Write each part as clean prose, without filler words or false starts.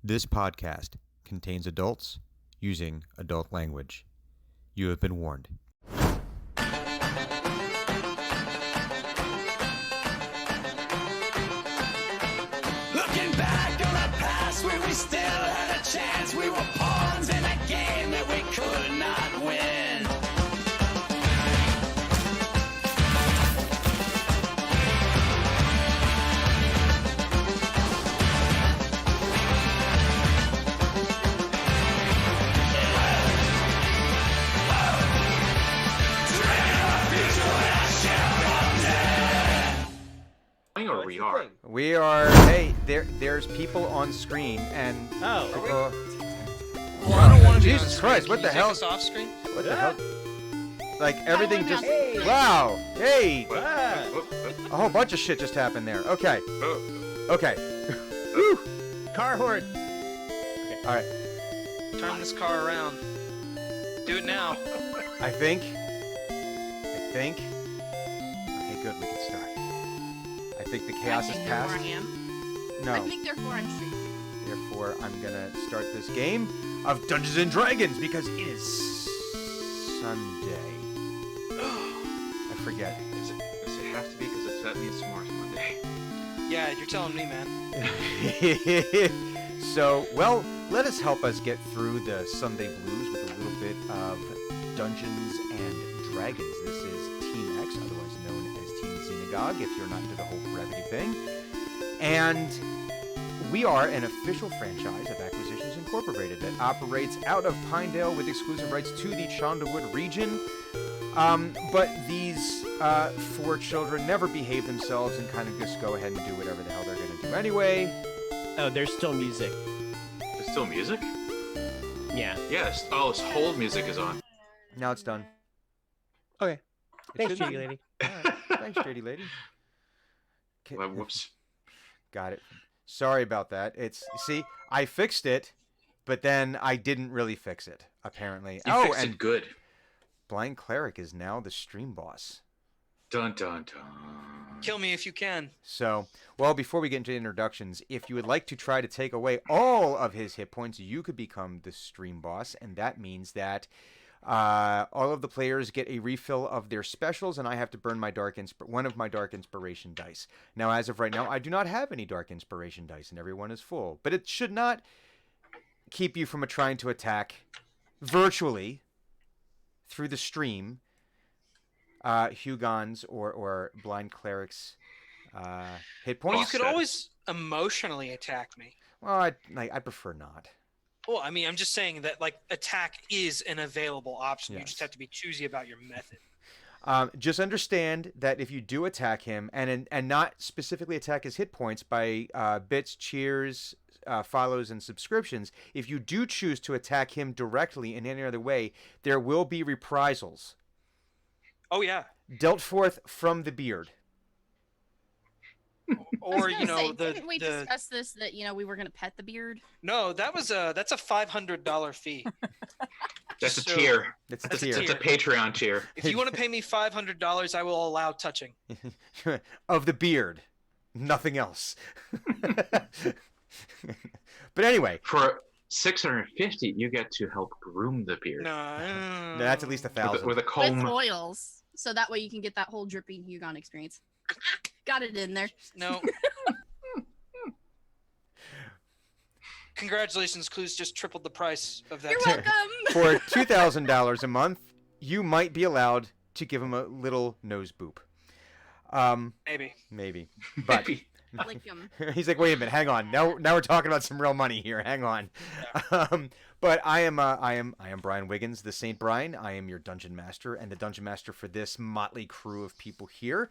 This podcast contains adults using adult language. You have been warned. Looking back on the past where we still had a chance, we were pawns in a game that we could not win. Or we are. We are. Hey, there's people on screen, and Well, I don't want to be Jesus on Christ! screen. What Can the you hell? Take us off screen? What the hell? Like everything just. Hey. Wow! Hey! Ah, A whole bunch of shit just happened there. Okay. Okay. car horde. All right. Turn this car around. Do it now. I think. Okay, good. We can start. I think the chaos is past. I am. No. I think therefore I'm straight. Therefore, I'm gonna start this game of Dungeons and Dragons because it is Sunday. I forget. Does it have to be? Because that means tomorrow's Monday. Yeah, you're telling me, man. So, well, let us help us get through the Sunday blues with a little bit of Dungeons and Dragons. This is Team X, otherwise known as Team Xenagogue, if you're not into the whole brevity thing. And we are an official franchise of Acquisitions Incorporated that operates out of Pinedale with exclusive rights to the Chondalwood Region. But these four children never behave themselves and kind of just go ahead and do whatever the hell they're going to do anyway. Oh, there's still music. There's still music? Yeah. Yes. Oh, it's hold music is on. Now it's done. Okay. It Thanks, should be. JD lady. All right. Thanks, JD lady. Okay. Well, whoops. Got it. Sorry about that. See, I fixed it, but then I didn't really fix it, apparently. You fixed and it good. Blind Cleric is now the stream boss. Dun dun dun. Kill me if you can. So, well, before we get into introductions, if you would like to try to take away all of his hit points, you could become the stream boss, and that means that all of the players get a refill of their specials, and I have to burn my one of my Dark Inspiration dice. Now, as of right now, I do not have any Dark Inspiration dice, and everyone is full. But it should not keep you from trying to attack virtually through the stream Hugon's or Blind Cleric's hit points. Well, you could always emotionally attack me. Well, I prefer not. Well, I mean, I'm just saying that, like, attack is an available option. You Yes. just have to be choosy about your method. Just understand that if you do attack him, and not specifically attack his hit points by bits, cheers, follows, and subscriptions, if you do choose to attack him directly in any other way, there will be reprisals. Oh, yeah. Dealt forth from the beard. Or, you know, didn't we discuss this that we were gonna pet the beard? No, that's a $500 fee. That's a So- tier. That's the That's a tier. That's a Patreon tier. If you want to pay me $500, I will allow touching. Of the beard. Nothing else. But anyway, For $650, you get to help groom the beard No. that's at least with 1,000. a With comb. oils, so that way you can get that whole dripping Hugon experience. Got it in there. No. Congratulations, Clues just tripled the price of that. You're welcome. For $2,000 a month, you might be allowed to give him a little nose boop. Maybe. Maybe. But Maybe. Lick 'em. he's like, wait a minute, hang on. Now we're talking about some real money here. Hang on. But I am Brian Wiggins, the Saint Brian. I am your dungeon master and the dungeon master for this motley crew of people here.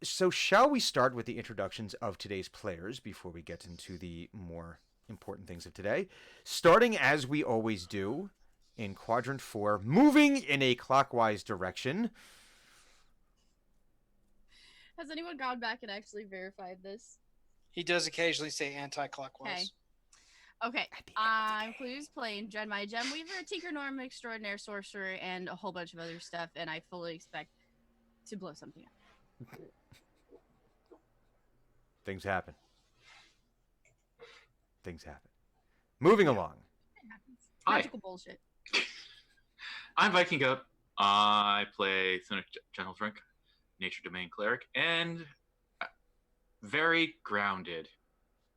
So shall we start with the introductions of today's players before we get into the more important things of today? Starting as we always do in Quadrant 4, moving in a clockwise direction. Has anyone gone back and actually verified this? He does occasionally say anti-clockwise. Okay. I'm Clues playing Jenmai Gemweaver, Tinker Norm Extraordinaire Sorcerer, and a whole bunch of other stuff, and I fully expect to blow something up. Things happen. things happen. Moving along. It happens. Hi. Magical bullshit. I'm Viking Goat. I play Gentle Drink, Nature Domain Cleric, and very grounded.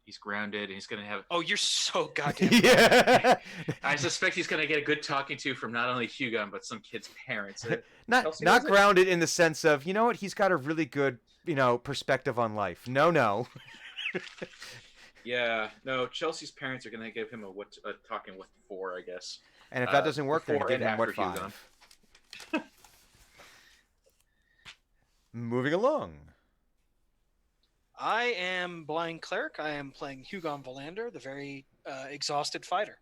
He's grounded, and he's going to have... Oh, you're so goddamn. Yeah. I suspect he's going to get a good talking to from not only Hugon, but some kid's parents. Not Chelsea, not was it? grounded in the sense of, you know what, he's got a really good, perspective on life. No. Yeah, no, Chelsea's parents are going to give him a talking with 4, I guess. And if that doesn't work, then before give and him what, after Hugon. 5? Moving along. I am Blind Cleric. I am playing Hugon Valander, the very exhausted fighter.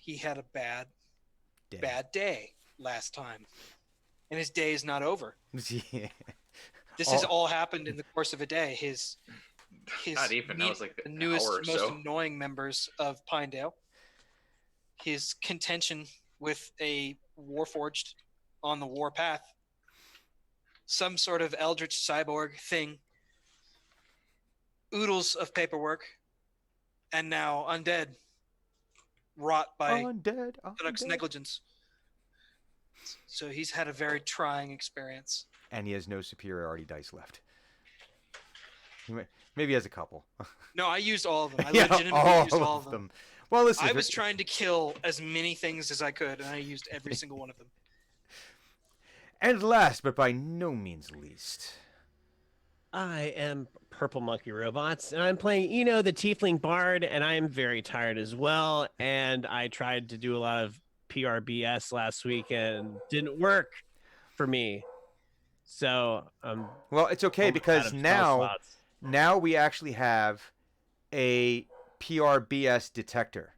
He had a bad day last time, and his day is not over. Yeah. This has all happened in the course of a day. His Not even. That was like the an newest, hour or most so. annoying members of Pinedale. His contention with a Warforged on the warpath. Some sort of eldritch cyborg thing. Oodles of paperwork. And now undead. Wrought by Undead. Canuck's negligence. So he's had a very trying experience. And he has no superiority dice left. Maybe he has a couple. No, I used all of them. I Yeah, legitimately used all of them. Well, listen, I was trying to kill as many things as I could, and I used every single one of them. And last, but by no means least, I am Purple Monkey Robots, and I'm playing Eno, the Tiefling Bard, and I'm very tired as well. And I tried to do a lot of PRBS last week, and didn't work for me. So, well, it's okay I'm out because of spell now slots. we actually have a PRBS detector.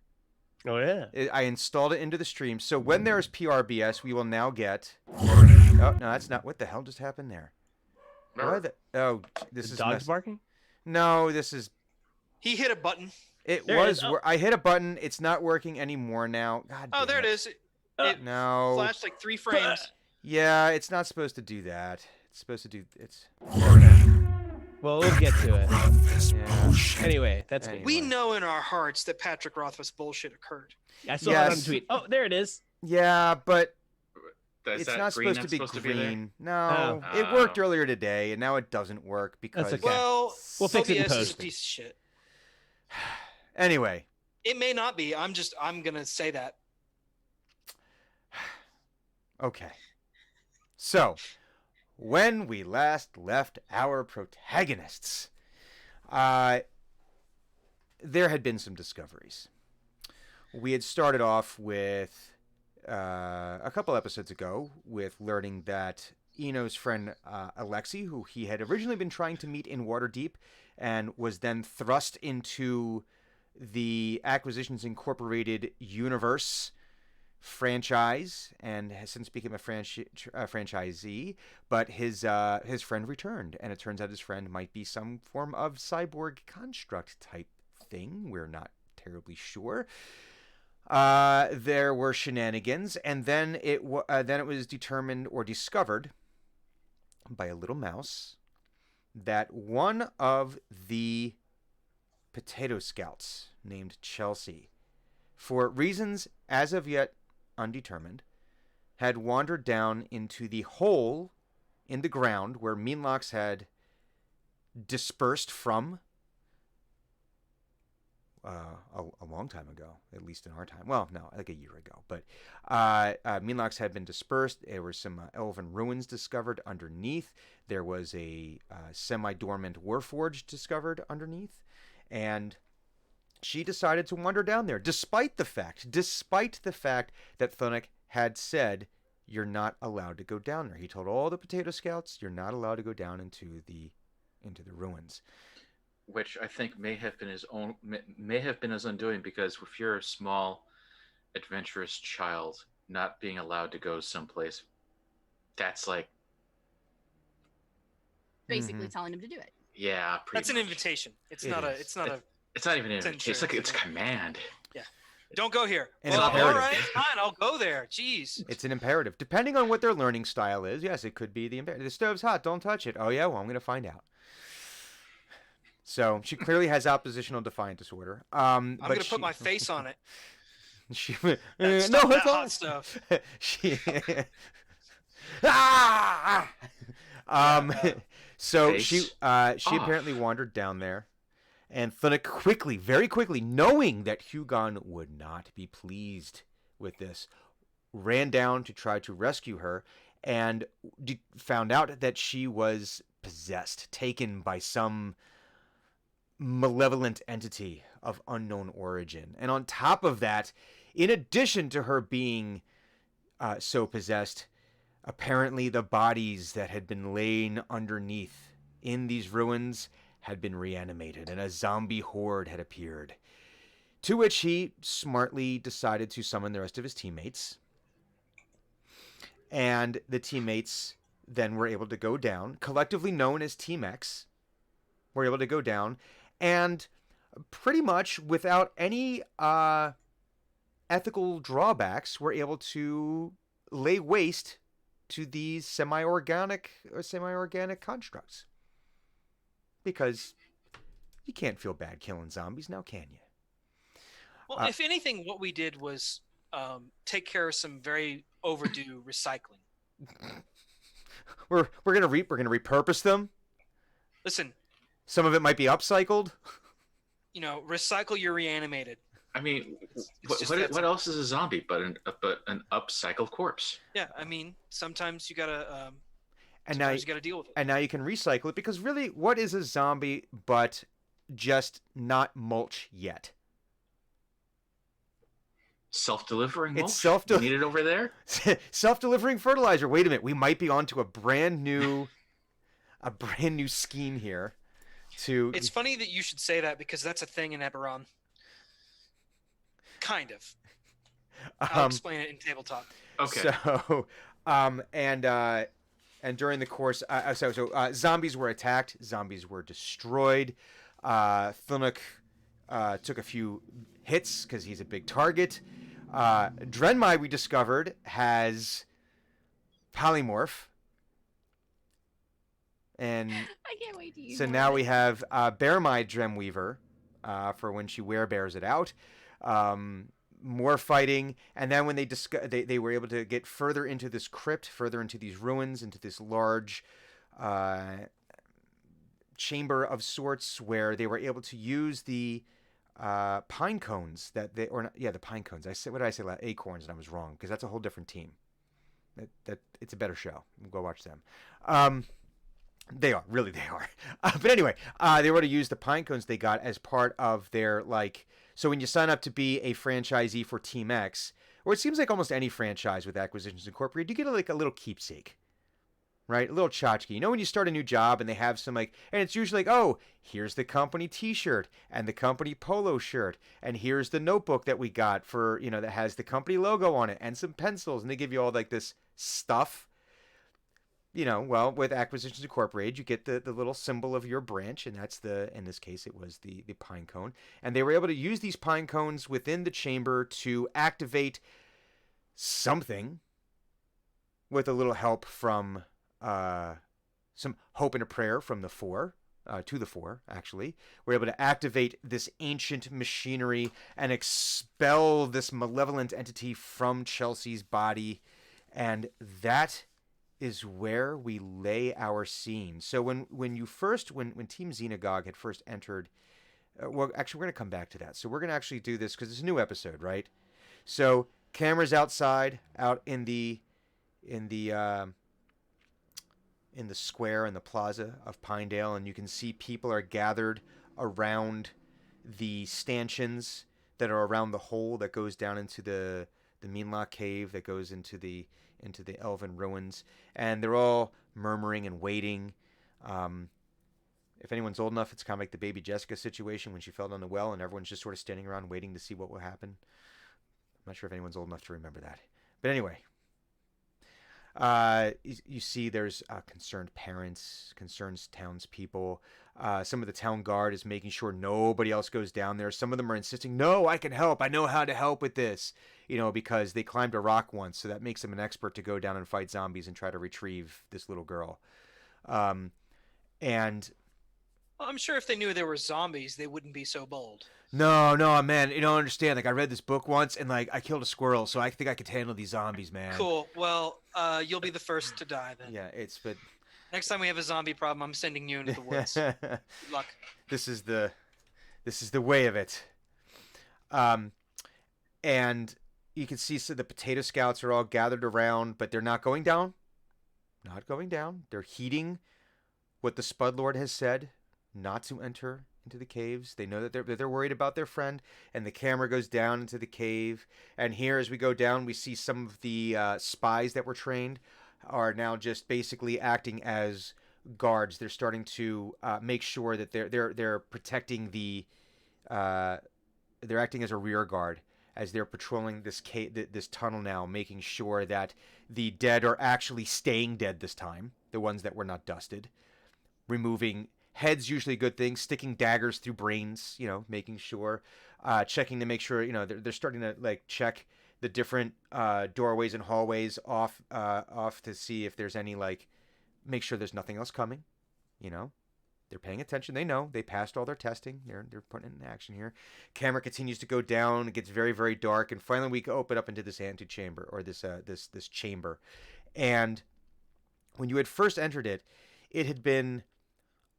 Oh yeah. I installed it into the stream, so when there is PRBS, we will now get. Oh no, that's not. What the hell just happened there? Why this The is dog's barking? No, this is. He hit a button. It There it was. is. Oh. I hit a button. It's not working anymore now. God. Oh, damn there it is. It No. flashed like 3 frames. Yeah, it's not supposed to do that. It's supposed to do. It's. Well, we'll get to it. Yeah. Anyway, that's me. We know in our hearts that Patrick Rothfuss bullshit occurred. I saw it on Yes. a tweet. Oh, there it is. Yeah, but Is it's that not green supposed to that's be there? green. No, Oh. it worked earlier today, and now it doesn't work because. okay. Well, We'll fix it in OBS is a post. piece of shit. Anyway, It may not be. I'm gonna say that. okay. So, when we last left our protagonists, there had been some discoveries. We had started off with a couple episodes ago with learning that Eno's friend Alexi, who he had originally been trying to meet in Waterdeep and was then thrust into the Acquisitions Incorporated universe franchise and has since become a franchisee, but his friend returned, and it turns out his friend might be some form of cyborg construct type thing. We're not terribly sure. There were shenanigans, and then it was determined or discovered by a little mouse that one of the potato scouts named Chelsea, for reasons as of yet undetermined, had wandered down into the hole in the ground where Meanlocks had dispersed from a long time ago, at least in our time. Well, no, like a year ago. But Meanlocks had been dispersed. There were some elven ruins discovered underneath. There was a semi-dormant warforge discovered underneath. And she decided to wander down there, despite the fact that Thunuk had said, you're not allowed to go down there. He told all the potato scouts, you're not allowed to go down into the ruins. Which I think may have been his undoing, because if you're a small, adventurous child, not being allowed to go someplace, that's like Basically telling him to do it. yeah, That's an much. invitation. It's It not is. It's not a. It's not even an It's invitation. It's like insurance. it's a command. Don't go here. An Well, all imperative. right, fine. I'll go there. Jeez. It's an imperative. Depending on what their learning style is, yes, it could be the imperative. The stove's hot, don't touch it. Oh, yeah, well, I'm going to find out. So she clearly has oppositional defiant disorder. I'm gonna put my face on it. She Stop no, that it's all hot stuff. she ah! Yeah, so Face she off. apparently wandered down there, and Thunuk quickly, very quickly, knowing that Hugon would not be pleased with this, ran down to try to rescue her, and found out that she was possessed, taken by some malevolent entity of unknown origin. And on top of that, in addition to her being so possessed, apparently the bodies that had been laying underneath in these ruins had been reanimated, and a zombie horde had appeared. To which he smartly decided to summon the rest of his teammates. And the teammates then were able to go down, collectively known as Team X, were able to go down, and pretty much without any ethical drawbacks, were able to lay waste to these semi-organic constructs. Because you can't feel bad killing zombies now, can you? Well, if anything, what we did was take care of some very overdue recycling. We're gonna repurpose them. Listen, Some of it might be upcycled. recycle your reanimated. I mean, It's what else is a zombie but an upcycled corpse? Yeah, I mean, sometimes you gotta And now you gotta deal with it. and now you can recycle it, because really, what is a zombie but just not mulch yet? Self-delivering It's mulch? You need it over there? Self-delivering fertilizer. Wait a minute, we might be onto a brand new scheme here. It's funny that you should say that, because that's a thing in Eberron. Kind of. I'll explain it in tabletop. Okay. So, and during the course, zombies were attacked. Zombies were destroyed. Thunuk took a few hits because he's a big target. Drenmai, we discovered, has polymorph. And I can't wait to use so more now of we it. have Bearmai Dremweaver for when she werebears it out. More fighting, and then when they were able to get further into this crypt, further into these ruins, into this large chamber of sorts, where they were able to use the pine cones the pine cones. What did I say? Acorns, and I was wrong, because that's a whole different team. That it's a better show. Go watch them. They are. But anyway, they were able to use the pine cones they got as part of their, so when you sign up to be a franchisee for Team X, or it seems like almost any franchise with Acquisitions Incorporated, you get a little keepsake, right? A little tchotchke. When you start a new job and they have some and it's usually oh, here's the company T-shirt and the company polo shirt, and here's the notebook that we got for, that has the company logo on it, and some pencils, and they give you all this stuff. Well, with Acquisitions Incorporated, you get the little symbol of your branch, and that's in this case, it was the pine cone. And they were able to use these pine cones within the chamber to activate something with a little help from some hope and a prayer from the four, to the four, actually. We're able to activate this ancient machinery and expel this malevolent entity from Chelsea's body, and that is where we lay our scene. So when Team Xenagogue had first entered, well, actually, we're going to come back to that. So we're going to actually do this because it's a new episode, right? So cameras outside, out in the square in the plaza of Pinedale, and you can see people are gathered around the stanchions that are around the hole that goes down into the Minla cave that goes into the elven ruins, and they're all murmuring and waiting. If anyone's old enough, it's kind of like the baby Jessica situation when she fell down the well and everyone's just sort of standing around waiting to see what will happen. I'm not sure if anyone's old enough to remember that. But anyway, you see there's concerned parents, concerned townspeople. Some of the town guard is making sure nobody else goes down there. Some of them are insisting, no, I can help. I know how to help with this. Because they climbed a rock once, so that makes them an expert to go down and fight zombies and try to retrieve this little girl. And I'm sure if they knew there were zombies, they wouldn't be so bold. No, man, you don't understand. Like, I read this book once, and like, I killed a squirrel, so I think I could handle these zombies, man. Cool. Well, you'll be the first to die then. Yeah, but Next time we have a zombie problem, I'm sending you into the woods. Good luck. This is the way of it. And you can see so the potato scouts are all gathered around, but they're not going down. Not going down. They're heeding what the Spud Lord has said, not to enter into the caves. They know that they're worried about their friend, and the camera goes down into the cave. And here, as we go down, we see some of the spies that were trained are now just basically acting as guards. They're starting to make sure that they're protecting the. They're acting as a rear guard as they're patrolling this tunnel now, making sure that the dead are actually staying dead this time. The ones that were not dusted, removing heads, usually a good thing. Sticking daggers through brains, making sure, checking to make sure, they're starting to like check the different doorways and hallways off to see if there's any make sure there's nothing else coming. They're paying attention. They know they passed all their testing. They're putting it in action here. Camera continues to go down. It gets very, very dark, and finally we open up into this antechamber, or this chamber. And when you had first entered it, it had been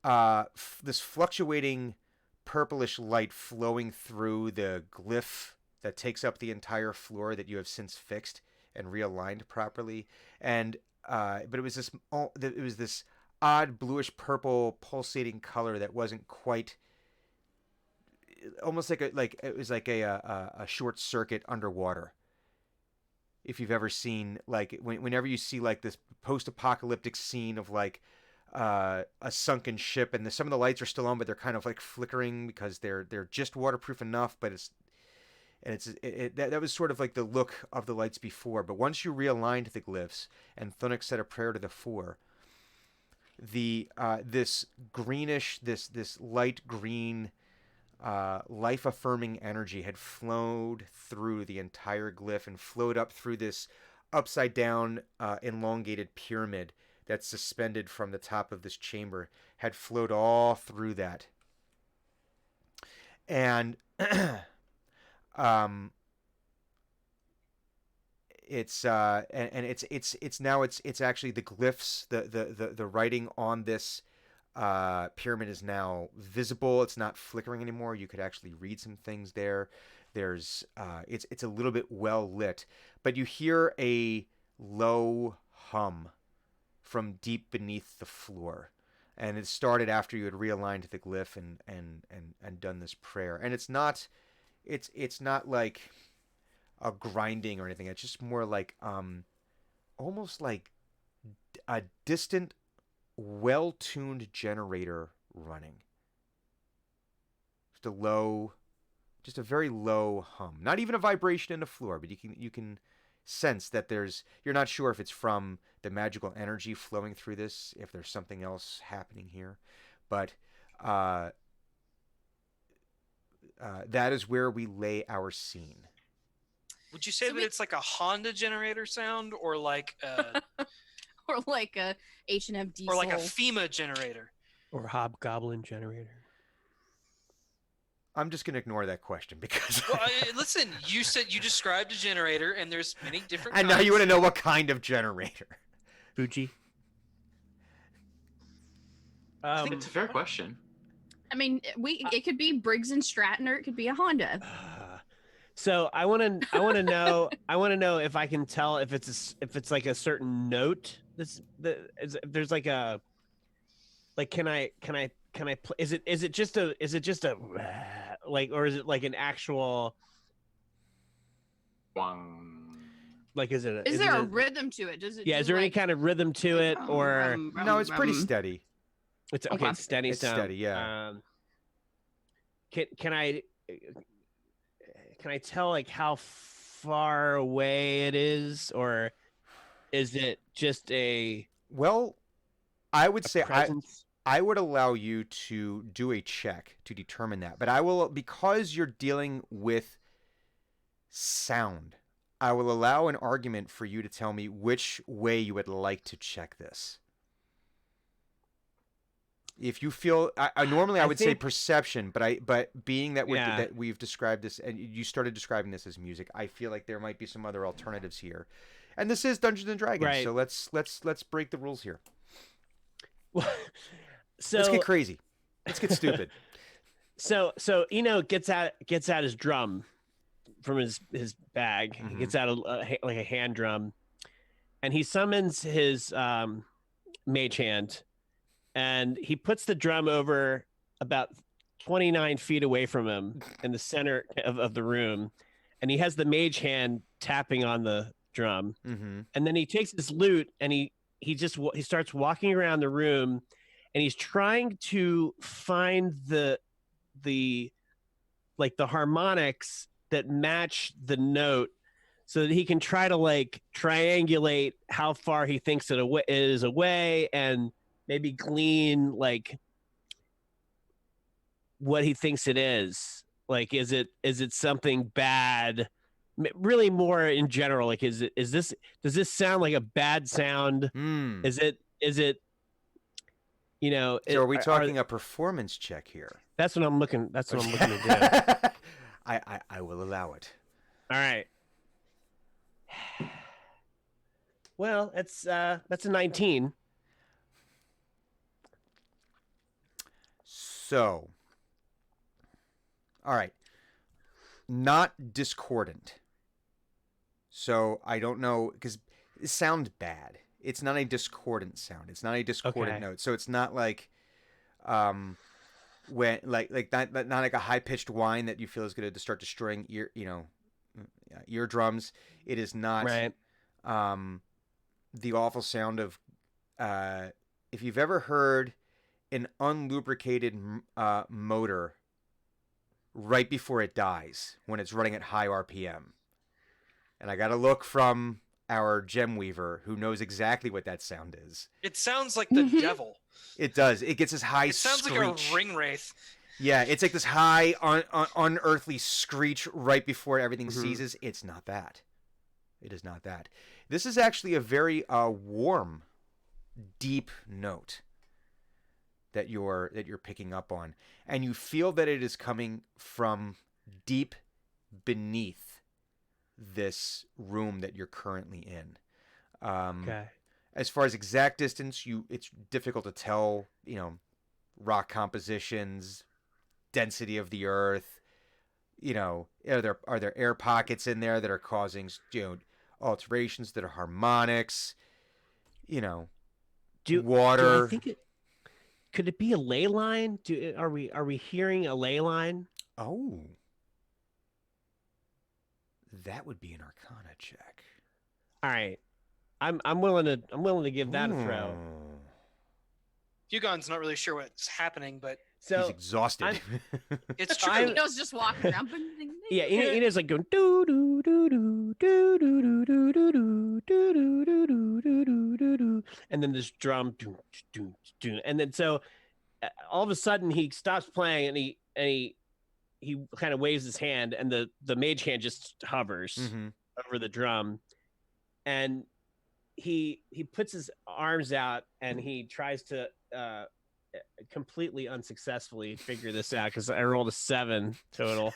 this fluctuating purplish light flowing through the glyph that takes up the entire floor that you have since fixed and realigned properly. And but it was this odd bluish purple pulsating color that wasn't quite, almost it was like a short circuit underwater. If you've ever seen whenever you see this post-apocalyptic scene of a sunken ship, and some of the lights are still on, but they're kind of flickering because they're just waterproof enough, but that was sort of the look of the lights before. But once you realigned the glyphs and Thunix said a prayer to the four, this greenish, this light green, life-affirming energy had flowed through the entire glyph and flowed up through this upside-down, elongated pyramid that's suspended from the top of this chamber, had flowed all through that. And it's actually the glyphs, the writing on this pyramid is now visible. It's not flickering anymore. You could actually read some things there. There's it's a little bit well lit, but you hear a low hum from deep beneath the floor, and it started after you had realigned the glyph and done this prayer. And it's not like a grinding or anything. It's just more almost like a distant, well-tuned generator running. Just a very low hum. Not even a vibration in the floor, but you can sense that you're not sure if it's from the magical energy flowing through this, if there's something else happening here, but that is where we lay our scene. Would you say that it's like a Honda generator sound, or like a or like a H&M diesel, or like a FEMA generator, or hobgoblin generator? I'm just going to ignore that question because... Well, listen, you said you described a generator, and there's many different and kinds. now you want to know what kind of generator. Fuji. I think it's a fair question. I mean, it could be Briggs and Stratton, or it could be a Honda. So I want to know if I can tell if it's like a certain note. If there's like a, can I play? Is it just a or is it like an actual, is it? Is there a rhythm to it? Does it? Yeah. Is there any kind of rhythm to it, or no? It's pretty steady. It's okay. It's steady. It's steady. Yeah. Can I tell how far away it is, or is it just a? Well, I would say presence? I would allow you to do a check to determine that, but I will, because you're dealing with sound, I will allow an argument for you to tell me which way you would like to check this. If you feel, I normally I would say think- perception, but being that Yeah. that we've described this and you started describing this as music, I feel like there might be some other alternatives here. And this is Dungeons and Dragons, Right. so let's break the rules here. So Let's get crazy. Let's get stupid. So gets out his drum from his bag. He gets out like a hand drum, and he summons his mage hand, and he puts the drum over about 29 feet away from him in the center of the room, and he has the mage hand tapping on the drum, and then he takes his lute and he starts walking around the room, and he's trying to find the harmonics that match the note so that he can try to like triangulate how far he thinks it is away and maybe glean like what he thinks it is. Like, is it something bad? Really more in general, like, does this sound like a bad sound? Is it, So are we talking a performance check here? That's what I'm looking to do. I will allow it. All right. Well, that's a 19. So, all right. Not discordant. So I don't know, because it sounds bad. It's not a discordant sound. It's not a discordant note. So it's not like when like not like a high pitched whine that you feel is going to start destroying eardrums. It is not right. The awful sound of if you've ever heard an unlubricated motor right before it dies when it's running at high RPM. And I got a look from our gem weaver who knows exactly what that sound is. It sounds like the devil. It does. It gets this high It sounds screech. like a ring wraith. Yeah, it's like this high, unearthly screech right before everything ceases. It's not that. It is not that. This is actually a very warm, deep note that you're picking up on, and you feel that it is coming from deep beneath this room that you're currently in. Okay. As far as exact distance, it's difficult to tell. Rock compositions, density of the earth. Are there air pockets in there that are causing alterations that are harmonics? Water. Do I think could it be a ley line? Are we hearing a ley line? Oh, that would be an Arcana check. All right, I'm willing to give that a throw. Hugon's not really sure what's happening, but So he's exhausted. it's true. Eno's just walking around. yeah, Eno's like going do do do do do do do do do do do do do do do, and then this drum do do do, and then so all of a sudden he stops playing and he kind of waves his hand, and the mage hand just hovers over the drum, and he puts his arms out and he tries to completely unsuccessfly figure this out because I rolled a 7 total.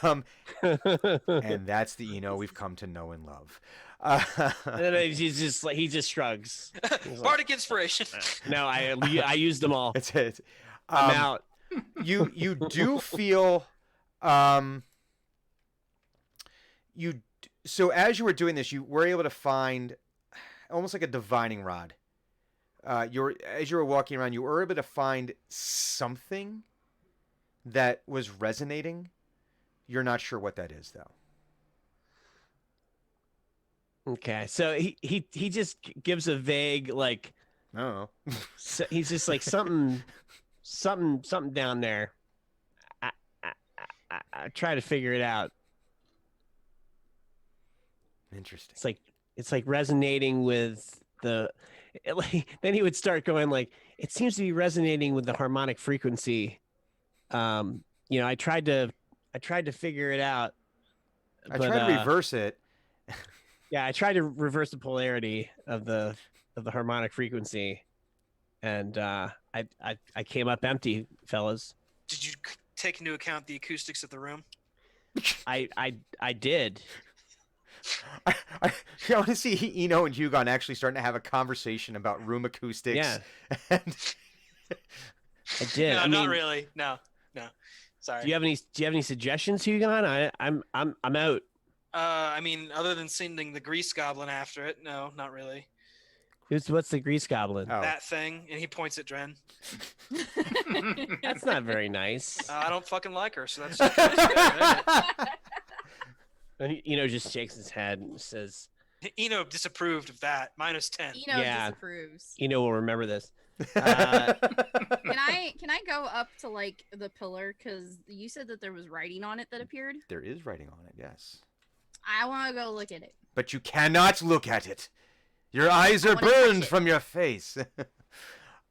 And that's the we've come to know and love. And then he just shrugs. He's Bardic inspiration. No, I used them all. It's it. I'm out. You do feel so as you were doing this, you were able to find almost like a divining rod. As you were walking around, you were able to find something that was resonating. You're not sure what that is, though. Okay, so he just gives a vague like. I don't know. So he's just like something down there. I try to figure it out. Interesting. It's like resonating with the. Then he would start going like, it seems to be resonating with the harmonic frequency. I tried to figure it out. I tried to reverse it. Yeah, I tried to reverse the polarity of the harmonic frequency, and I I came up empty, fellas. Did you take into account the acoustics of the room? I did. I want to see Eno and Hugon actually starting to have a conversation about room acoustics. Yeah. And I did. No, I mean, not really. No. Sorry. Do you have any suggestions, Hugon? I'm out. I mean, other than sending the grease goblin after it, no, not really. What's the grease goblin? Oh. That thing, and he points at Dren. That's not very nice. I don't fucking like her, so that's just right? And just shakes his head and says, Eno disapproved of that. -10. Eno Yeah. disapproves. will remember this. Can I go up to like the pillar because you said that there was writing on it that appeared? there is writing on it, yes. I want to go look at it. But you cannot look at it. Your eyes are wanna touch burned it. from your face.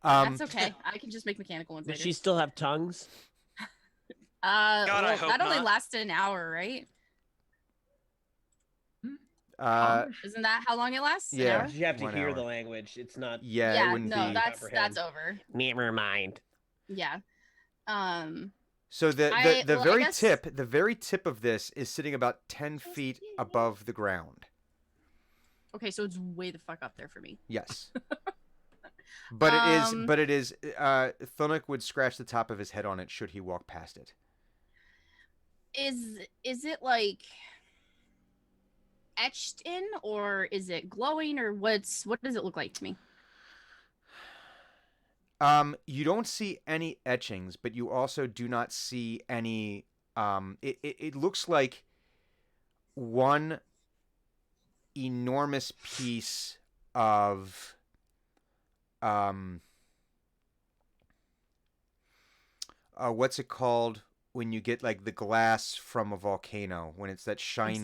That's okay. I can just make mechanical ones Does later. she still have tongues? I hope that only not. lasted an hour, right? Isn't that how long it lasts? An Yeah. hour? You have to 1 hear hour. the language. It's not. Yeah, it Yeah, wouldn't no, be. that's comprehend. over. Never mind. Yeah. So the well, I very guess- tip of this is sitting about 10 feet above the ground. Okay, so it's way the fuck up there for me. Yes. But it is Thunuk would scratch the top of his head on it should he walk past it. Is it like etched in, or is it glowing, or what does it look like to me? You don't see any etchings, but you also do not see any it looks like one enormous piece of what's it called when you get like the glass from a volcano when it's that shiny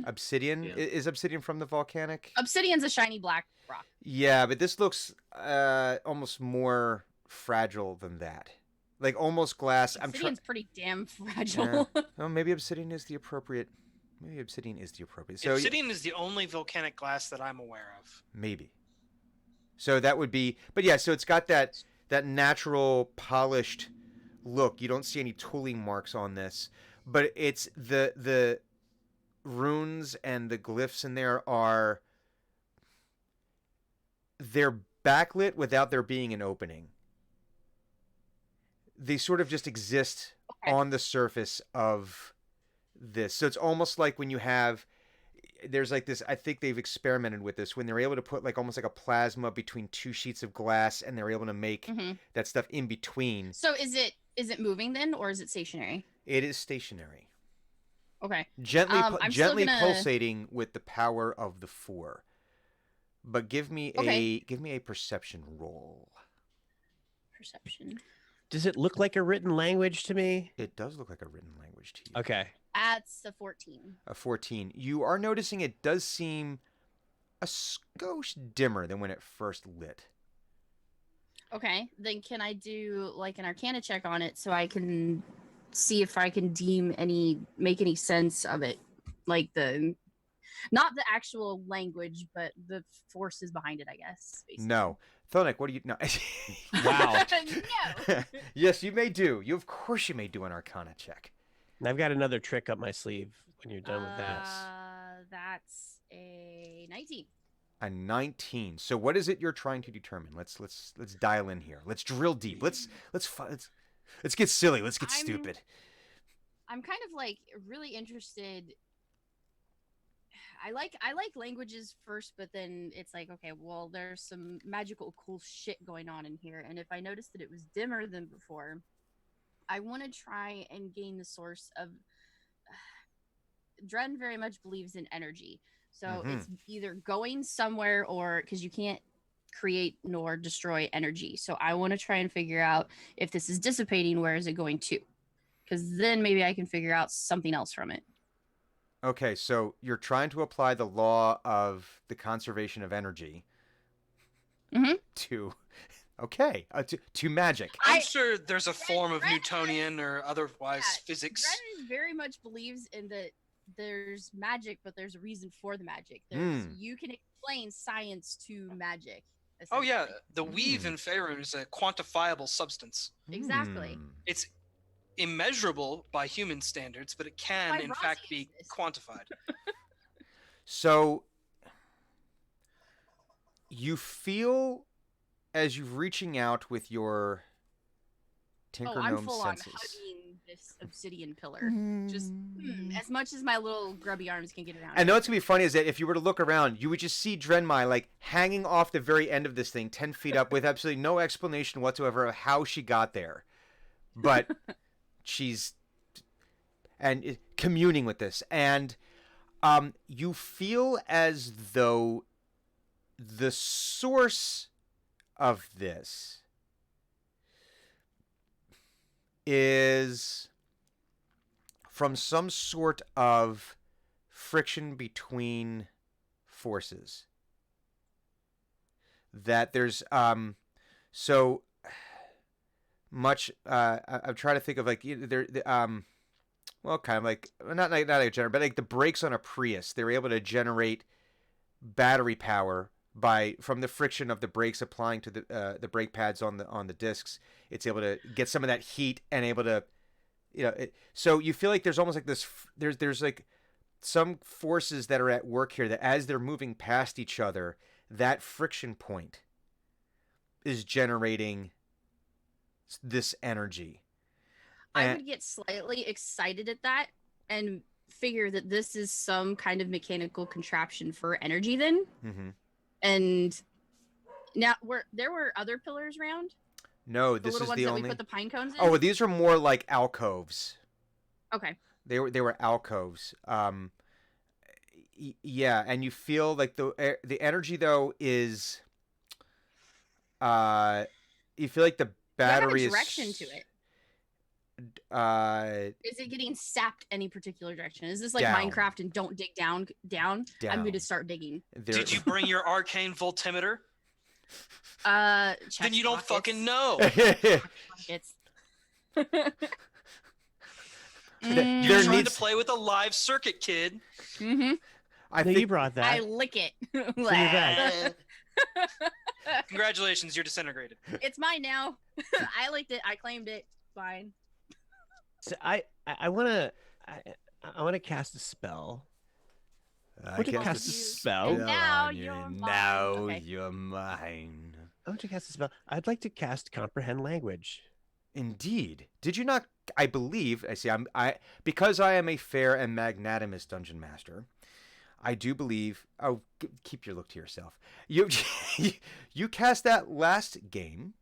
obsidian? Yeah. Is obsidian from the volcanic? Obsidian's a shiny black rock. Yeah, but this looks almost more fragile than that. Like almost glass. Obsidian's pretty damn fragile. Oh, maybe obsidian is the appropriate. So Obsidian is the only volcanic glass that I'm aware of. maybe. So that would be, but yeah. So it's got that natural polished look. You don't see any tooling marks on this, but it's the runes and the glyphs in there they're backlit without there being an opening. They sort of just exist Okay. on the surface of this. So it's almost like when you have, there's like this, I think they've experimented with this when they're able to put like almost like a plasma between two sheets of glass and they're able to make Mhm. that stuff in between. So is it moving then, or is it stationary? It is stationary. Okay. Gently, I'm still gently gonna- pulsating with the power of the four. But give me Okay. a perception roll. Perception. Does it look like a written language to me? It does look like a written language to you. Okay. That's a 14. A 14. You are noticing it does seem a skosh dimmer than when it first lit. Okay. Then can I do like an Arcana check on it so I can see if I can make any sense of it, like not the actual language, but the forces behind it, I guess. Basically. No. Thonik, what do you... No. Wow. No. Yes, you may do. Of course you may do an Arcana check. And I've got another trick up my sleeve when you're done with that. That's a 19. A 19. So what is it you're trying to determine? Let's dial in here. Let's drill deep. Let's get silly. Let's get stupid. I'm kind of like really interested. I like languages first, but then it's like, okay, well, there's some magical cool shit going on in here, and if I noticed that it was dimmer than before, I want to try and gain the source of. Dren very much believes in energy, so it's either going somewhere or because you can't create nor destroy energy. So I want to try and figure out if this is dissipating, where is it going to? Because then maybe I can figure out something else from it. Okay, so you're trying to apply the law of the conservation of energy to magic. I'm sure there's a form of Dren- Newtonian or otherwise Yeah, physics. Dren very much believes in that there's magic, but there's a reason for the magic. There's you can explain science to magic, Oh yeah, essentially. the weave in Faerun is a quantifiable substance. Exactly. Hmm. It's immeasurable by human standards, but it can, in fact, be Vibranium is. quantified. So you feel as you're reaching out with your Oh, tinker I'm gnome full senses. on hugging this obsidian pillar. Just as much as my little grubby arms can get around. And it. what's gonna be funny is that if you were to look around, you would just see Drenmai like hanging off the very end of this thing, 10 feet up, with absolutely no explanation whatsoever of how she got there. But she's communing with this, and you feel as though the source of this is from some sort of friction between forces. That there's so much. I'm trying to think of like there well, kind of like not like a generator, but like the brakes on a Prius. They were able to generate battery power from the friction of the brakes applying to the brake pads on the discs. It's able to get some of that heat and able to, so you feel like there's almost like this. There's like some forces that are at work here that as they're moving past each other, that friction point is generating this energy. I would get slightly excited at that and figure that this is some kind of mechanical contraption for energy then. Mm-hmm. And now there were other pillars around? No, The this little is ones the that only. we put the pine cones in? Oh, these are more like alcoves. Okay. They were alcoves. Yeah, and you feel like the energy though is. You feel like the battery Do I have a direction to it? Is it getting sapped any particular direction? Is this like Down. Minecraft and don't dig down? I'm going to start digging. Did you bring your arcane voltimeter? Check Then you don't pockets. fucking know. Pockets. You're trying to play with a live circuit, kid. Mm-hmm. I No, think you brought that. I lick it. back. Congratulations, you're disintegrated. It's mine now. I licked it. I claimed it. Fine. So I want to cast a spell. I want to cast cast a you. spell. And now you're mine. Now Okay. you're mine. I want to cast a spell. I'd like to cast comprehend language. Indeed. Did you not? I believe. I see. Because I am a fair and magnanimous dungeon master. I do believe. Oh, keep your look to yourself. You cast that last game.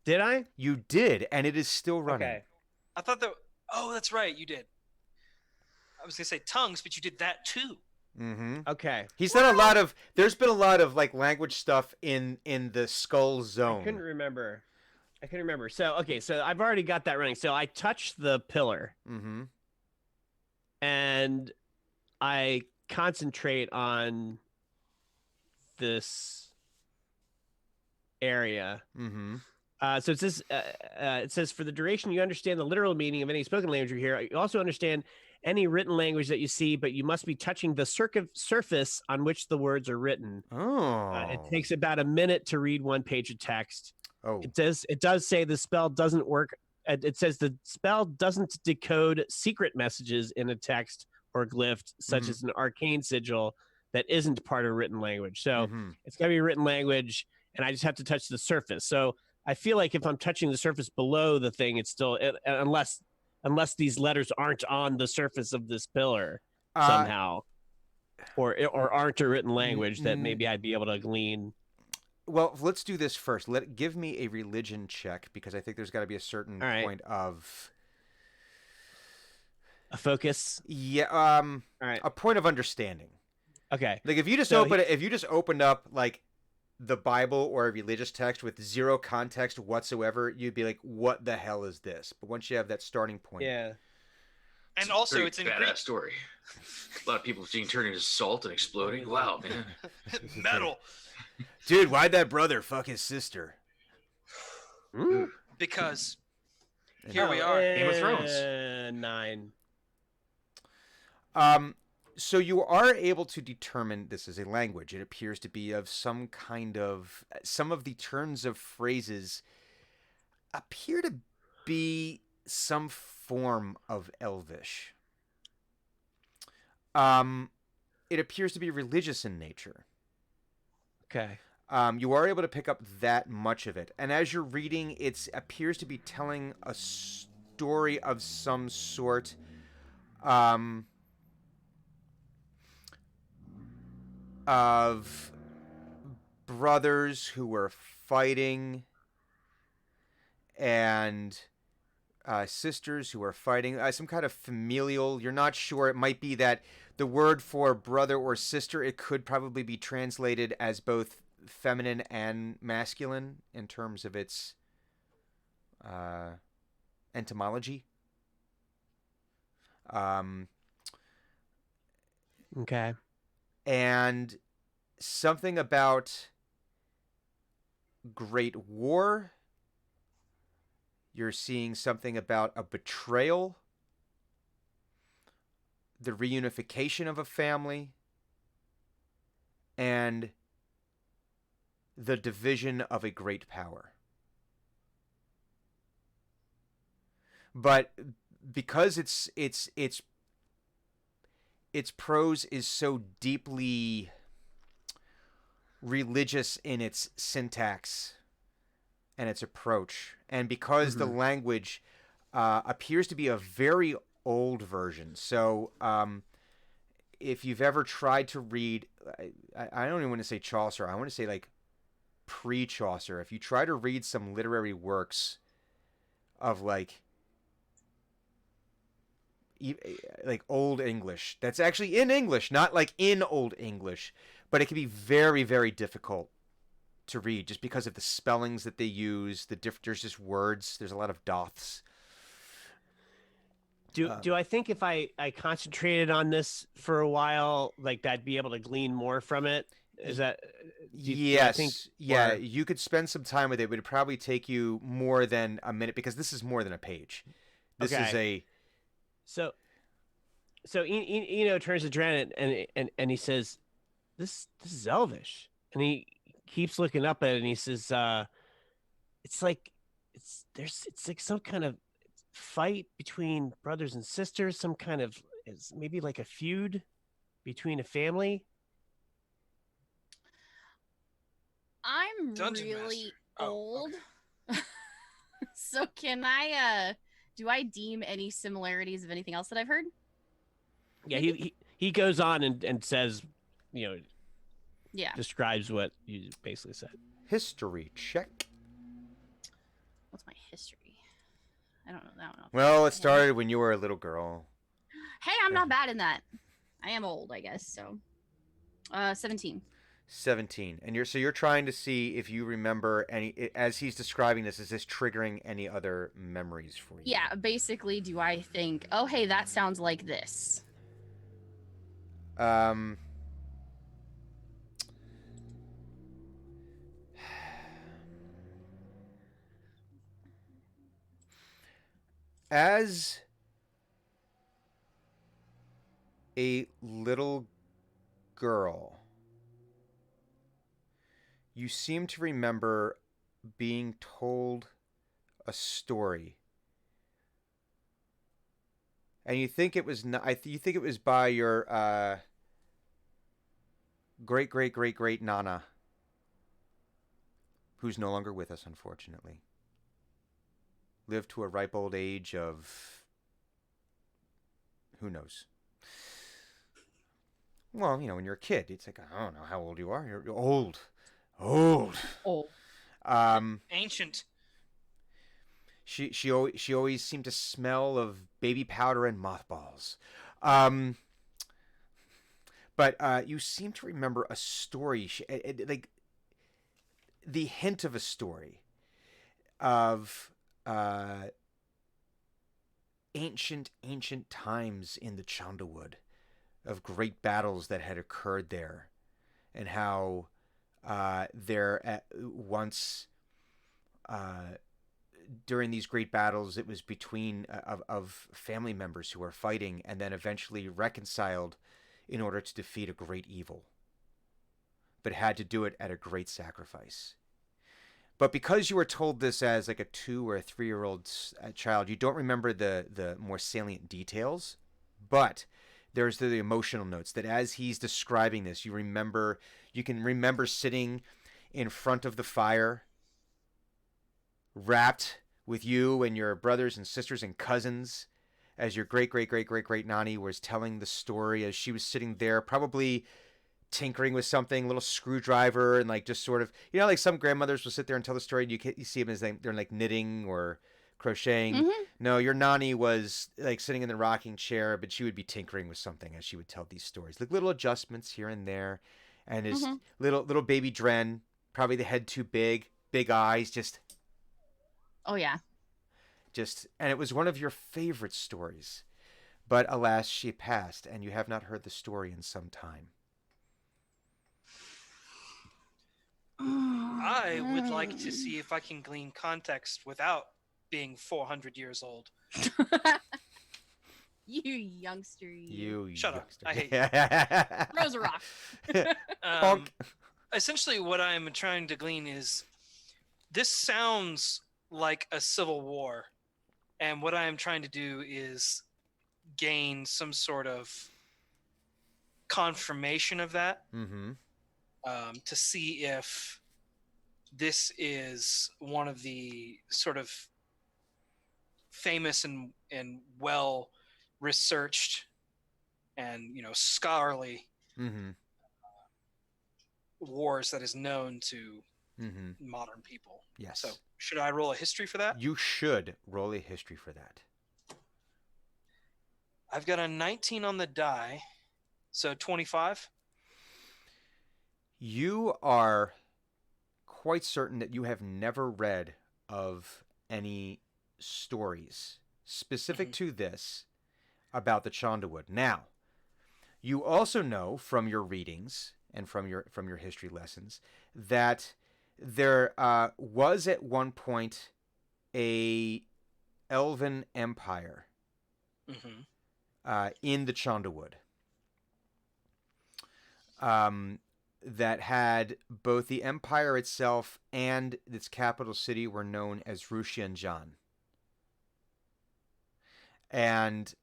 Did I? You did, and it is still running. Okay. I thought that. Oh, that's right, you did. I was gonna say tongues, but you did that too. Mm-hmm. Okay. He's done a lot of. There's been a lot of like language stuff in the Skull Zone. I couldn't remember. So I've already got that running. So I touch the pillar Mm-hmm. and I concentrate on this area. Mm-hmm. So it says for the duration you understand the literal meaning of any spoken language you hear. You also understand any written language that you see, but you must be touching the surface on which the words are written. Oh. It takes about a minute to read one page of text. Oh. It does say the spell doesn't work. It says the spell doesn't decode secret messages in a text or glyph, such as an arcane sigil that isn't part of written language. So it's got to be written language, and I just have to touch the surface. So I feel like if I'm touching the surface below the thing, it's still unless these letters aren't on the surface of this pillar somehow, or aren't a written language that maybe I'd be able to glean. Well, let's do this first. Give me a religion check, because I think there's got to be a certain point of a focus. Yeah. All right. A point of understanding. Okay. Like if you just opened up like the Bible or a religious text with zero context whatsoever, you'd be like, "What the hell is this?" But once you have that starting point, Yeah. And also, Very it's in badass Greek. story. A lot of people seeing turned into salt and exploding. Wow, man. Metal. dude, why'd that brother fuck his sister? Because here we are. Game of Thrones. 9. So you are able to determine this is a language. It appears to be of some kind of. Some of the turns of phrases appear to be some form of Elvish. It appears to be religious in nature. Okay. You are able to pick up that much of it, and as you're reading, it appears to be telling a story of some sort. Of brothers who were fighting and sisters who are fighting, some kind of familial. You're not sure. It might be that the word for brother or sister, it could probably be translated as both feminine and masculine in terms of its etymology. Okay. And something about Great War. You're seeing something about a betrayal, the reunification of a family, and the division of a great power. But because its prose is so deeply religious in its syntax and its approach, and because the language appears to be a very old version. So if you've ever tried to read, I don't even want to say Chaucer, I want to say like pre-Chaucer. If you try to read some literary works of like Old English, that's actually in English, not like in Old English, but it can be very, very difficult to read just because of the spellings that they use. There's just words. There's a lot of doths. Do I think if I concentrated on this for a while, like that'd be able to glean more from it? Is that yes? You could spend some time with it, but it'd probably take you more than a minute because this is more than a page. This is a so Eno turns to Dren and he says, "This is Elvish," and he keeps looking up at it and he says, "It's like it's like some kind of fight between brothers and sisters, some kind of maybe like a feud between a family." I'm Dungeon really Master. Oh, old. okay. So can I do I deem any similarities of anything else that I've heard? Yeah, he goes on and says, Yeah. describes what you basically said. history check. What's my history? I don't know that one. Well, it started when you were a little girl. Hey, I'm not bad in that. I am old, I guess. So, 17. 17, and you're trying to see if you remember any, as he's describing this, is this triggering any other memories for you? Yeah, basically, do I think, oh, hey, that sounds like this? As a little girl, you seem to remember being told a story, and you think it was you think it was by your great great great great nana, who's no longer with us, unfortunately. Lived to a ripe old age of who knows. Well, when you're a kid, it's like, I don't know how old you are. You're old. Old. Ancient. She always seemed to smell of baby powder and mothballs. But you seem to remember a story, like the hint of a story of ancient times in the Chondalwood, of great battles that had occurred there, and how there once during these great battles it was between of family members who were fighting and then eventually reconciled in order to defeat a great evil, but had to do it at a great sacrifice. But because you were told this as like a 2 or a 3-year-old child, you don't remember the more salient details. But there's the emotional notes that as he's describing this, you can remember sitting in front of the fire, wrapped with you and your brothers and sisters and cousins, as your great great great great great nanny was telling the story, as she was sitting there probably tinkering with something, little screwdriver, and like just sort of, like some grandmothers will sit there and tell the story, and you see them as they're like knitting or crocheting. Mm-hmm. No, your nanny was like sitting in the rocking chair, but she would be tinkering with something as she would tell these stories, like little adjustments here and there. And his little baby Dren, probably the head too big, big eyes, Oh yeah. and it was one of your favorite stories. But alas, she passed, and you have not heard the story in some time. I would like to see if I can glean context without being 400 years old. You youngster. Shut up. I hate you. Throws a rock. Bonk. Essentially, what I'm trying to glean is this sounds like a civil war. And what I am trying to do is gain some sort of confirmation of that. Mm-hmm. To see if this is one of the sort of famous and well researched and scholarly wars that is known to modern people. Yes. So should I roll a history for that? You should roll a history for that. I've got a 19 on the die, so 25. You are quite certain that you have never read of any stories specific to this about the Chondalwood. Now, you also know from your readings and from your history lessons that there was at one point a elven empire in the Chondalwood. That had both the empire itself and its capital city were known as Rushianjan. And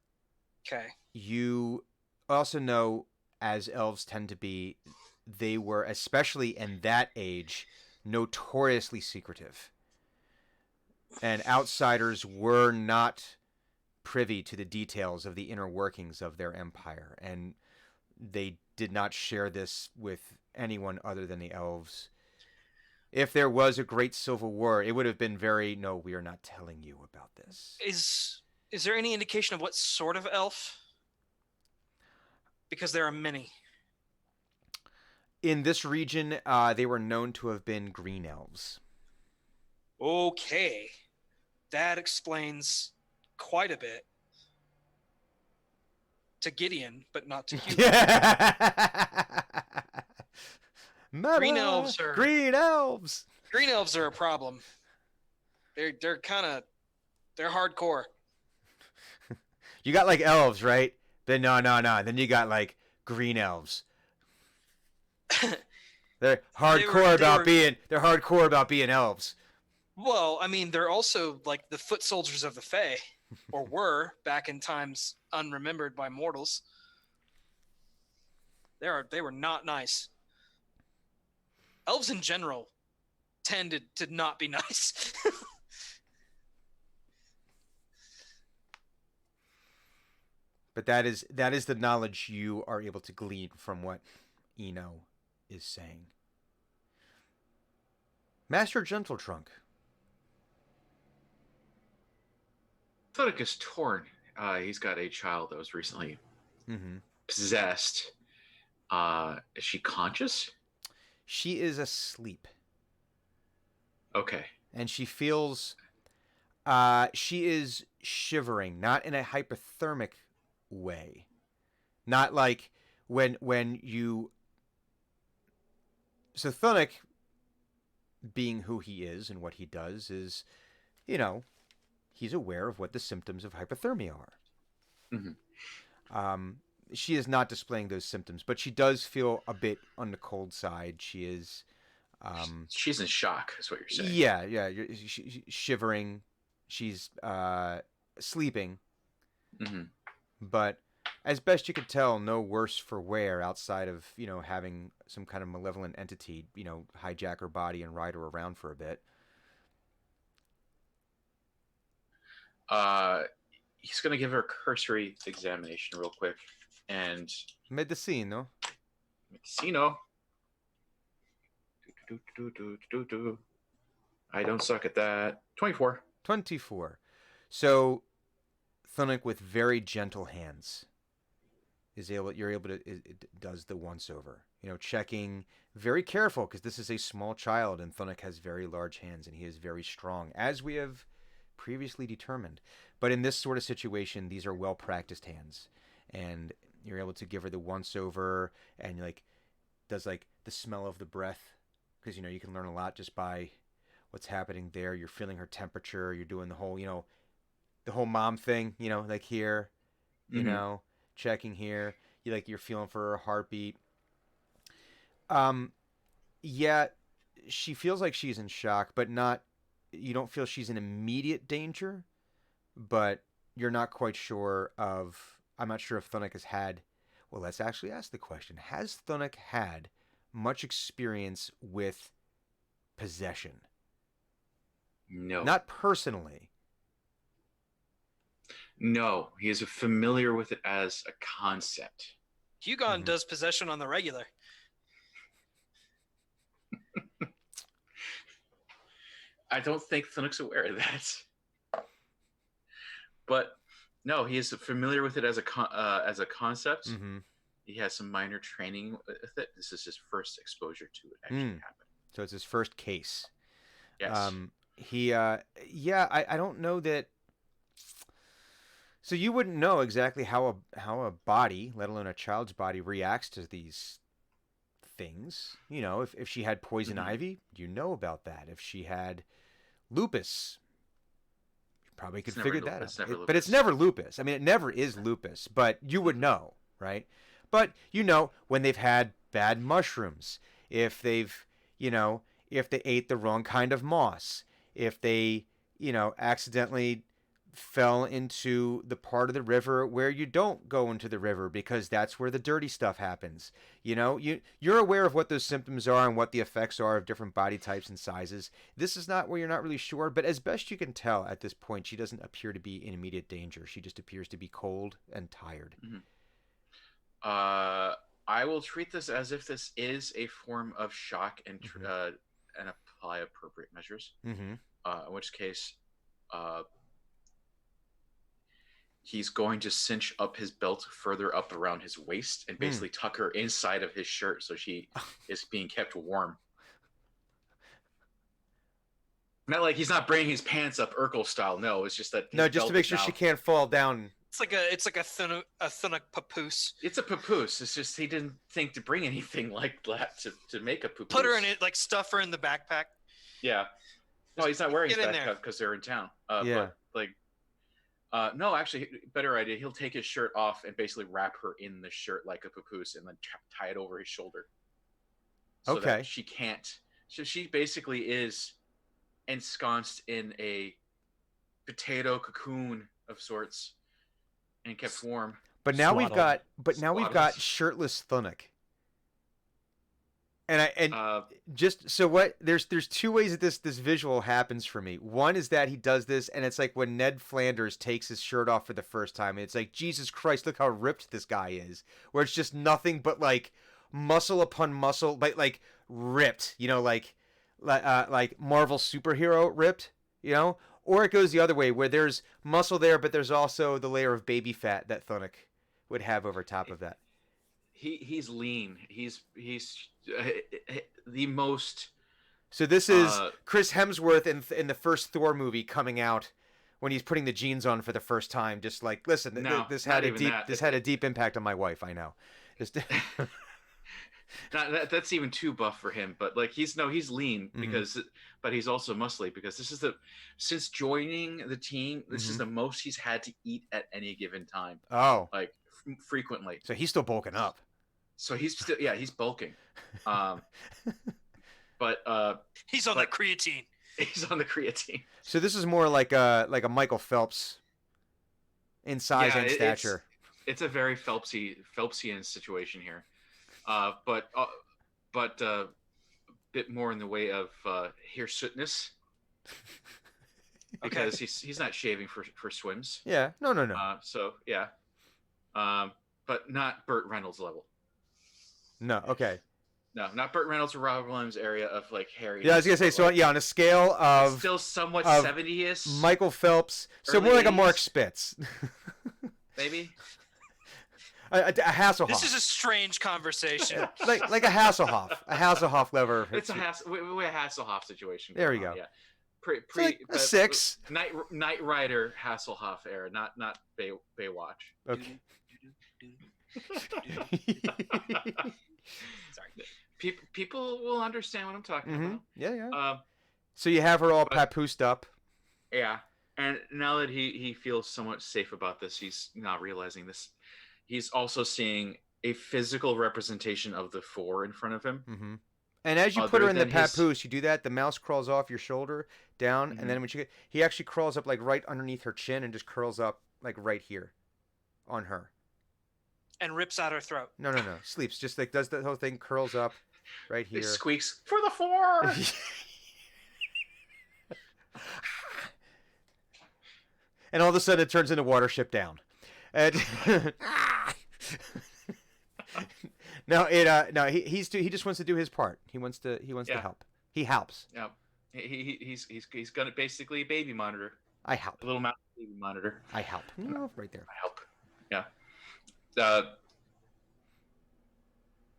you also know, as elves tend to be, they were, especially in that age, notoriously secretive. And outsiders were not privy to the details of the inner workings of their empire. And they did not share this with anyone other than the elves. If there was a great civil war, it would have been no, we are not telling you about this. Is there any indication of what sort of elf? Because there are many. In this region, they were known to have been green elves. Okay. That explains quite a bit. To Gideon, but not to you. Green elves are a problem. They're kind of hardcore. You got like elves, right? Then no. Then you got like green elves. They're hardcore about being elves. Well, I mean, they're also like the foot soldiers of the Fae, or were back in times unremembered by mortals. They were not nice. Elves in general tended to not be nice. But that is the knowledge you are able to glean from what Eno is saying. Master Gentletrunk. Thodic is torn. He's got a child that was recently possessed. Is she conscious? She is asleep. Okay. And she feels she is shivering, not in a hypothermic way. Not like when you... So Thunic, being who he is and what he does, is, he's aware of what the symptoms of hypothermia are. she is not displaying those symptoms, but she does feel a bit on the cold side. She is. She's in shock, is what you're saying. Yeah, yeah. Shivering. She's sleeping. Mm-hmm. But as best you could tell, no worse for wear outside of, having some kind of malevolent entity, hijack her body and ride her around for a bit. He's going to give her a cursory examination real quick. And... Medicino. I don't suck at that. 24. 24. So, Thunuk with very gentle hands you're able to, it does the once over. Checking, very careful, because this is a small child and Thunuk has very large hands and he is very strong, as we have previously determined. But in this sort of situation, these are well practiced hands, and you're able to give her the once over, and does the smell of the breath, because you can learn a lot just by what's happening there. You're feeling her temperature. You're doing the whole mom thing, here, checking here. You're feeling for her heartbeat. Yeah, she feels like she's in shock, but not. You don't feel she's in immediate danger, but you're not quite sure of. I'm not sure if Thunuk has had. Well, let's actually ask the question: has Thunuk had much experience with possession? No. Not personally. No, he is familiar with it as a concept. Hugon does possession on the regular. I don't think Thunuk's aware of that. But no, he is familiar with it as a concept. Mm-hmm. He has some minor training with it. This is his first exposure to it actually happening. So it's his first case. Yes. I don't know that. So you wouldn't know exactly how a body, let alone a child's body, reacts to these things. If she had poison ivy, you know about that. If she had lupus, you probably could figure that out. But it's never lupus. I mean, it never is lupus, but you would know, right? But when they've had bad mushrooms, if they've, if they ate the wrong kind of moss, if they, accidentally fell into the part of the river where you don't go into the river because that's where the dirty stuff happens. You're aware of what those symptoms are and what the effects are of different body types and sizes. This is not where you're not really sure, but as best you can tell at this point, she doesn't appear to be in immediate danger. She just appears to be cold and tired. Mm-hmm. I will treat this as if this is a form of shock and apply appropriate measures. Mm-hmm. In which case, he's going to cinch up his belt further up around his waist and basically tuck her inside of his shirt so she is being kept warm. Not like he's not bringing his pants up Urkel style. No, it's just that. No, just to make sure she can't fall down. It's like a Thunuk papoose. It's a papoose. It's just he didn't think to bring anything like that to make a papoose. Put her in it, stuff her in the backpack. Yeah. No, he's not wearing his backpack because they're in town. Yeah. But no, actually, better idea. He'll take his shirt off and basically wrap her in the shirt like a papoose, and then tie it over his shoulder. So that she can't. So she basically is ensconced in a potato cocoon of sorts and kept warm. But now we've got shirtless Thunuk. Just so what? There's two ways that this visual happens for me. One is that he does this, and it's like when Ned Flanders takes his shirt off for the first time. And it's like, Jesus Christ, look how ripped this guy is. Where it's just nothing but muscle upon muscle, like ripped. Like Marvel superhero ripped. Or it goes the other way, where there's muscle there, but there's also the layer of baby fat that Thunuk would have over top of that. He's lean. He's the most. So this is Chris Hemsworth in the first Thor movie coming out when he's putting the jeans on for the first time. Just like, listen, this had a deep impact on my wife. I know. That's even too buff for him, but he's lean because, but he's also muscly because this is since joining the team, this is the most he's had to eat at any given time. Oh, frequently. So he's still bulking up. So he's still he's bulking. But He's on the creatine. he's on the creatine. So this is more like a Michael Phelps in size and stature. It's a very Phelpsian situation here, but a bit more in the way of hirsuteness, because he's not shaving for swims. Yeah, no. So yeah, but not Burt Reynolds level. No, okay. No, not Burt Reynolds or Robert Williams area of like hairy. Yeah, I was gonna say, so like, on a scale of still somewhat 70-ish. Michael Phelps, so more like a Mark Spitz. Maybe. A Hasselhoff. This is a strange conversation. like a Hasselhoff lever. It's a Hasselhoff situation. There we go. Yeah. So like a 6. Knight Rider Hasselhoff era, not Baywatch. Okay. Sorry. People will understand what I'm talking about. Yeah. So you have her all papoosed up. Yeah, and now that he feels somewhat safe about this, he's not realizing this. He's also seeing a physical representation of the 4 in front of him. Mm-hmm. And as you put her in the papoose, you do that. The mouse crawls off your shoulder down, and then when he actually crawls up like right underneath her chin and just curls up like right here, on her. And rips out her throat. No. Sleeps. Just like does the whole thing, curls up right here. It squeaks for the 4. And all of a sudden it turns into Watership Down. And he just wants to do his part. He wants to help. He helps. Yeah. He's gonna basically baby monitor. I help. A little mouse baby monitor. I help. Right there. I help. Yeah.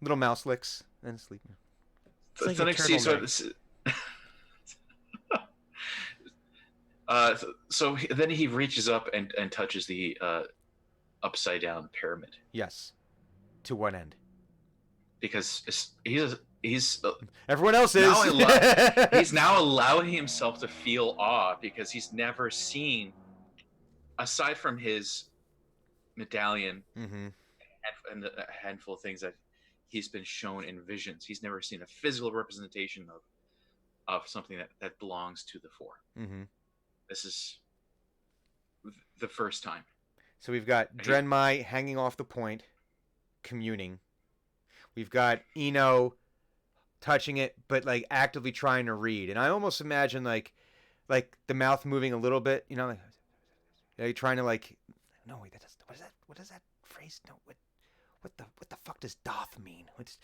Little mouse licks and sleep. It's like a turtleneck. So then he reaches up and touches the upside down pyramid. Yes. To one end. Because he's everyone else is. He's now allowing himself to feel awe because he's never seen, aside from his medallion and a handful of things that he's been shown in visions, he's never seen a physical representation of something that belongs to the 4. Mm-hmm. This is the first time. So we've got Drenmai hanging off the point, communing. We've got Eno touching it, but like actively trying to read. And I almost imagine like the mouth moving a little bit, like trying to like, no wait, what is that phrase? No, what the fuck does doth mean? There's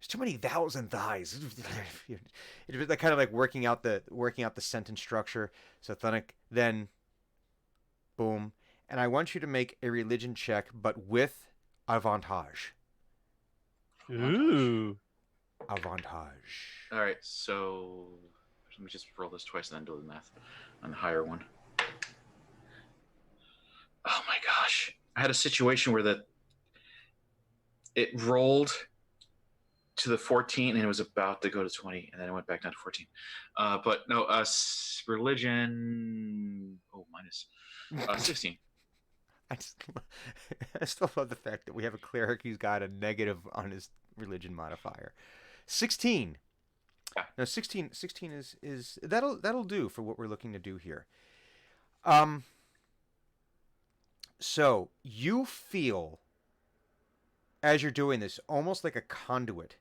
too many thous and thys. It's like kind of like working out the sentence structure. So then boom. And I want you to make a religion check, but with avantage. Ooh. Avantage. All right, so let me just roll this twice and then do the math on the higher one. Oh my gosh. I had a situation where it rolled to the 14 and it was about to go to 20 and then it went back down to 14. But no, religion minus 16. I still love the fact that we have a cleric who's got a negative on his religion modifier. 16. Yeah. Now 16 is that'll do for what we're looking to do here. So you feel as you're doing this almost like a conduit,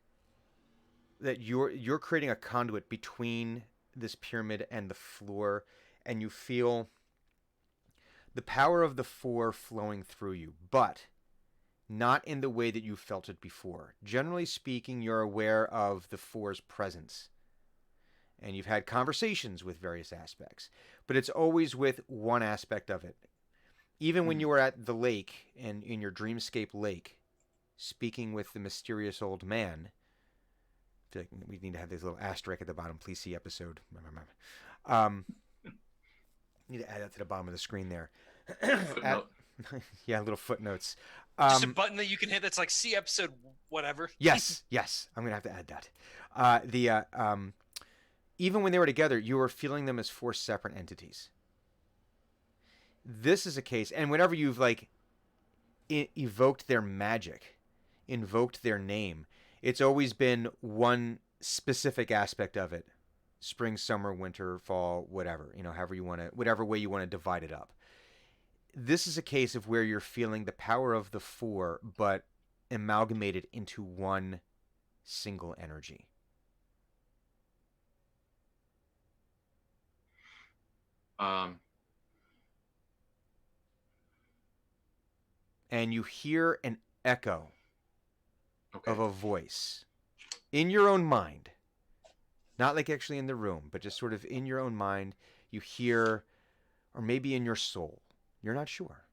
that you're creating a conduit between this pyramid and the floor, and you feel the power of the 4 flowing through you, but not in the way that you felt it before. Generally speaking, you're aware of the 4's presence, and you've had conversations with various aspects, but it's always with one aspect of it. Even when you were at the lake and in your dreamscape lake, speaking with the mysterious old man. I feel like we need to have this little asterisk at the bottom. Please see episode. Need to add that to the bottom of the screen there. Yeah, little footnotes. Just a button that you can hit that's like see episode whatever. Yes. I'm gonna have to add that. Even when they were together, you were feeling them as 4 separate entities. This is a case, and whenever you've like evoked their magic, invoked their name. It's always been one specific aspect of it: spring, summer, winter, fall, whatever. However you want to, whatever way you want to divide it up. This is a case of where you're feeling the power of the four, but amalgamated into one single energy. And you hear an echo of a voice in your own mind. Not like actually in the room, but just sort of in your own mind. You hear, or maybe in your soul. You're not sure.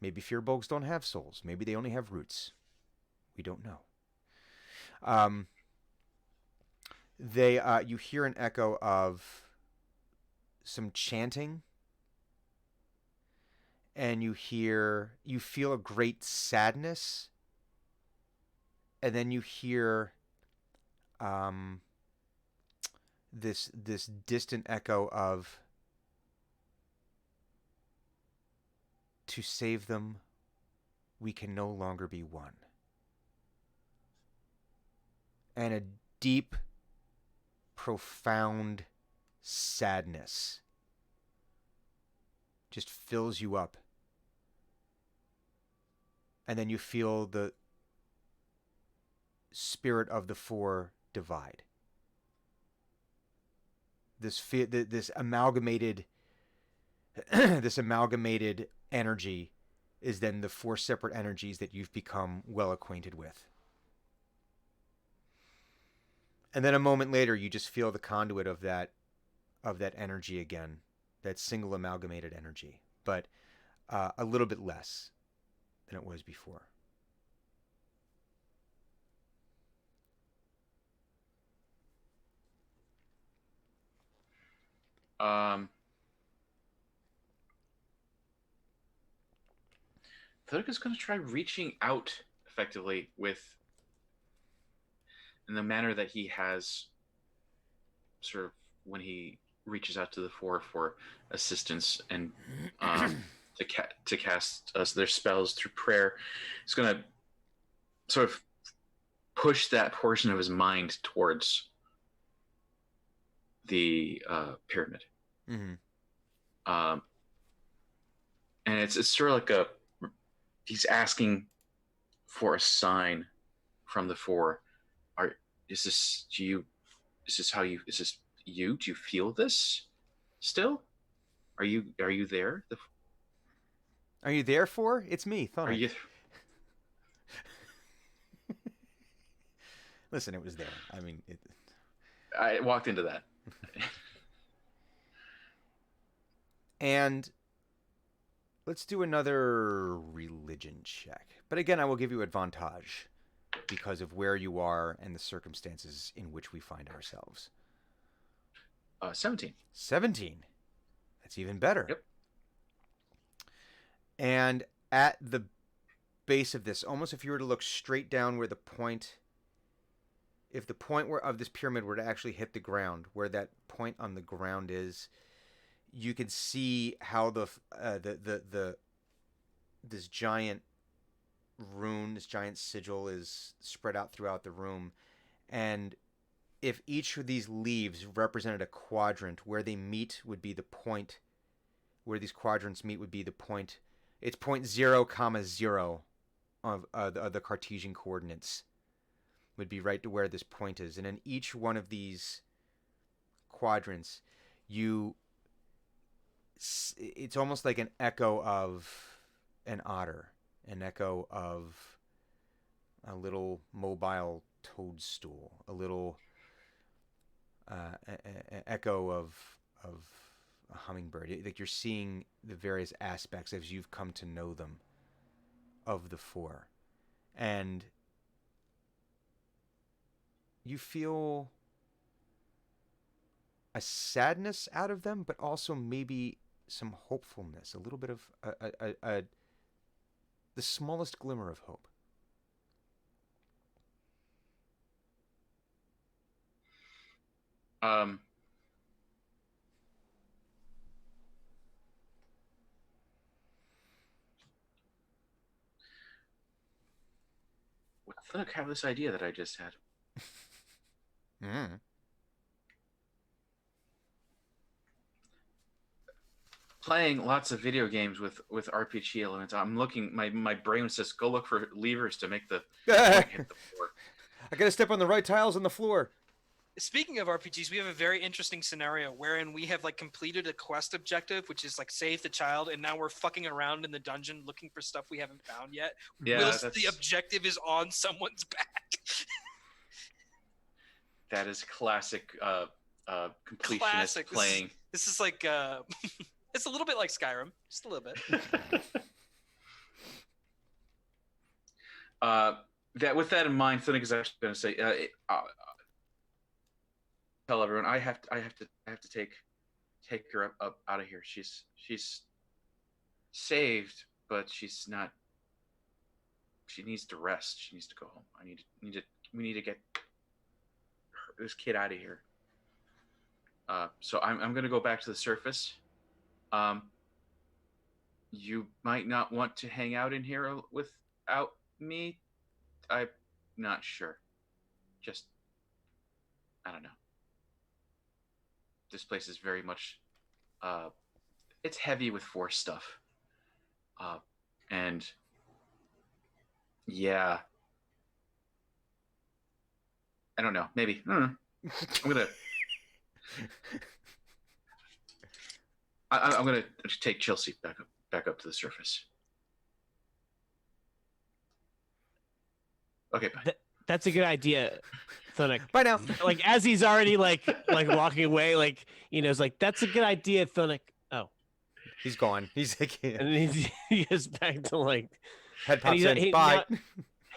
Maybe fearbolgs don't have souls. Maybe they only have roots. We don't know. You hear an echo of some chanting, and you feel a great sadness, and then you hear this distant echo of, to save them, we can no longer be one. And a deep, profound sadness just fills you up. And then you feel the spirit of the four divide. This amalgamated this amalgamated energy is then the four separate energies that you've become well acquainted with. And then a moment later, you just feel the conduit of that energy again, that single amalgamated energy, but a little bit less than it was before. Thurka's going to try reaching out effectively in the manner that he has sort of when he reaches out to the four for assistance and to cast their spells through prayer. He's going to sort of push that portion of his mind towards the pyramid. Mm-hmm. And it's sort of like he's asking for a sign from the four. Is this you? Is this you? Do you feel this still? Are you there? Are you there for? It's me, Thonic. Are you? Listen, it was there. I mean, I walked into that. And let's do another religion check. But again, I will give you advantage because of where you are and the circumstances in which we find ourselves. 17. 17. That's even better. Yep. And at the base of this, almost if you were to look straight down where the point, if the point of this pyramid were to actually hit the ground, where that point on the ground is, you can see how this giant rune, this giant sigil is spread out throughout the room. And if each of these leaves represented a quadrant, where they meet would be the point, where these quadrants meet would be the point. It's 0.0, of the Cartesian coordinates would be right to where this point is. And in each one of these quadrants, it's almost like an echo of an otter, an echo of a little mobile toadstool, a little echo of a hummingbird. Like you're seeing the various aspects as you've come to know them of the four, and you feel a sadness out of them, but also maybe some hopefulness, a little bit of the smallest glimmer of hope. Look, have this idea that I just had. Mm. Playing lots of video games with RPG elements. I'm looking. My brain says go look for levers to make the point hit the floor. I gotta step on the right tiles on the floor. Speaking of RPGs, we have a very interesting scenario wherein we have like completed a quest objective, which is like save the child, and now we're fucking around in the dungeon looking for stuff we haven't found yet. Yeah, whilst that's, the objective is on someone's back. that is classic completionist Classic. playing. This is like it's a little bit like Skyrim, just a little bit. That with that in mind, Cynic is actually going to say, tell everyone I have to take her up out of here. She's saved, but she's not. She needs to rest. She needs to go home. We need to get this kid out of here. So I'm going to go back to the surface. You might not want to hang out in here without me. I'm not sure. Just, I don't know. This place is very much, it's heavy with Force stuff. And yeah, I don't know. Maybe. I'm gonna. I'm gonna take Chelsea back up to the surface. Okay, bye. That's a good idea, Thunic. Bye now. Like as he's already like walking away, like it's like that's a good idea, Thunic. Oh, He's gone. He's like, and then he gets back to like head pops he's- in. he- Bye.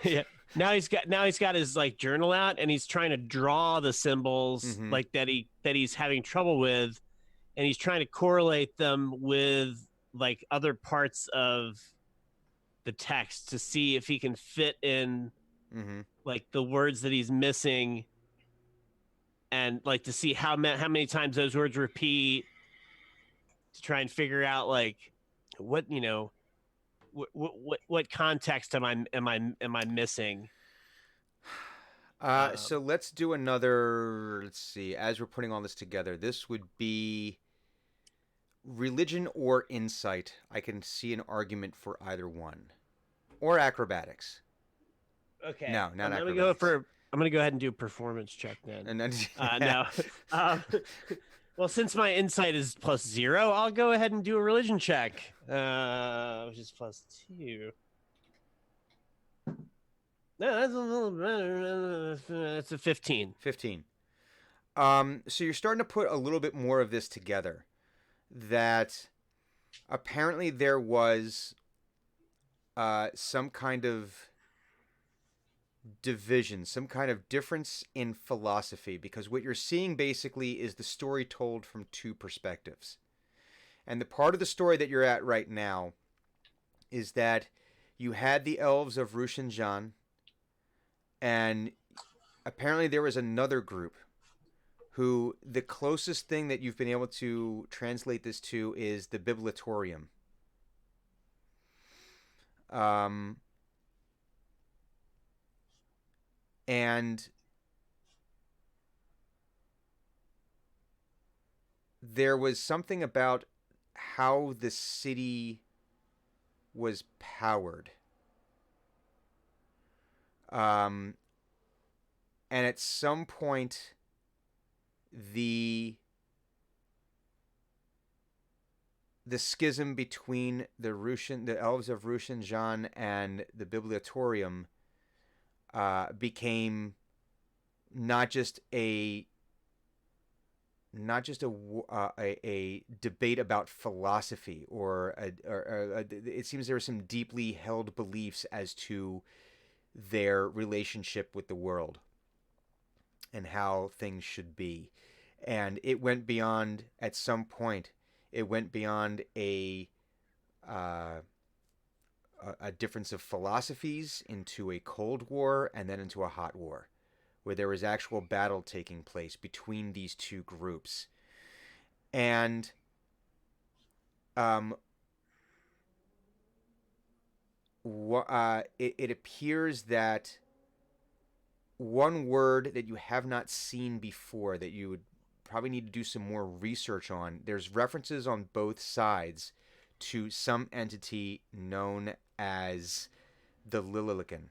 yeah. Now he's got his like journal out and he's trying to draw the symbols Mhm. like that he's having trouble with, and he's trying to correlate them with like other parts of the text to see if he can fit in Mm-hmm. like the words that he's missing, and like to see how many times those words repeat to try and figure out like what what context am I missing. So let's do another. Let's see. As we're putting all this together, this would be religion or insight. I can see an argument for either one, or acrobatics. Okay. No, not I'm acrobatics. gonna go ahead and do a performance check then. And then No. Well, since my insight is +0, I'll go ahead and do a religion check, which is +2. No, that's a little better. It's a 15. 15. So you're starting to put a little bit more of this together. That apparently there was some kind of division, some kind of difference in philosophy, because what you're seeing basically is the story told from two perspectives. And the part of the story that you're at right now is that you had the elves of Rushinjan, and apparently there was another group who the closest thing that you've been able to translate this to is the Bibliatorium. And there was something about how the city was powered. And at some point, the schism between the elves of Rushinjan and the Bibliatorium became not just a debate about philosophy or it seems there were some deeply held beliefs as to their relationship with the world and how things should be. And it went beyond, at some point, it went beyond a difference of philosophies into a Cold War and then into a hot war, where there was actual battle taking place between these two groups. And it appears that one word that you have not seen before that you would probably need to do some more research on. There's references on both sides to some entity known as the Lililican.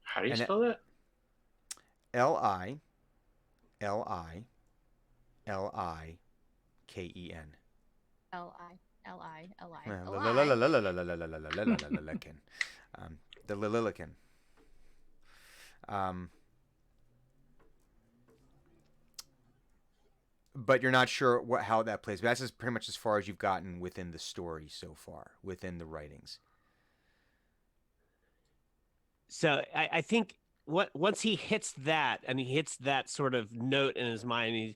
How do you And spell that? Lililiken. Lililiken. The Lililican. But you're not sure how that plays. But that's pretty much as far as you've gotten within the story so far, within the writings. So I think once he hits that, and he hits that sort of note in his mind,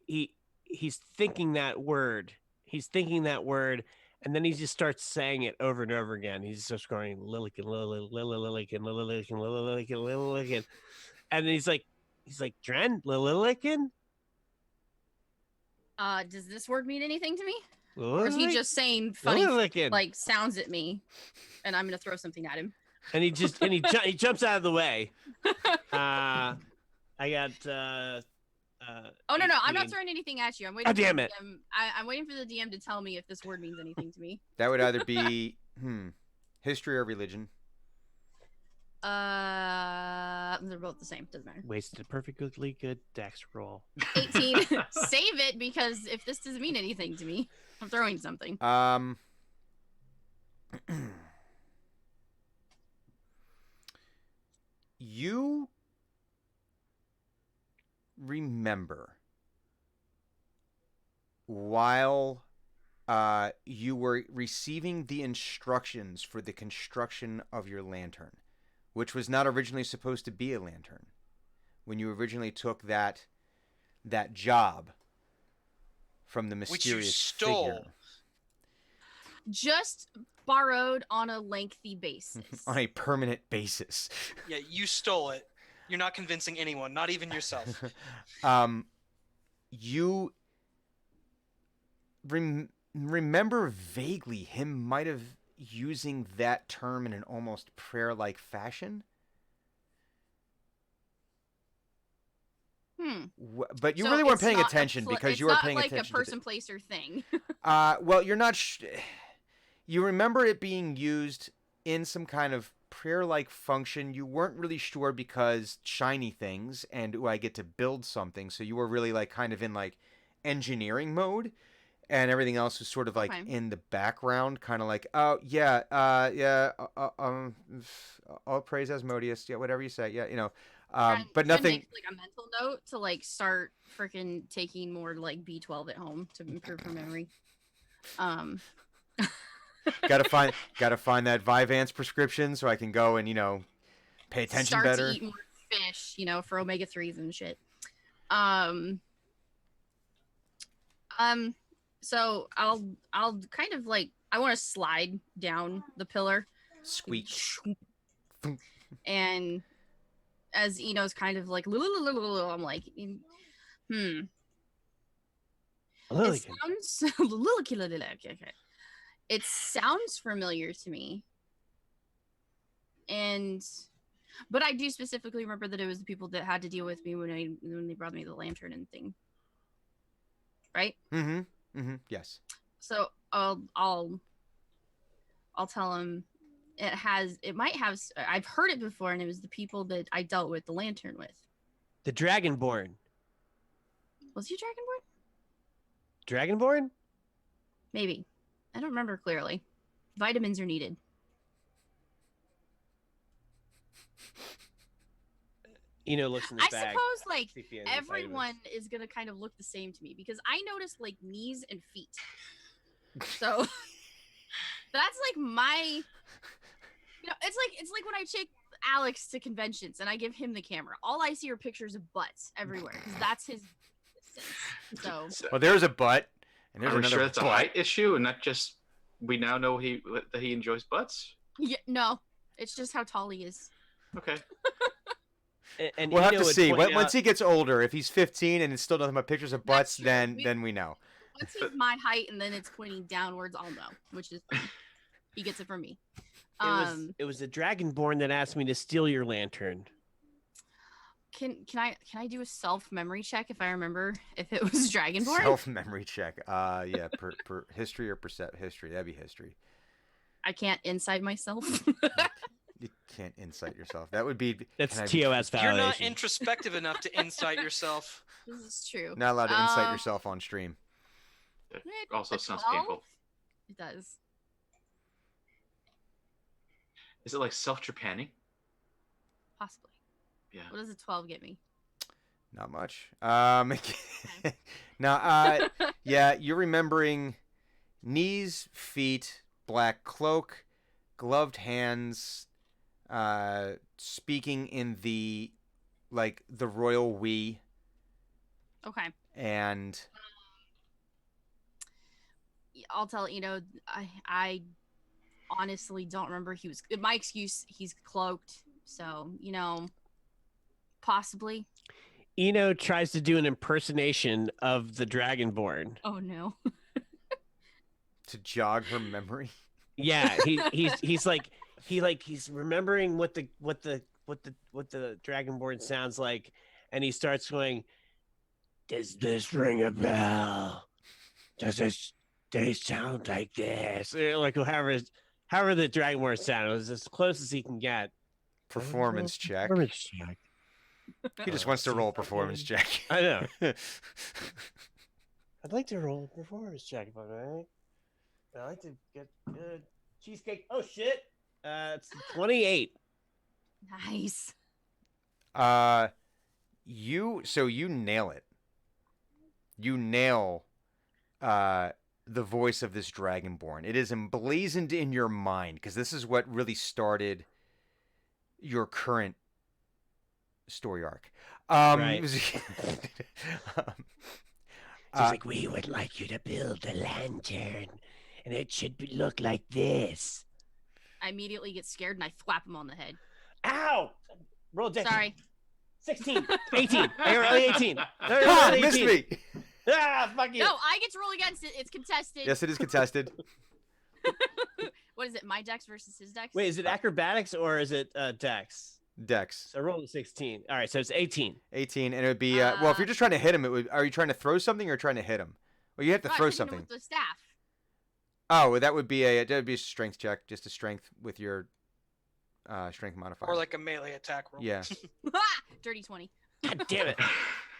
he's thinking that word. He's thinking that word, and then he just starts saying it over and over again. He just starts going Lilican, Lilican, Lilican, Lilican, Lilican, and he's like, Dren, Lilican. Does this word mean anything to me? Lilican? Or is he just saying funny Lilican? like sounds at me, and I'm gonna throw something at him? And he jumps out of the way. I got. Oh no, I'm not 18. throwing anything at you. I'm waiting. Oh, damn for it. the DM. I'm waiting for the DM to tell me if this word means anything to me. That would either be history or religion. They're both the same. Doesn't matter. Wasted a perfectly good dex roll. 18. Save it, because if this doesn't mean anything to me, I'm throwing something. You remember while you were receiving the instructions for the construction of your lantern, which was not originally supposed to be a lantern, when you originally took that job from the mysterious Which you stole. figure. Just borrowed on a lengthy basis. On a permanent basis. Yeah, you stole it. You're not convincing anyone, not even yourself. You remember vaguely him might have using that term in an almost prayer-like fashion. But you So really weren't it's paying not attention because it's you were not paying like attention a person, place, or thing. well, you're not. You remember it being used in some kind of prayer-like function. You weren't really sure because shiny things and I get to build something. So you were really like kind of in like engineering mode, and everything else was sort of like in the background, kind of like, oh yeah, all praise Asmodeus, yeah, whatever you say, yeah, you know. But nothing. Make, like a mental note to like start freaking taking more like B12 at home to improve her memory. gotta find that Vyvanse prescription so I can go and pay attention start better. To eat more fish, for omega-3s and shit. So I'll kind of like, I want to slide down the pillar. Squeak. And as Eno's kind of like, I'm like, It sounds okay. It sounds familiar to me. But I do specifically remember that it was the people that had to deal with me when they brought me the lantern and thing. Right? Yes. So I'll tell him it might have, I've heard it before, and it was the people that I dealt with the lantern with. The Dragonborn. Was he Dragonborn? Dragonborn? Maybe. I don't remember clearly. Vitamins are needed. Looks in the bag. I suppose like CPNs everyone is gonna kind of look the same to me because I noticed like knees and feet. So that's like my, it's like when I take Alex to conventions and I give him the camera. All I see are pictures of butts everywhere because that's his distance. So well, there's a butt, and there's Are we another sure that's a butt. height issue and not just we now know that he enjoys butts? yeah, no, it's just how tall he is. Okay. And We'll have to see. Once out... he gets older, if he's 15 and it's still nothing but pictures of butts, then we know. Once he's my height and then it's pointing downwards, I'll know, which is fine. He gets it from me. It was a dragonborn that asked me to steal your lantern. Can I do a self memory check if I remember if it was Dragonborn? Self memory check. Yeah, per history or history. That'd be history. I can't insight myself. You can't insight yourself. That would be. That's can I TOS validation. You're not introspective enough to insight yourself. This is true. Not allowed to insight yourself on stream. That also sounds 12? painful. It does. Is it like self-trepanning? Possibly. Yeah. What does a 12 get me? Not much. Now, yeah, you're remembering knees, feet, black cloak, gloved hands, speaking in the royal we, Okay. and I'll tell I honestly don't remember. My excuse, he's cloaked, so possibly. Eno tries to do an impersonation of the Dragonborn. Oh no. to jog her memory. Yeah, he's remembering what the Dragonborn sounds like, and he starts going, "Does this ring a bell? Does they sound like this?" Like however the Dragonborn sound is as close as he can get. Performance check. Performance check. He just wants to roll a performance check. I know. I'd like to roll a performance check, if I may. I like to get good cheesecake. Oh shit! It's 28. Nice. You nail it. You nail the voice of this Dragonborn. It is emblazoned in your mind because this is what really started your current story arc. Right. She's like, we would like you to build the lantern, and it should look like this. I immediately get scared and I thwap him on the head. Ow! Roll dex. Sorry. 16, 18. I rolled 18. Ah, missed me. Ah, fuck you. No, I get to roll against it. It's contested. Yes, it is contested. What is it? My dex versus his dex? Wait, is it acrobatics or is it dex? Dex. So I rolled a 16. All right, so it's 18. 18, and it would be well. If you're just trying to hit him, are you trying to throw something or trying to hit him? Well, you have to No, I throw hit him something. with the staff. Oh, that would be a strength check, just a strength with your strength modifier. Or like a melee attack roll. Yeah. Dirty 20. God damn it.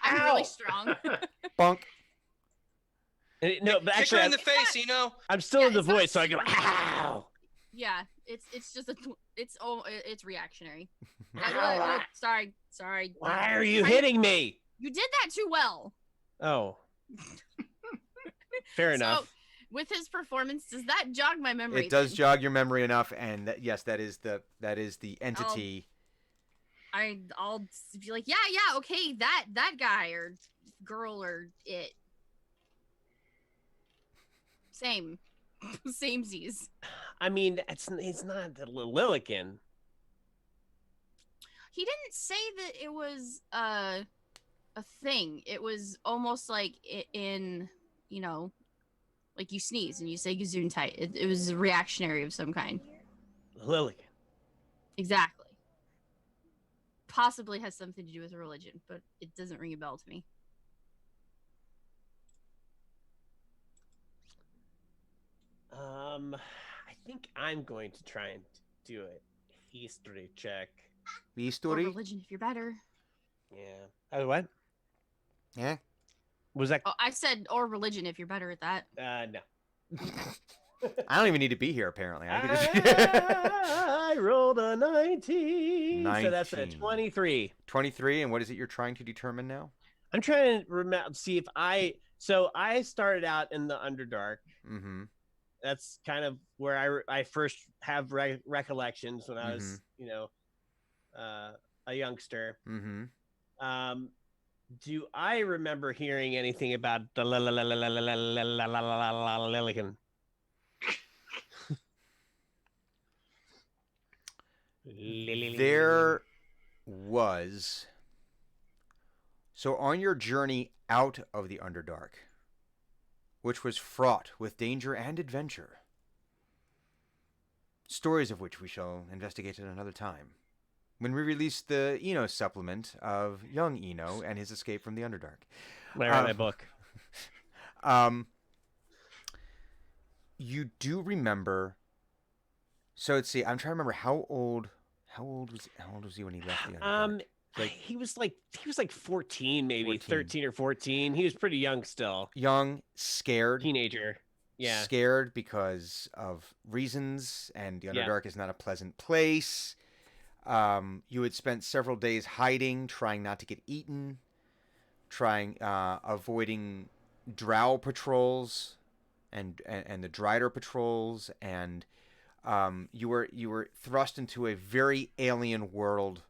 I'm Ow. really strong. Bunk. No, but Kick actually, her in the face, I'm still Yeah, in the it's not voice, so I go, ow. Yeah, it's just it's reactionary. Look, sorry. Why are you hitting me? You did that too well. Oh. Fair enough. So, with his performance, does that jog my memory? It does then? jog your memory enough, and yes, that is the entity. I'll be like, yeah, okay, that guy or girl or it. Same. Samesies. I mean, it's not the Lilican. He didn't say that it was a thing. It was almost like in, like you sneeze and you say Gesundheit. It was a reactionary of some kind. Lilican. Exactly. Possibly has something to do with religion, but it doesn't ring a bell to me. I think I'm going to try and do a history check. The Or story. religion if you're better. Yeah. Oh, what? Yeah. Was that? Oh, I said or religion if you're better at that. No. I don't even need to be here. Apparently, I can just. I rolled a 19. So that's a 19. 23. 23, and what is it you're trying to determine now? I'm trying to see if I started out in the Underdark. Mm-hmm. That's kind of where I first have recollections when I was, a youngster. Mm-hmm. Do I remember hearing anything about the Lilican? There was. So on your journey out of the Underdark, which was fraught with danger and adventure, stories of which we shall investigate at another time. When we release the Eno supplement of young Eno and his escape from the Underdark. When I write my book. You do remember. So let's see. I'm trying to remember how old was he when he left the Underdark? He was like 14, maybe 14. 13 or 14. He was pretty young still. Young, scared. Teenager. Yeah. Scared because of reasons, and the Yeah. Underdark is not a pleasant place. You had spent several days hiding, trying not to get eaten, avoiding drow patrols and the Drider patrols, and you were thrust into a very alien world,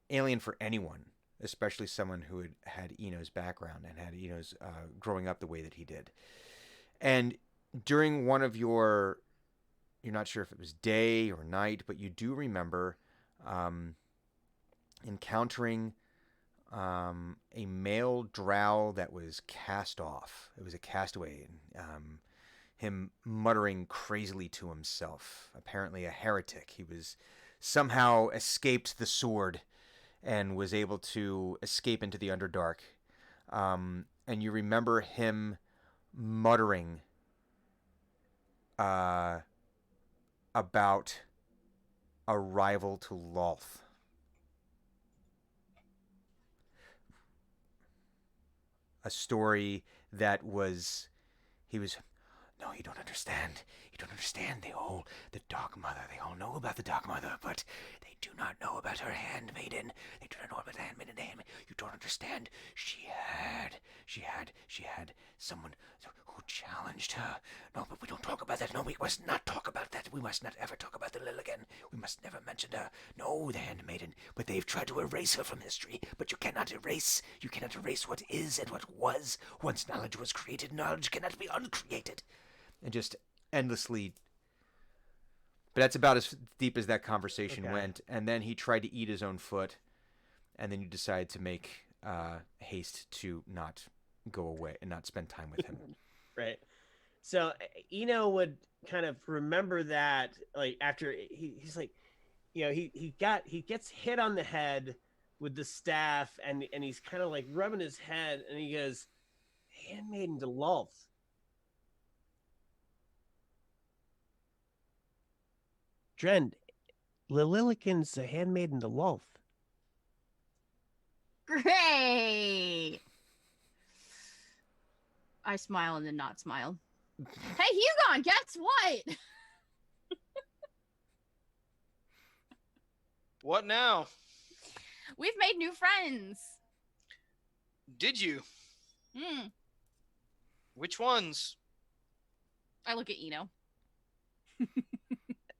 alien for anyone, especially someone who had Eno's background and had Eno's growing up the way that he did. And during one of you're not sure if it was day or night, but you do remember encountering a male drow that was cast off. It was a castaway, and him muttering crazily to himself, apparently a heretic. He was somehow escaped the sword and was able to escape into the Underdark. And you remember him muttering about a rival to Lolth. A story that no, you don't understand. You don't understand. The Dark Mother, they all know about the Dark Mother, but they do not know about her handmaiden. They do not know about the handmaiden. You don't understand. She had someone who challenged her. No, but we don't talk about that. No, we must not talk about that. We must not ever talk about the Lil again. We must never mention her. No, the handmaiden. But they've tried to erase her from history. But you cannot erase what is and what was. Once knowledge was created, knowledge cannot be uncreated. And just endlessly. But that's about as deep as that conversation went. And then he tried to eat his own foot. And then you decided to make haste to not go away and not spend time with him. Right. So Eno would kind of remember that, like, after he's like, you know, he gets hit on the head with the staff, and he's kind of like rubbing his head, and he goes, "Handmaiden to Lolth." Dren, Lililican's a handmaiden to Lolth. Great. I smile and then not smile. Hey, Hugon, guess what? What now? We've made new friends. Did you? Hmm. Which ones? I look at Eno.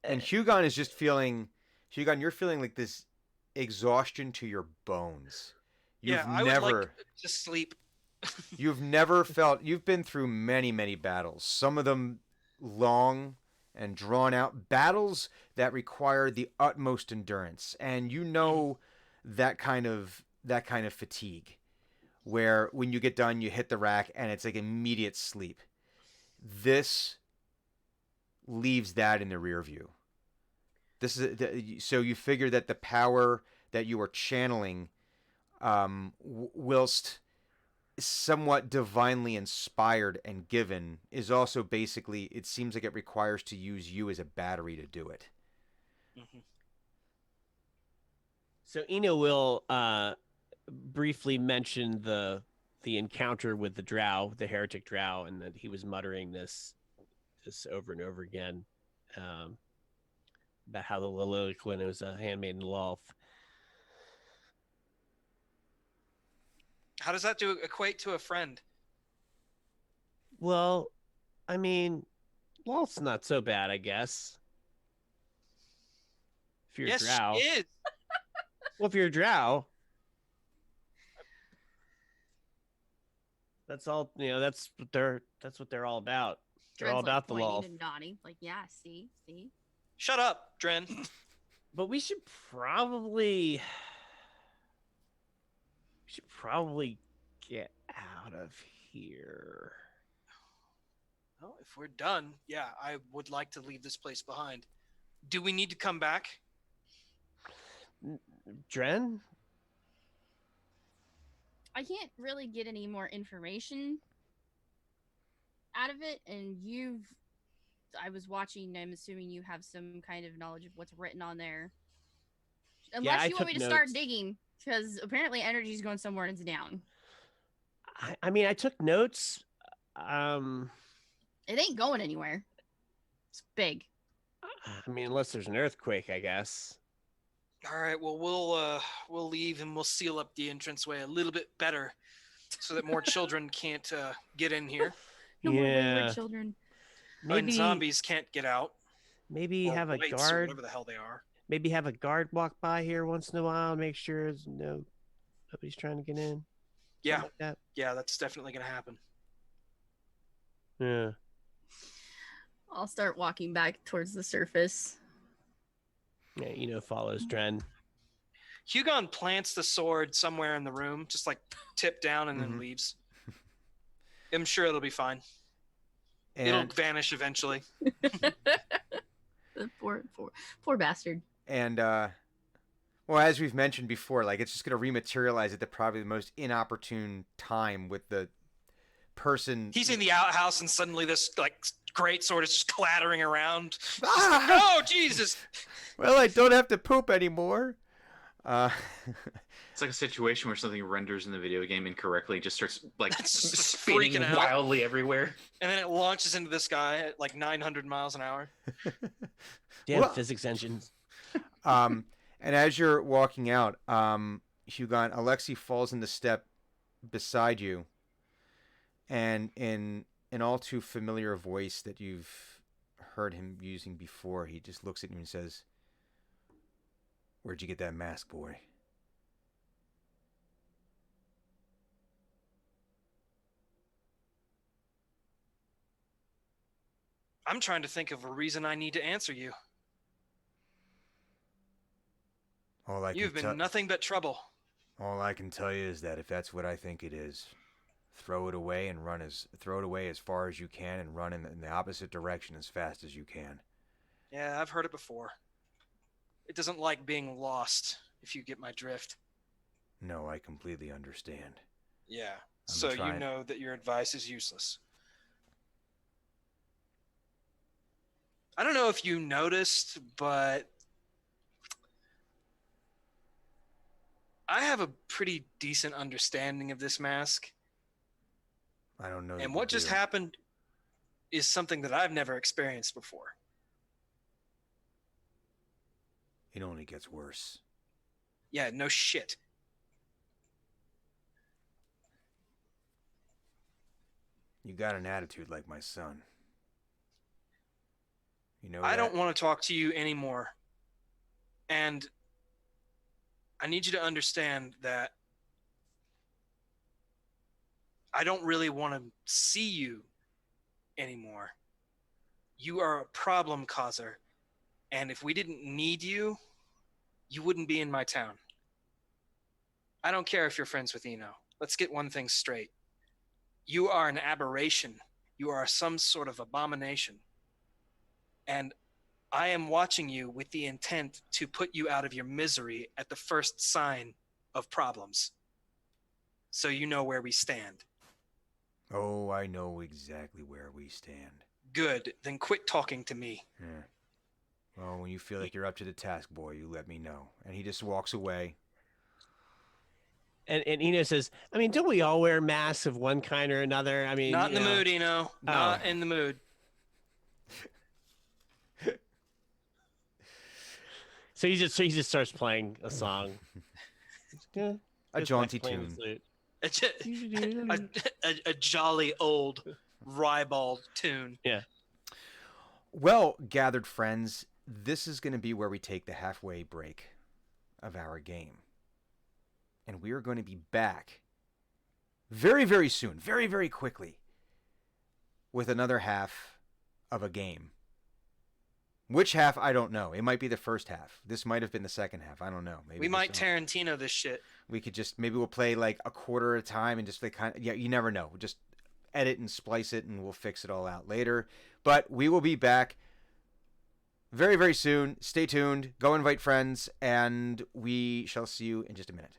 And Hugon is just feeling... Hugon, you're feeling like this exhaustion to your bones. I would like to sleep. You've never felt... You've been through many, many battles. Some of them long and drawn out. Battles that require the utmost endurance. And you know that kind of fatigue. Where when you get done, you hit the rack and it's like immediate sleep. This leaves that in the rear view. This is so you figure that the power that you are channeling, whilst somewhat divinely inspired and given, is also basically, it seems like it requires to use you as a battery to do it. Mm-hmm. So Eno will briefly mention the encounter with the drow, the heretic drow, and that he was muttering this over and over again, about how the Lililican was a handmaiden Lolth. How does that equate to a friend? Well, I mean, Lolth's not so bad, I guess. If you're a drow. Yes, she is. Well, if you're a drow, that's all. You know, that's what they're all about. They're all about the Lolth. And nodding, like, yeah, see. Shut up, Dren. But we should probably get out of here. Well, if we're done, yeah, I would like to leave this place behind. Do we need to come back? Dren? I can't really get any more information out of it, and I was watching, I'm assuming you have some kind of knowledge of what's written on there. Unless I you want me took to start notes. digging, because apparently energy's going somewhere and it's down. I mean, I took notes. It ain't going anywhere. It's big. I mean, unless there's an earthquake, I guess. All right, well, we'll leave and we'll seal up the entranceway a little bit better so that more children can't get in here. No more Yeah. wayward children. And Maybe zombies can't get out. maybe Or have a wights, or guard. whatever the hell they are. Maybe have a guard walk by here once in a while, make sure nobody's trying to get in. Yeah, Something like that. yeah, that's definitely going to happen. Yeah. I'll start walking back towards the surface. Yeah, follows Dren. Hugon plants the sword somewhere in the room, just like tip down and then leaves. I'm sure it'll be fine. It'll And vanish eventually. The poor bastard. and well, as we've mentioned before, like it's just gonna rematerialize at probably the most inopportune time with the person. He's in the outhouse and suddenly this like great sword is just clattering around. Ah! Oh, Jesus! Well, I don't have to poop anymore. It's like a situation where something renders in the video game incorrectly, just starts like It's spinning freaking out. wildly everywhere. And then it launches into the sky at like 900 miles an hour. Damn Well- physics engines. And as you're walking out, Hugon, Alexei falls into step beside you, and in an all too familiar voice that you've heard him using before, he just looks at you and says, "Where'd you get that mask, boy?" I'm trying to think of a reason I need to answer you. You've been nothing but trouble. All I can tell you is that if that's what I think it is, throw it away as far as you can and run in the opposite direction as fast as you can. Yeah, I've heard it before. It doesn't like being lost, if you get my drift. No, I completely understand. Yeah, I'm so you trying. know that your advice is useless. I don't know if you noticed, but I have a pretty decent understanding of this mask. I don't know. that And you what just do. happened is something that I've never experienced before. It only gets worse. Yeah, no shit. You got an attitude like my son. You know I that? don't want to talk to you anymore. And I need you to understand that I don't really want to see you anymore. You are a problem causer. And if we didn't need you, you wouldn't be in my town. I don't care if you're friends with Eno. Let's get one thing straight. You are an aberration. You are some sort of abomination. And I am watching you with the intent to put you out of your misery at the first sign of problems. So you know where we stand. Oh, I know exactly where we stand. Good, then quit talking to me. Yeah. Well, when you feel like you're up to the task, boy, you let me know. And he just walks away. And Eno says, I mean, don't we all wear masks of one kind or another? I mean, Not in you the know. mood, Eno. Not in the mood. So he just starts playing a song. Yeah, A just jaunty like playing the tune. flute. A jolly old ribald tune. Yeah. Well, gathered friends, this is going to be where we take the halfway break of our game. And we are going to be back very, very soon, very, very quickly, with another half of a game. Which half, I don't know. It might be the first half. This might have been the second half. I don't know. Maybe We might this- Tarantino this shit. We could just, maybe we'll play like a quarter at a time and just like kind of, yeah, you never know. Just edit and splice it, and we'll fix it all out later. But we will be back very, very soon. Stay tuned. Go invite friends, and we shall see you in just a minute.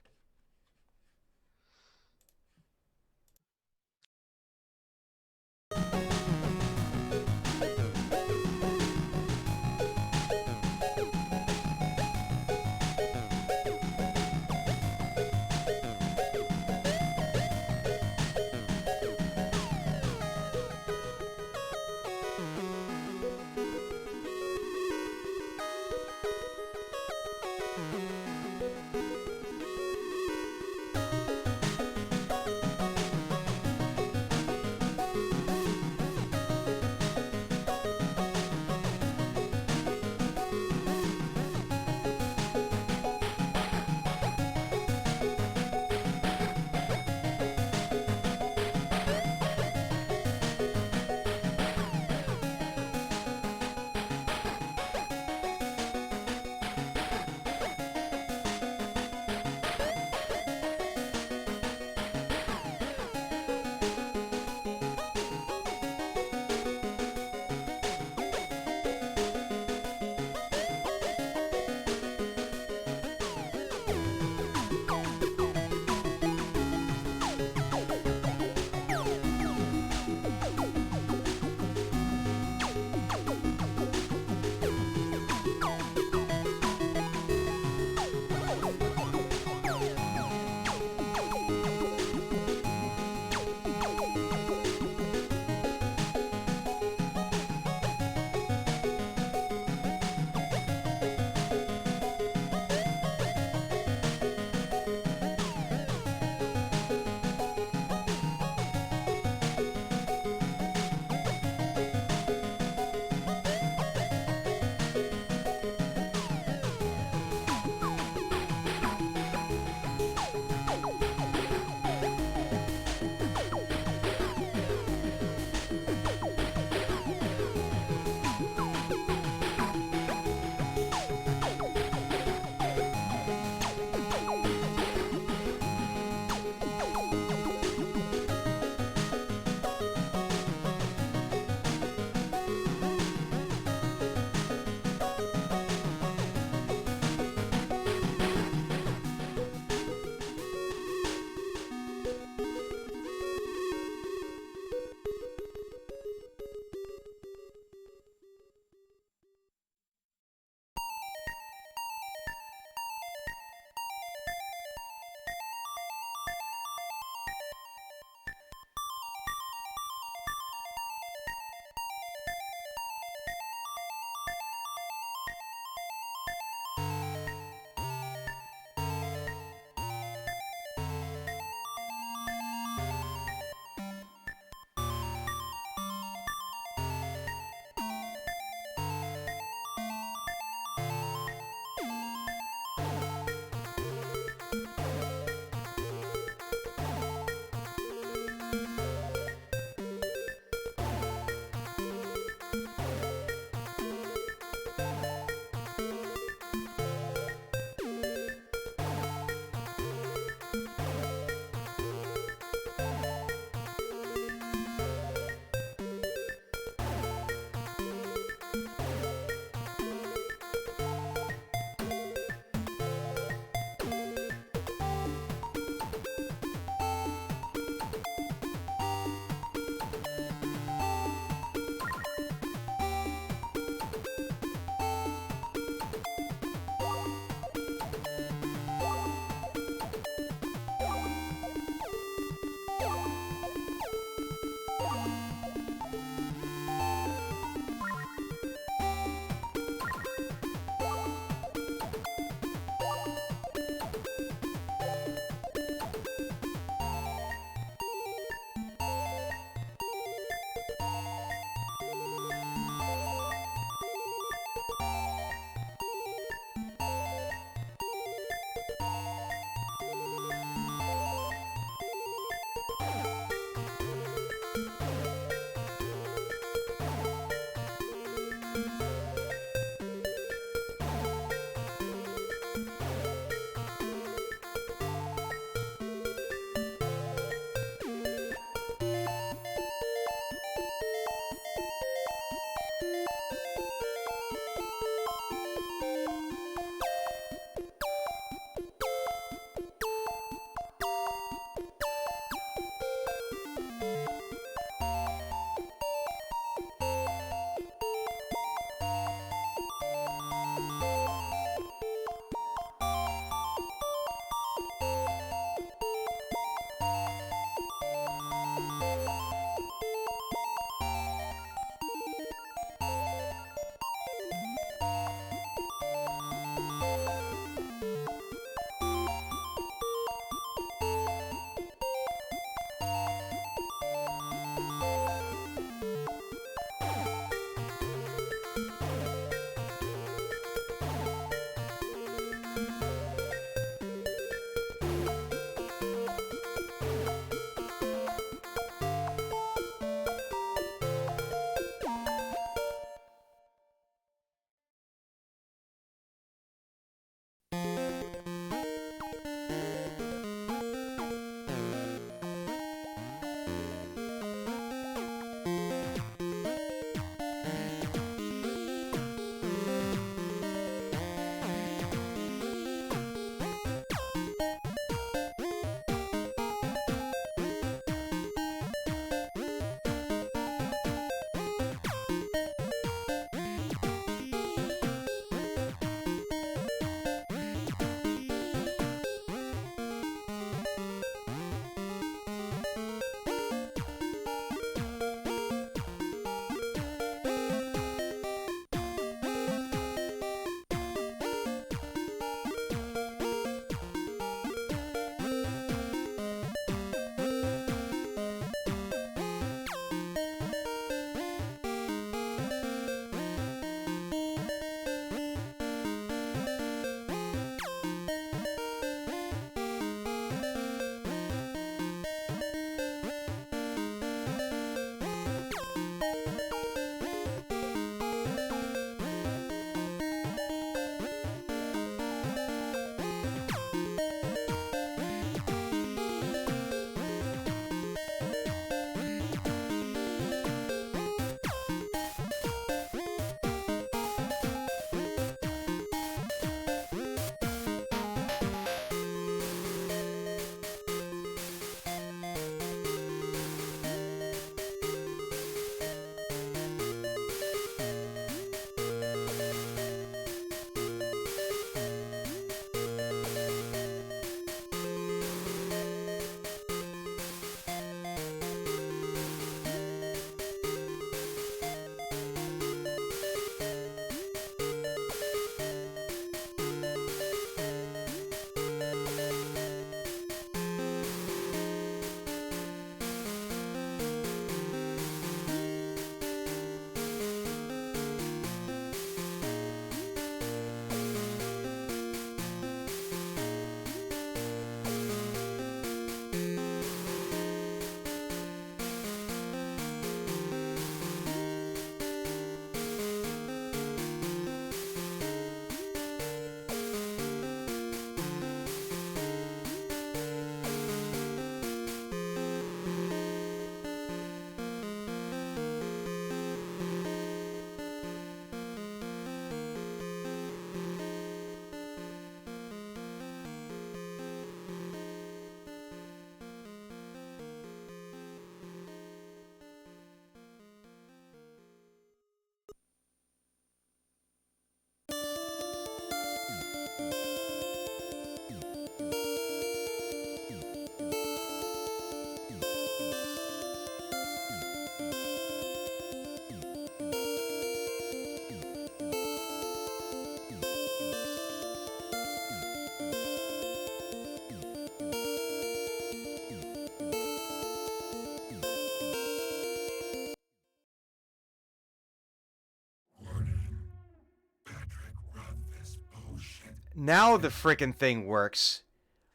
Now the frickin' thing works.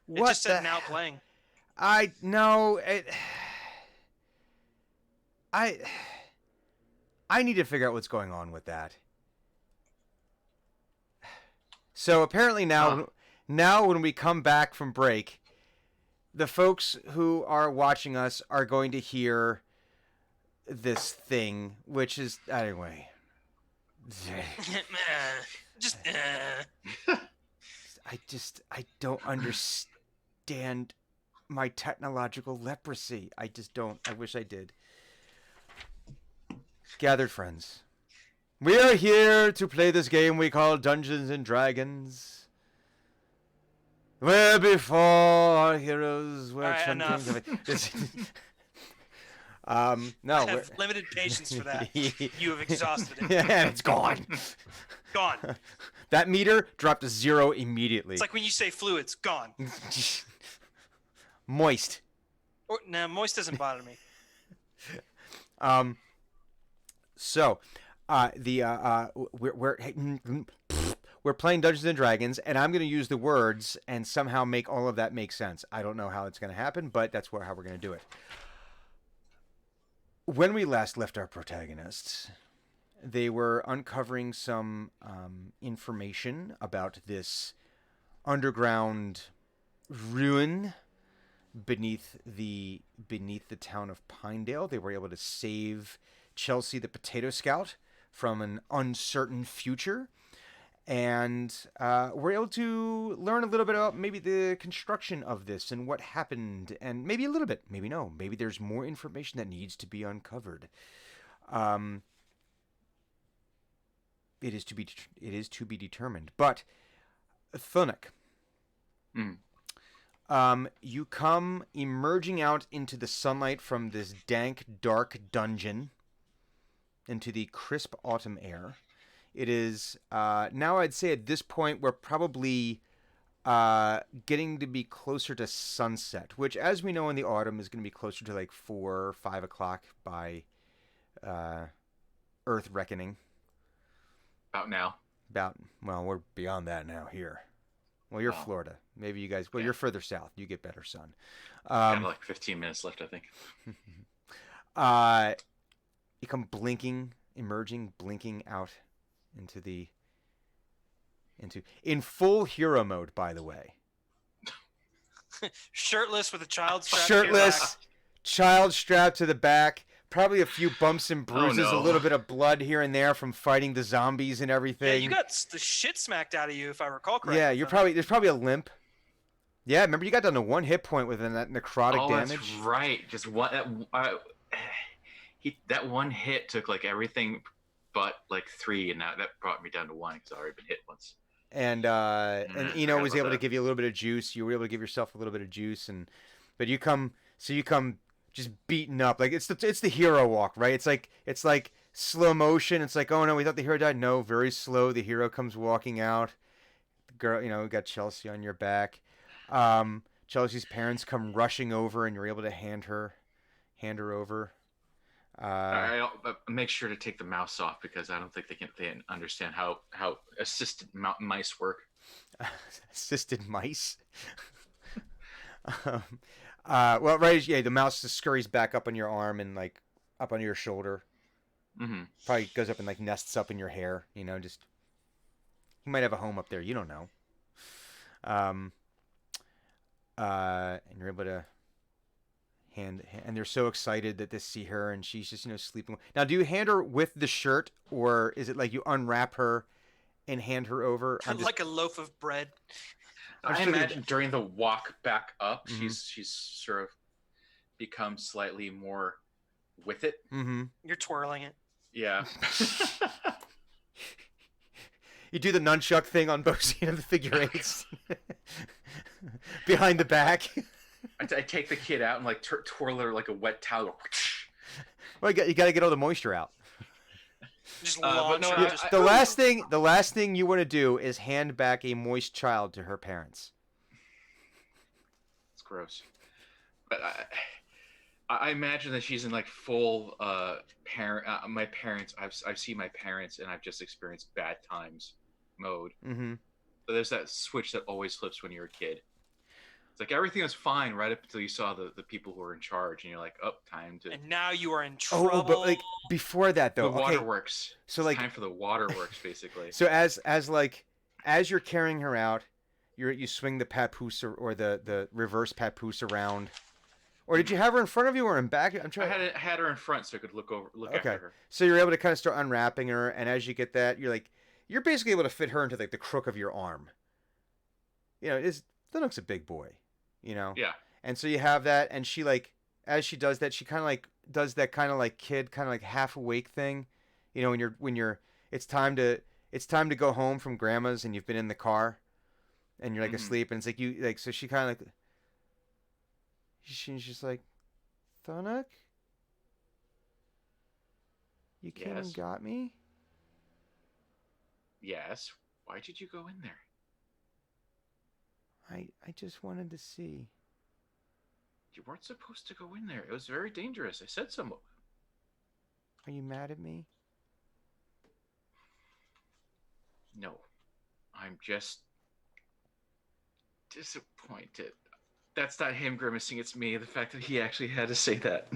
It What just said the- now playing. I no. I need to figure out what's going on with that. So apparently now when we come back from break, the folks who are watching us are going to hear this thing, which is anyway. Just I don't understand my technological leprosy. I just don't. I wish I did. Gathered friends, we are here to play this game we call Dungeons and Dragons. Where before our heroes were Alright, attempting no, I have limited patience for that. You have exhausted it. Yeah, it's gone. Gone. That meter dropped to 0 immediately. It's like when you say fluids, gone. Moist. Or, nah, moist doesn't bother me. So, we're playing Dungeons and Dragons, and I'm going to use the words and somehow make all of that make sense. I don't know how it's going to happen, but that's how we're going to do it. When we last left our protagonists, they were uncovering some information about this underground ruin beneath the town of Pinedale. They were able to save Chelsea the Potato Scout from an uncertain future, and we're able to learn a little bit about maybe the construction of this and what happened, and maybe a little bit, maybe no, maybe there's more information that needs to be uncovered. It is to be determined. But Thunik, you come emerging out into the sunlight from this dank, dark dungeon into the crisp autumn air. It is now, I'd say at this point we're probably getting to be closer to sunset, which, as we know, in the autumn is going to be closer to like 4 or 5 o'clock by Earth reckoning. About now. Well, we're beyond that now here. Well, you're Florida. Maybe you guys. Well, you're further south. You get better sun. Got like 15 minutes left, I think. You come blinking out in full hero mode, by the way. Shirtless with a child strapped Shirtless, child strapped to the back. Probably a few bumps and bruises, no. a little bit of blood here and there from fighting the zombies and everything. Yeah, you got the shit smacked out of you, if I recall correctly. Yeah, there's probably a limp. Yeah, remember you got down to 1 hit point within that necrotic damage. That's right. Just one. That one hit took like everything, but like 3, and that brought me down to 1 because I already been hit once. And Eno was able to give you a little bit of juice. You were able to give yourself a little bit of juice, but you come just beaten up. Like it's the hero walk, right? It's like slow motion. It's like, oh no, we thought the hero died. No, very slow. The hero comes walking out. The girl, we got Chelsea on your back. Chelsea's parents come rushing over, and you're able to hand her over. I'll make sure to take the mouse off because I don't think they understand how assisted mice work. Assisted mice. Well, right, yeah, the mouse just scurries back up on your arm and like up on your shoulder. Mm-hmm. Probably goes up and like nests up in your hair. Just he might have a home up there. You don't know. And you're able to and they're so excited that they see her, and she's just sleeping. Now, do you hand her with the shirt, or is it like you unwrap her and hand her over? Like a loaf of bread. I imagine during the walk back up, Mm-hmm. she's sort of become slightly more with it. Mm-hmm. You're twirling it. Yeah. You do the nunchuck thing on both of the figure 8s behind the back. I take the kid out and like twirl her like a wet towel. Well, you got to get all the moisture out. Just But launch no, her. I- The last thing you want to do is hand back a moist child to her parents. It's gross. But I imagine that she's in like full parent. My parents. I've seen my parents, and I've just experienced bad times mode. Mm-hmm. there's that switch that always flips when you're a kid. It's like everything was fine right up until you saw the people who were in charge, and you're like, oh, time to. And now you are in trouble. Oh, but like before that though, The okay. waterworks. So It's like time for the waterworks, basically. So as you're carrying her out, you swing the papoose or the reverse papoose around, or did you have her in front of you or in back? I'm trying. I had her in front so I could look after her. So you're able to kind of start unwrapping her, and as you get that, you're basically able to fit her into like the crook of your arm. You know, Linux a big boy, you know. Yeah. And so you have that, and she like as she does that, she kind of like does that kind of like kid kind of like half awake thing, you know, when you're it's time to go home from grandma's and you've been in the car, and you're like asleep, and it's like you like so she kind of like she's just like, Thunuk, you came and got me. Yes. Why did you go in there? I just wanted to see. You weren't supposed to go in there. It was very dangerous. I said so. Are you mad at me? No. I'm just disappointed. That's not him grimacing, it's me. The fact that he actually had to say that.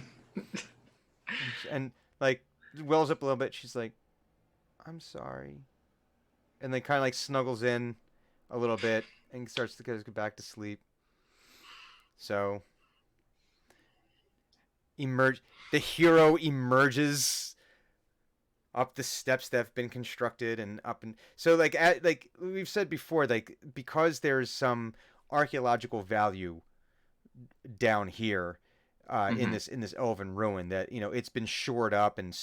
And like wells up a little bit. She's like, I'm sorry. And then kind of like snuggles in a little bit and starts to go back to sleep. So the hero emerges up the steps that have been constructed and up, and so like we've said before, like because there's some archaeological value down here in this elven ruin, that you know it's been shored up and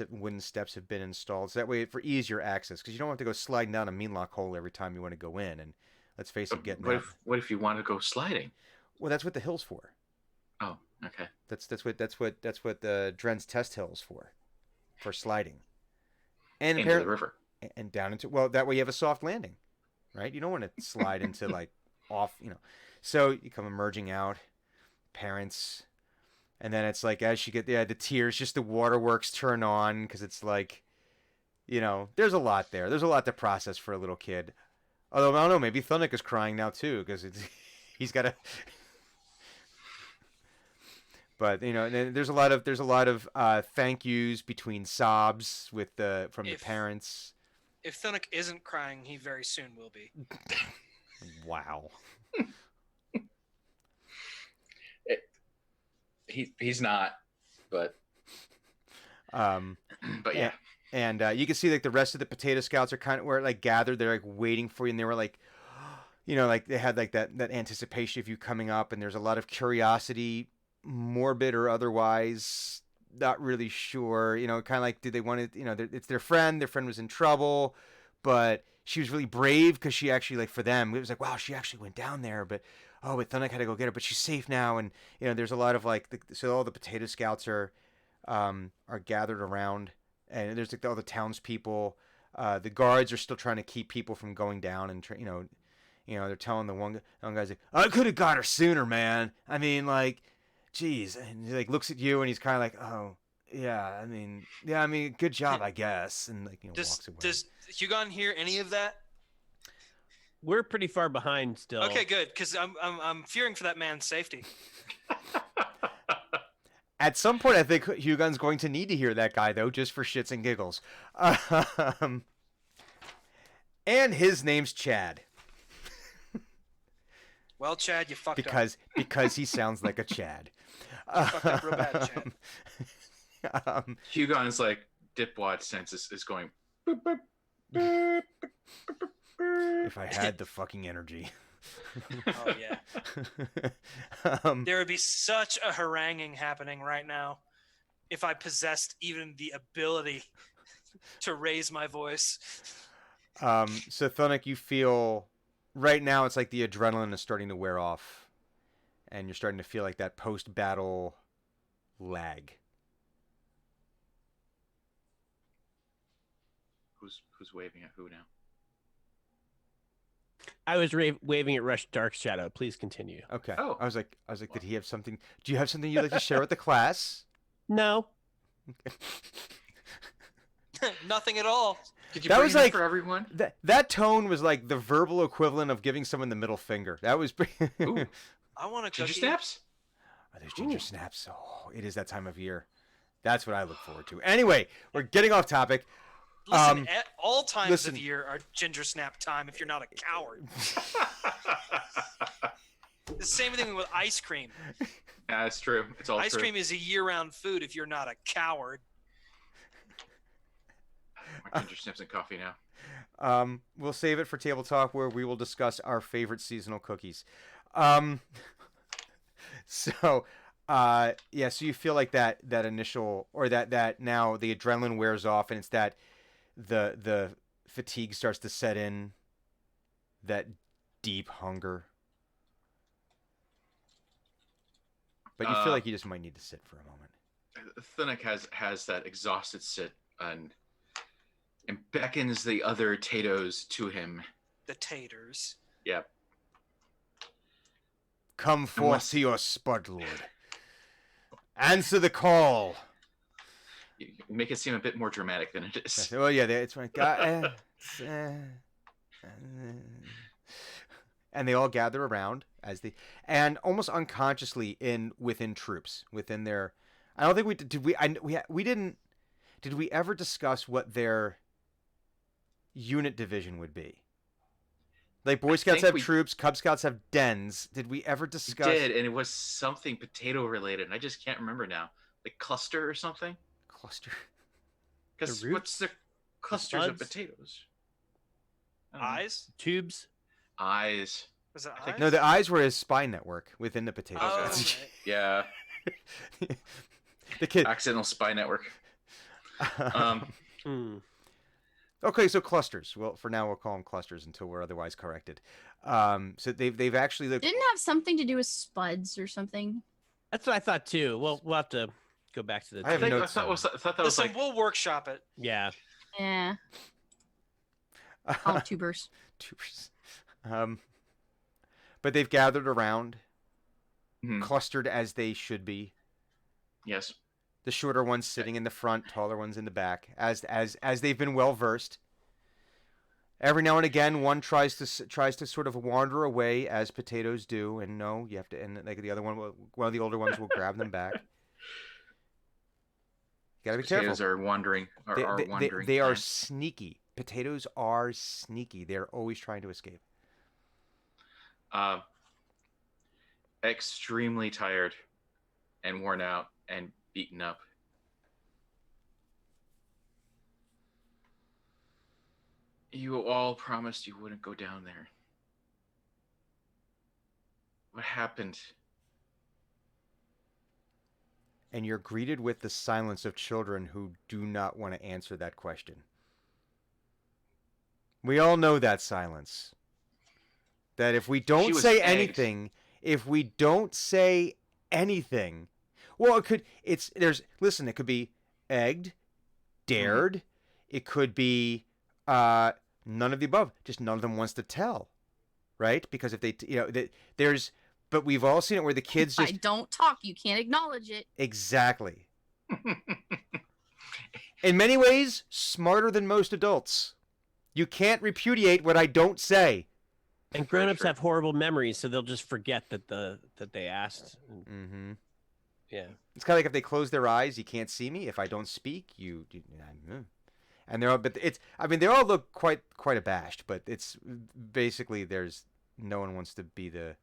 wooden steps have been installed, so that way for easier access, because you don't have to go sliding down a meanlock hole every time you want to go in. And let's face it, What if you want to go sliding? Well, that's what the hill's for. Oh, okay. That's what the Dren's test hill is for sliding. And into the river. And down into, well, that way you have a soft landing, right? You don't want to slide into like off, you know. So you come emerging out, parents, and then it's like as you get the tears, just the waterworks turn on, because it's like, you know, there's a lot there. There's a lot to process for a little kid. Although I don't know, maybe Thunuk is crying now too, because he's got to. But you know, and there's a lot of thank yous between sobs from the parents. If Thunuk isn't crying, he very soon will be. Wow. He's not, but yeah. And you can see like the rest of the potato scouts are kind of like gathered. They're like waiting for you, and they were like, you know, like they had like that anticipation of you coming up, and there's a lot of curiosity, morbid or otherwise, not really sure, you know, kind of like, did they want to, you know, it's their friend was in trouble, but she was really brave because she actually, like, for them it was like, wow, she actually went down there, but Thunuk had to go get her, but she's safe now. And you know, there's a lot of like so all the potato scouts are gathered around, and there's like all the townspeople, the guards are still trying to keep people from going down, and you know they're telling the one guy's like, I could have got her sooner, man, I mean, like, jeez. And he like looks at you, and he's kind of like, oh yeah, I mean, good job, I guess. And like, you know, walks away. Does Hugon hear any of that? We're pretty far behind still. Okay, good, because I'm fearing for that man's safety. At some point, I think Hugon's going to need to hear that guy, though, just for shits and giggles. And his name's Chad. Well, Chad, you fucked up. Because he sounds like a Chad. Fucked up real bad, Chad. Hugon's like dipwad sense is going. Boop, boop, boop, boop, boop, boop. If I had the fucking energy. Oh yeah. There would be such a haranguing happening right now if I possessed even the ability to raise my voice. So Thunuk, you feel right now it's like the adrenaline is starting to wear off, and you're starting to feel like that post-battle lag. Who's waving at who now? I was waving at Rush Dark Shadow. Please continue. Okay. Oh. I was like, did he have something? Do you have something you'd like to share with the class? No. Nothing at all. Did you That bring was enough like- for everyone? That tone was like the verbal equivalent of giving someone the middle finger. That was. Ooh, I want a cookie. ginger snaps? Oh, there's ginger Ooh. snaps. Oh, it is that time of year. That's what I look forward to. Anyway, we're getting off topic. Listen, at all times listen. of year are ginger snap time if you're not a coward. The same thing with ice cream. Yeah, it's true. It's all Ice true. cream is a year-round food if you're not a coward. My ginger snaps and coffee now. We'll save it for table talk, where we will discuss our favorite seasonal cookies. So you feel like that initial, or that now the adrenaline wears off, and it's that the fatigue starts to set in, that deep hunger. But you feel like you just might need to sit for a moment. Thunuk has that exhausted sit and beckons the other Tatos to him. The taters. Yep. Come forth to your spud, Lord. Answer the call. You make it seem a bit more dramatic than it is. Well, yeah, it's my God. And they all gather around and almost unconsciously within troops, within their. I don't think we did. We didn't. Did we ever discuss what their unit division would be? Like Boy Scouts have troops, Cub Scouts have dens. Did we ever discuss? We did, and it was something potato related, and I just can't remember now. Like cluster or something. Cluster. Because The roots? what's the clusters of spuds? potatoes? I don't know. Eyes? Tubes. Eyes. Was it I think- eyes? No, the eyes were his spy network within the potato Oh, scouts. right. Yeah. The kid. Accidental spy network. Hmm. Okay, so clusters. Well, for now we'll call them clusters until we're otherwise corrected. So they've actually Didn't have something to do with spuds or something. That's what I thought too. Well, we'll have to go back to the. I have I notes thought, on I thought that was Listen, like we'll workshop it. Yeah. Yeah, all tubers. Tubers. But they've gathered around, Mhm. clustered as they should be. yes. The shorter ones sitting in the front, taller ones in the back, as they've been well versed. Every now and again, one tries to sort of wander away, as potatoes do, and no, you have to. And like the other one, one of the older ones will grab them back. You gotta be Potatoes careful. are wandering. They are plants. sneaky. Potatoes are sneaky. They're always trying to escape. Extremely tired and worn out and beaten up. You all promised you wouldn't go down there. What happened? And you're greeted with the silence of children who do not want to answer that question. We all know that silence. That if we don't was say egged. anything, well, it could be egged, dared, it could be none of the above. Just none of them wants to tell, right? Because if they, but we've all seen it where the kids If I just don't talk, you can't acknowledge it. exactly. In many ways, smarter than most adults. You can't repudiate what I don't say. And grown-ups sure. have horrible memories, so they'll just forget that they asked. Mm-hmm. Yeah. It's kind of like if they close their eyes, you can't see me. If I don't speak, and they're all, but they all look quite abashed. But it's basically no one wants to be the.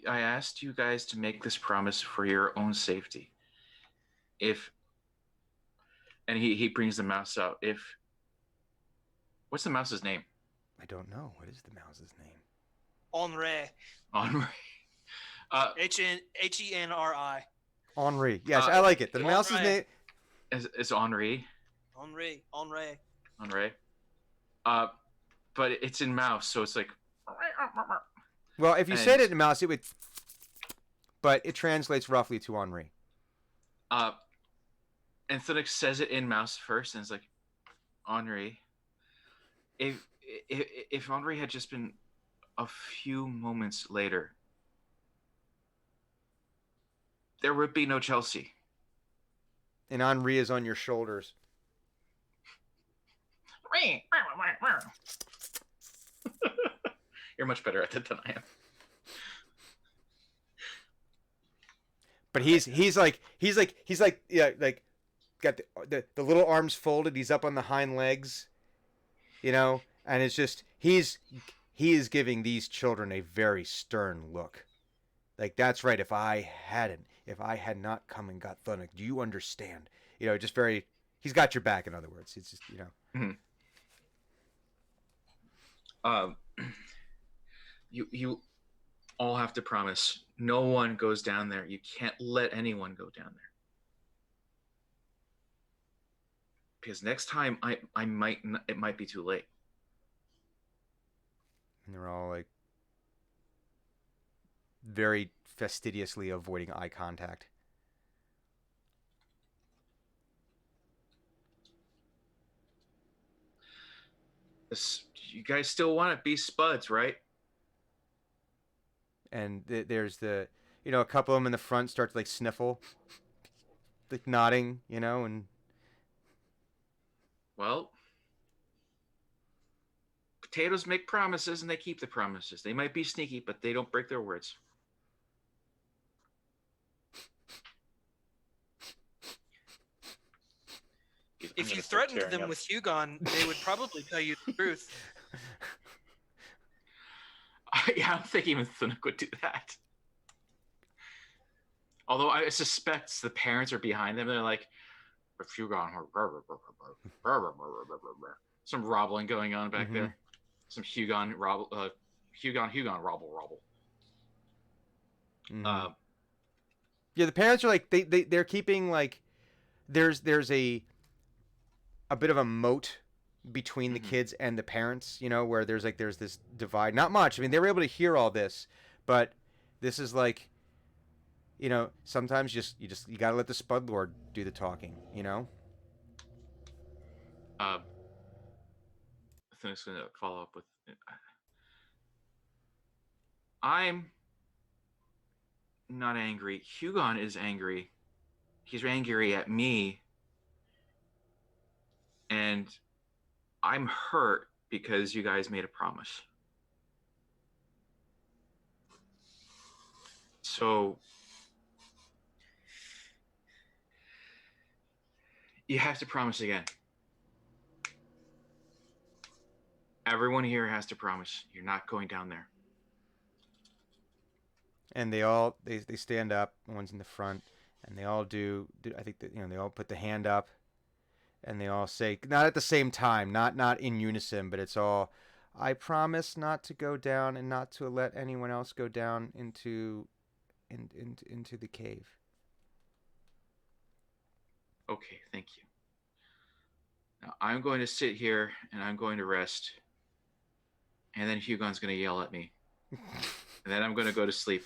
I asked you guys to make this promise for your own safety. And he brings the mouse out. What's the mouse's name? I don't know. What is the mouse's name? Henri. Henri. Henri. Henri. Yes, I like it. The Henri. mouse's name. Is Henri. Henri. Henri. But it's in mouse, so it's like. Well, if you And- said it in mouse, it would. But it translates roughly to Henri. And Thunuk says it in mouse first, and it's like, Henri. If Henri had just been a few moments later, there would be no Chelsea. And Henri is on your shoulders. You're much better at it than I am. But he's like yeah, like got the little arms folded. He's up on the hind legs, you know, and it's just he is giving these children a very stern look. Like, that's right. If I had not come and got Thunuk, do you understand? You know, just very. He's got your back. In other words, it's just, you know. Mm-hmm. You all have to promise no one goes down there. You can't let anyone go down there. Because next time I might it might be too late. And they're all like very fastidiously avoiding eye contact. You guys still want to be Spuds, right? And there's the, you know, a couple of them in the front start to like sniffle, like nodding, you know, and well, potatoes make promises and they keep the promises. They might be sneaky, but they don't break their words. If you threatened them with Hugon, they would probably tell you the truth. Yeah, I don't think even Thunuk would do that. Although I suspect the parents are behind them. They're like, Hugon, some robbling going on back there. Some Hugon robble, Hugon robble. Yeah, the parents are like they're keeping like there's a bit of a moat between the kids and the parents, you know, where there's this divide. Not much. I mean, they were able to hear all this, but this is like, you know, sometimes you gotta let the Spud Lord do the talking, you know. I think it's gonna follow up with. I'm not angry. Hugon is angry. He's angry at me. And I'm hurt because you guys made a promise. So you have to promise again. Everyone here has to promise you're not going down there. And they stand up. One's in the front, and they all do. I think that, you know, they all put the hand up. And they all say, not at the same time, not in unison, but it's all, I promise not to go down and not to let anyone else go down into the cave. Okay, thank you. Now I'm going to sit here and I'm going to rest. And then Hugon's going to yell at me. And then I'm going to go to sleep.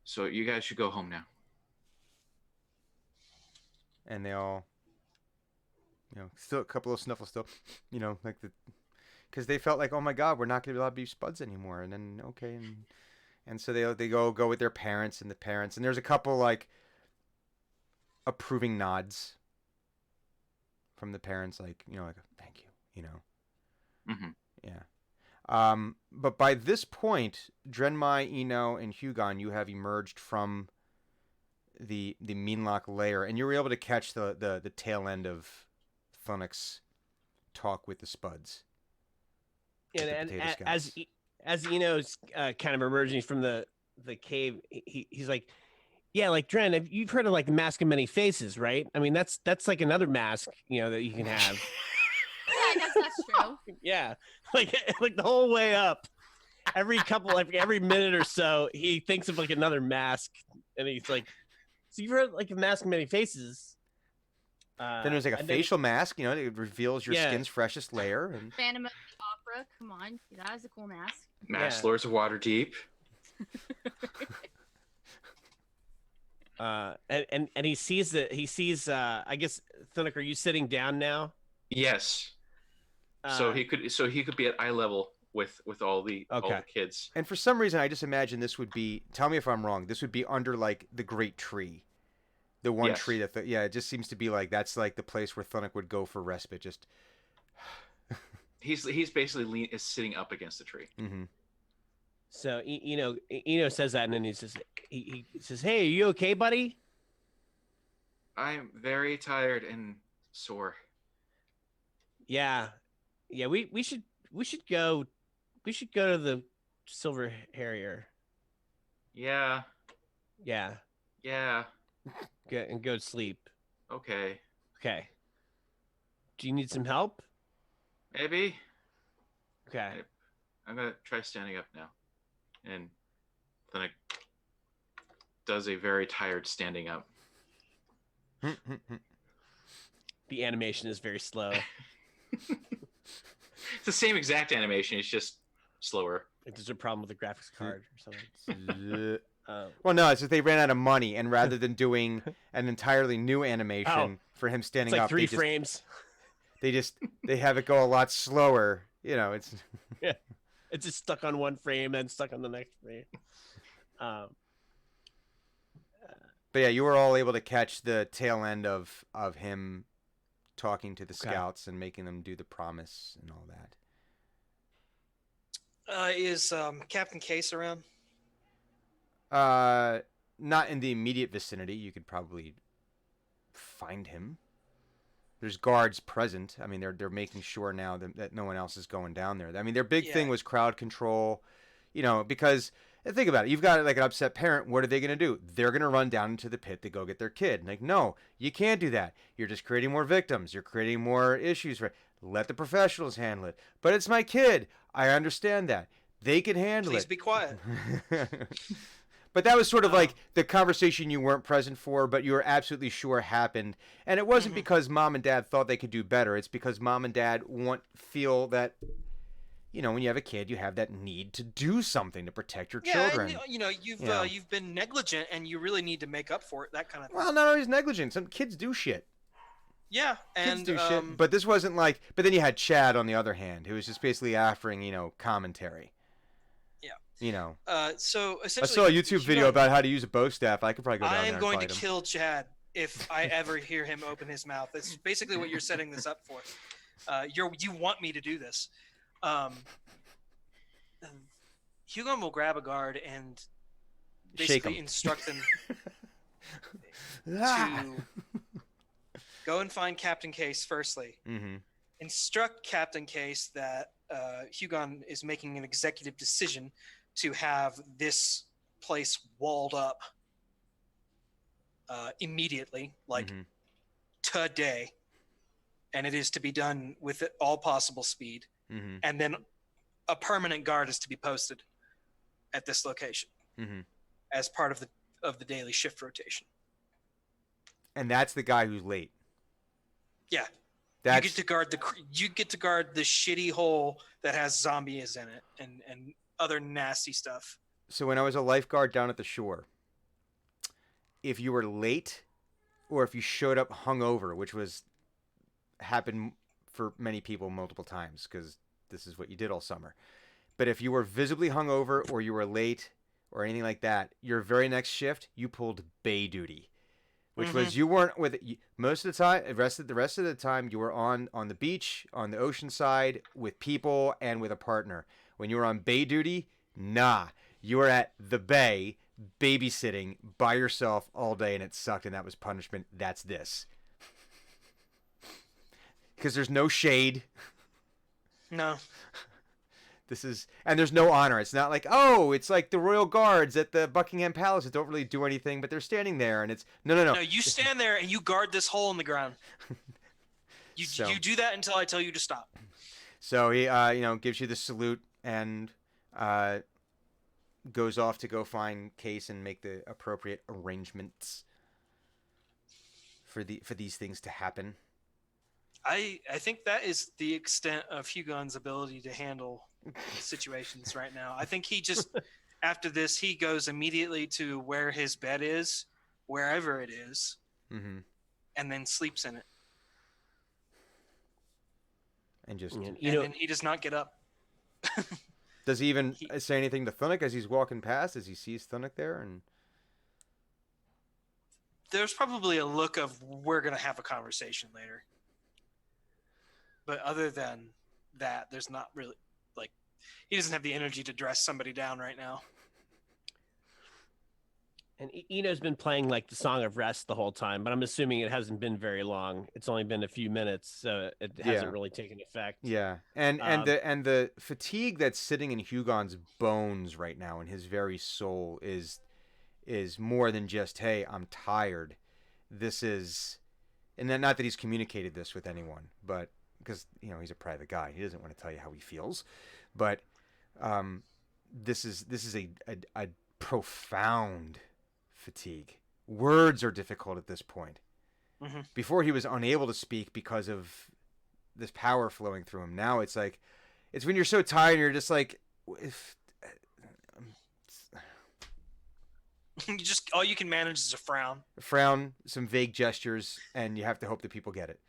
So you guys should go home now. And they all, you know, still a couple of sniffles still, you know, like because they felt like, oh my God, we're not going to be allowed to be Spuds anymore. And then, okay. And so they go with their parents and there's a couple like approving nods from the parents, like, you know, like, thank you, you know? Yeah. But by this point, Drenmai, Eno, and Hugon, you have emerged from the Meanlock lair, and you were able to catch the tail end of Thunuk's talk with the Spuds. Yeah, and as Eno's kind of emerging from the cave, he's like, yeah, like Dren, you've heard of like the Mask of Many Faces, right? I mean, that's like another mask, you know, that you can have. Yeah, I guess that's true. Yeah, like the whole way up, every minute or so, he thinks of like another mask, and he's like, so you've heard like a Mask of Many Faces. Then there's like a facial mask, you know, it reveals your skin's freshest layer. And Phantom of the Opera, come on, that is a cool mask. Mass Lords of Waterdeep. And he sees I guess, Thunuk, are you sitting down now? Yes. So he could be at eye level with all the kids. And for some reason, I just imagine this would be. Tell me if I'm wrong. This would be under like the Great Tree, the one Yes. tree that. Yeah, it just seems to be like that's like the place where Thunuk would go for respite. Just. He's basically is sitting up against the tree. Mm-hmm. So Eno says that, and then he says, "Hey, are you okay, buddy?" I'm very tired and sore. Yeah. We should go. We should go to the Silver Harrier. Yeah. Yeah. And go to sleep. Okay. Okay. Do you need some help? Maybe. Okay. I'm gonna try standing up now, and then it does a very tired standing up. The animation is very slow. It's the same exact animation. It's just slower. Like there's a problem with the graphics card or something. Well, no, it's that they ran out of money, and rather than doing an entirely new animation for him standing it's like up, 3 frames. They have it go a lot slower. You know, it's it's just stuck on one frame, then stuck on the next frame. But yeah, you were all able to catch the tail end of him talking to the scouts and making them do the promise and all that. Is Captain Case around? Not in the immediate vicinity. You could probably find him. There's guards present. I mean, they're making sure now that no one else is going down there. I mean, their big thing was crowd control, because think about it. You've got like an upset parent. What are they going to do? They're going to run down into the pit to go get their kid. Like, no, you can't do that. You're just creating more victims. You're creating more issues. Let the professionals handle it. But it's my kid. I understand that. They can handle it. Please be quiet. But that was sort of like the conversation you weren't present for, but you were absolutely sure happened. And it wasn't because mom and dad thought they could do better. It's because mom and dad feel that, when you have a kid, you have that need to do something to protect your children. And, you've been negligent, and you really need to make up for it. That kind of thing. Well, not always negligent. Some kids do shit. Yeah, Kids and do shit. But this wasn't like. But then you had Chad on the other hand, who was just basically offering, commentary. So essentially, I saw a YouTube video about how to use a bow staff. I could probably go down there and going fight to him. kill Chad if I ever hear him open his mouth. That's basically what you're setting this up for. You want me to do this. Hugon will grab a guard and basically instruct them to go and find Captain Case firstly. Mm-hmm. Instruct Captain Case that Hugon is making an executive decision to have this place walled up immediately, like today, and it is to be done with all possible speed. Mm-hmm. And then a permanent guard is to be posted at this location as part of the daily shift rotation. And that's the guy who's late. Yeah. You get to guard the shitty hole that has zombies in it and other nasty stuff. So when I was a lifeguard down at the shore, if you were late or if you showed up hungover, which happened for many people multiple times because this is what you did all summer. But if you were visibly hungover or you were late or anything like that, your very next shift, you pulled bay duty. Which was you weren't with it most of the time. The rest of the time you were on the beach, on the ocean side, with people and with a partner. When you were on bay duty, you were at the bay babysitting by yourself all day, and it sucked, and that was punishment. That's this. Because there's no shade. No. And there's no honor. It's not like, it's like the royal guards at the Buckingham Palace that don't really do anything, but they're standing there, and it's no. No, you stand there and you guard this hole in the ground. You do that until I tell you to stop. So he, gives you the salute and goes off to go find Case and make the appropriate arrangements for these things to happen. I think that is the extent of Hugon's ability to handle situations right now. I think he just, after this, he goes immediately to where his bed is, wherever it is, and then sleeps in it. And just, and then he does not get up. Does he even say anything to Thunuk as he's walking past, as he sees Thunuk there? And There's probably a look of we're gonna have a conversation later. But other than that, there's not really like he doesn't have the energy to dress somebody down right now. And Eno's been playing like the Song of Rest the whole time, but I'm assuming it hasn't been very long. It's only been a few minutes, so it hasn't really taken effect. Yeah, and the fatigue that's sitting in Hugon's bones right now, in his very soul, is more than just, hey, I'm tired. This is, and then not that he's communicated this with anyone, but because he's a private guy, he doesn't want to tell you how he feels, but this is a profound fatigue. Words are difficult at this point. Mm-hmm. Before he was unable to speak because of this power flowing through him. Now it's like, it's when you're so tired, you're just like, all you can manage is a frown. Some vague gestures, and you have to hope that people get it.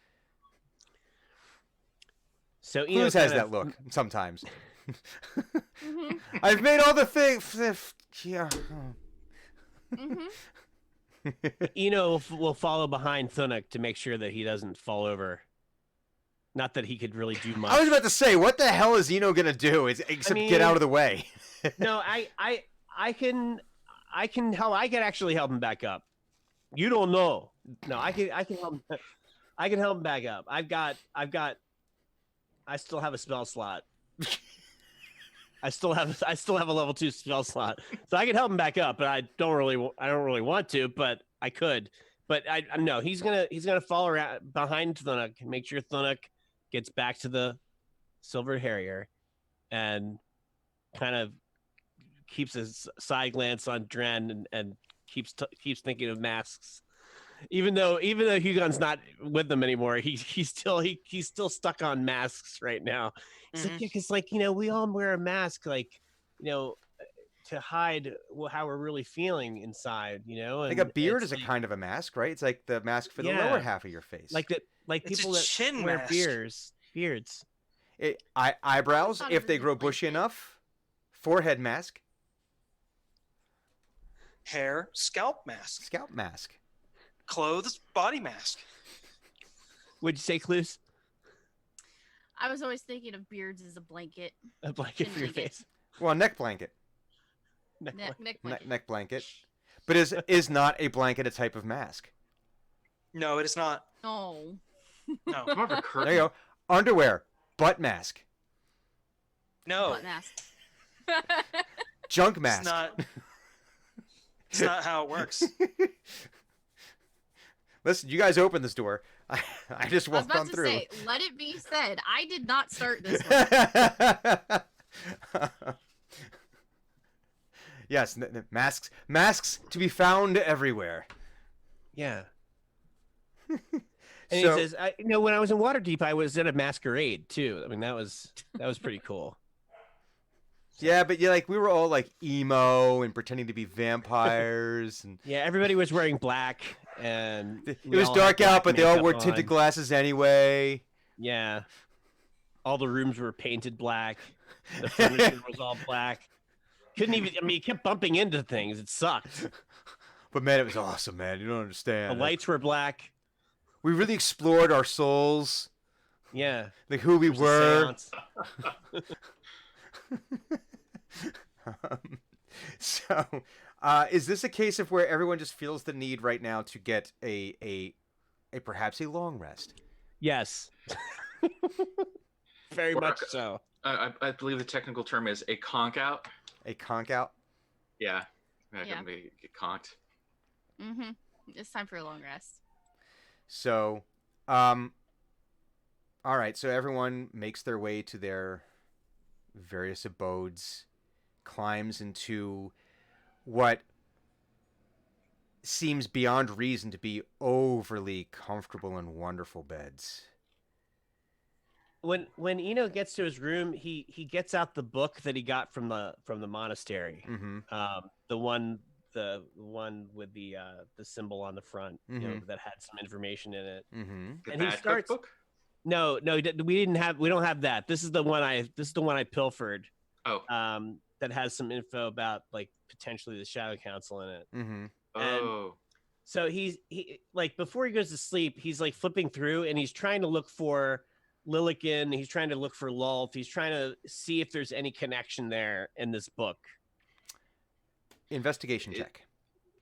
So Clues has that look sometimes. Mm-hmm. I've made all the things. Yeah. Mm-hmm. Eno will follow behind Thunuk to make sure that he doesn't fall over. Not that he could really do much. I was about to say, what the hell is Eno gonna do? Except get out of the way. No, I can help. I can actually help him back up. You don't know. No, I can help. I can help him back up. I still have a spell slot. I still have a level 2 spell slot, so I can help him back up. But I don't really want to, but I could. But I no, he's gonna follow around behind Thunuk and make sure Thunuk gets back to the Silver Harrier, and kind of keeps a side glance on Dren and keeps thinking of masks. Even though Hugon's not with them anymore, he's still stuck on masks right now. It's like, because we all wear a mask, to hide how we're really feeling inside, And like a beard is a kind of a mask, right? It's like the mask for the lower half of your face. Like It's people a that chin wear mask. beards. Eyebrows, Not if they even grow like bushy it. enough. Forehead mask. Hair, scalp mask. Scalp mask. Clothes, body mask. Would you say, Clues? I was always thinking of beards as a blanket. A blanket Didn't for your think it. face. Well, neck blanket. Neck blanket. Neck blanket. But is not a blanket a type of mask? No, it is not. No. No. More of a curtain. There you go. Underwear. Butt mask. No. Butt mask. Junk mask. It's not. It's not how it works. Listen, you guys opened this door. I just I was walked about on to through. say, let it be said, I did not start this one. Yes, masks to be found everywhere. Yeah. And he So- says, when I was in Waterdeep, I was at a masquerade too. I mean, that was pretty cool. Yeah, but we were all like emo and pretending to be vampires, and Yeah, everybody was wearing black, and it we was all had dark black out, but they all makeup wore on. tinted glasses anyway. Yeah. All the rooms were painted black. The furniture was all black. Couldn't even. I mean, it kept bumping into things. It sucked. But man, it was awesome, man. You don't understand. The lights were black. We really explored our souls, Yeah. like who we It was a were. seance. So, is this a case of where everyone just feels the need right now to get a perhaps a long rest? Yes. Very Or- much so. I believe the technical term is a conk out. A conk out? Yeah. Yeah. Get conked. Mm-hmm. It's time for a long rest. So, all right. So everyone makes their way to their various abodes, climbs into what seems beyond reason to be overly comfortable and wonderful beds. When Eno gets to his room, he gets out the book that he got from the monastery. Mm-hmm. The one with the symbol on the front, Mhm. that had some information in it. Mm-hmm. The And he bad starts- cookbook? No, we don't have that. This is the one I pilfered. Oh. That has some info about like potentially the Shadow Council in it. Mm-hmm. Oh. So he like before he goes to sleep, he's like flipping through and he's trying to look for Lilligan. He's trying to look for Lulth. He's trying to see if there's any connection there in this book. Investigation check.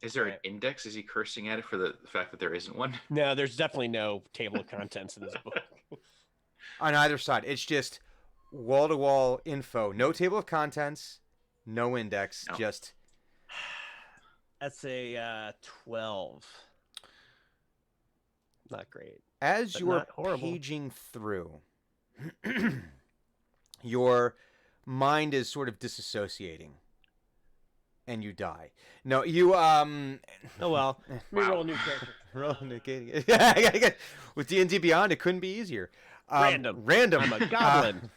Is there an index? Is he cursing at it for the fact that there isn't one? No, there's definitely no table of contents in this book. On either side, it's just wall-to-wall info. No table of contents, no index, No. just... That's a 12. Not great. As But you're not horrible. paging through, your mind is sort of disassociating, and you die. No, you Oh well. Let me Wow. roll a new character. With D&D Beyond, it couldn't be easier. Random. Random. I'm a goblin.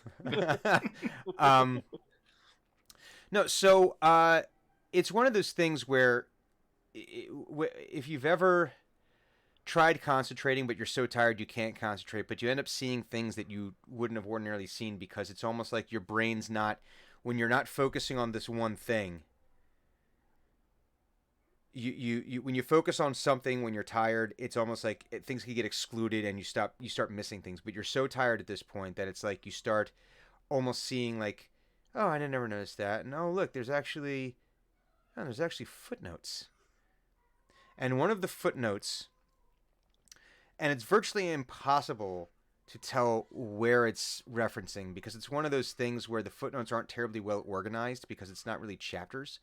No, so it's one of those things where if you've ever tried concentrating, but you're so tired you can't concentrate, but you end up seeing things that you wouldn't have ordinarily seen because it's almost like your brain's not, when you're not focusing on this one thing, you when you focus on something when you're tired, it's almost like things can get excluded and you start missing things. But you're so tired at this point that it's like you start almost seeing like, oh, I never noticed that, and oh look, there's actually footnotes. And one of the footnotes, and it's virtually impossible to tell where it's referencing because it's one of those things where the footnotes aren't terribly well organized because it's not really chapters.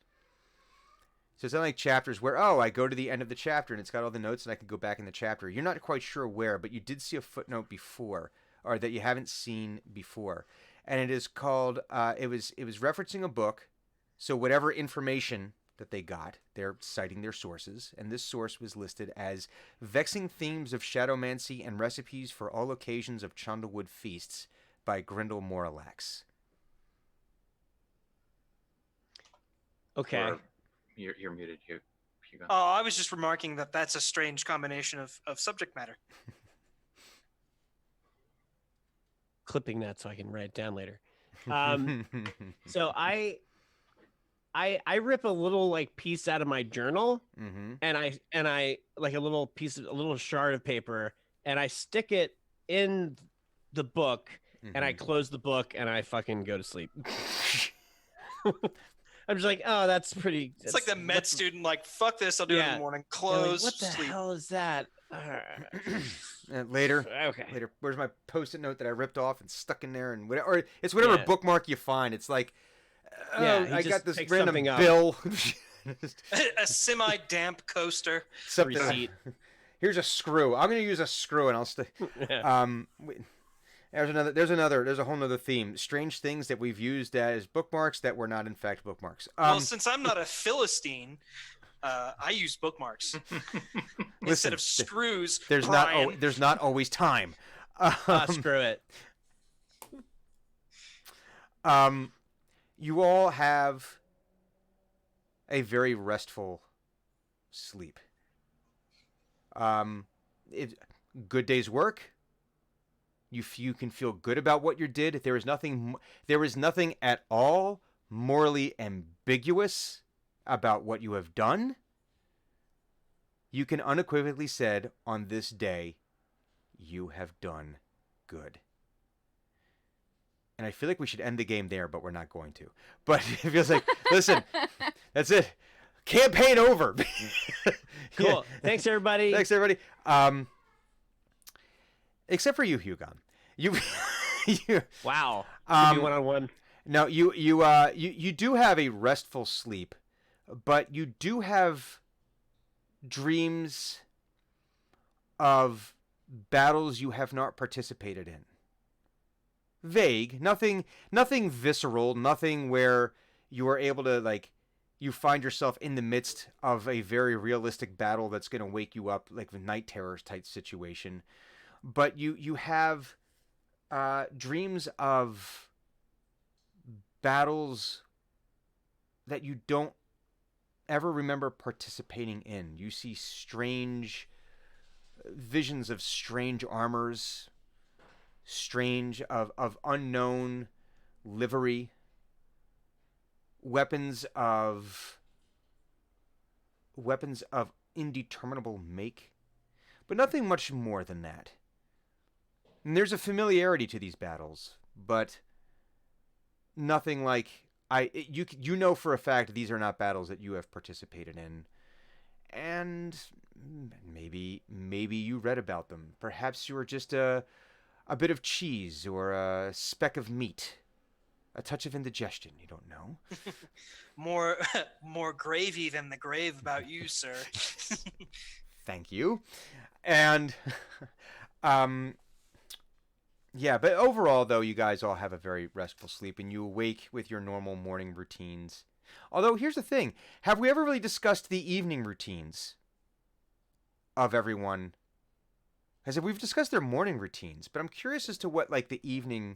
So it's not like chapters where, oh, I go to the end of the chapter and it's got all the notes and I can go back in the chapter. You're not quite sure where, but you did see a footnote before, or that you haven't seen before. And it is called, it was referencing a book. So whatever information that they got, they're citing their sources. And this source was listed as Vexing Themes of Shadowmancy and Recipes for All Occasions of Chondalwood Feasts by Grindel Moralax. Okay. Or you're muted. You go. Oh, I was just remarking that that's a strange combination of subject matter. Clipping that so I can write it down later. So I rip a little like piece out of my journal Mm-hmm. and I like a little shard of paper and I stick it in the book and I close the book and I fucking go to sleep. I'm just like, oh, that's pretty. It's like the med student, like, fuck this, I'll do it in the morning. Like, Close, what the sleep. hell is that? Later. Okay. Later. Where's my post-it note that I ripped off and stuck in there, and whatever, or it's whatever bookmark you find. It's like, oh, Yeah, he I just got this picks random something up. bill. A semi-damp coaster. Something. Receipt. Here's a screw. I'm gonna use a screw, and I'll stay. There's a whole nother theme. Strange things that we've used as bookmarks that were not in fact bookmarks. Well, since I'm not a Philistine, I use bookmarks instead of screws. There's Brian. not always time. Screw it. You all have a very restful sleep. Good day's work. You can feel good about what you did. There is nothing at all morally ambiguous about what you have done. You can unequivocally said on this day, you have done good. And I feel like we should end the game there, but we're not going to. But it feels like, listen, that's it. Campaign over. Cool. Yeah. Thanks, everybody. Thanks, everybody. Except for you, Hugon. You Wow. Give me one-on-one. No, you do have a restful sleep, but you do have dreams of battles you have not participated in. Vague, nothing visceral, nothing where you are able to, like, you find yourself in the midst of a very realistic battle that's going to wake you up, like the night terrors type situation. But you have dreams of battles that you don't ever remember participating in. You see strange visions of strange armors, strange, of unknown livery, weapons of indeterminable make, but nothing much more than that. And there's a familiarity to these battles, but nothing like you know for a fact these are not battles that you have participated in, and maybe you read about them. Perhaps you were just a bit of cheese or a speck of meat, a touch of indigestion. You don't know. More gravy than the grave about you, sir. Thank you. And yeah, but overall though, you guys all have a very restful sleep and you awake with your normal morning routines. Although here's the thing, have we ever really discussed the evening routines of everyone? Because we've discussed their morning routines, but I'm curious as to what like the evening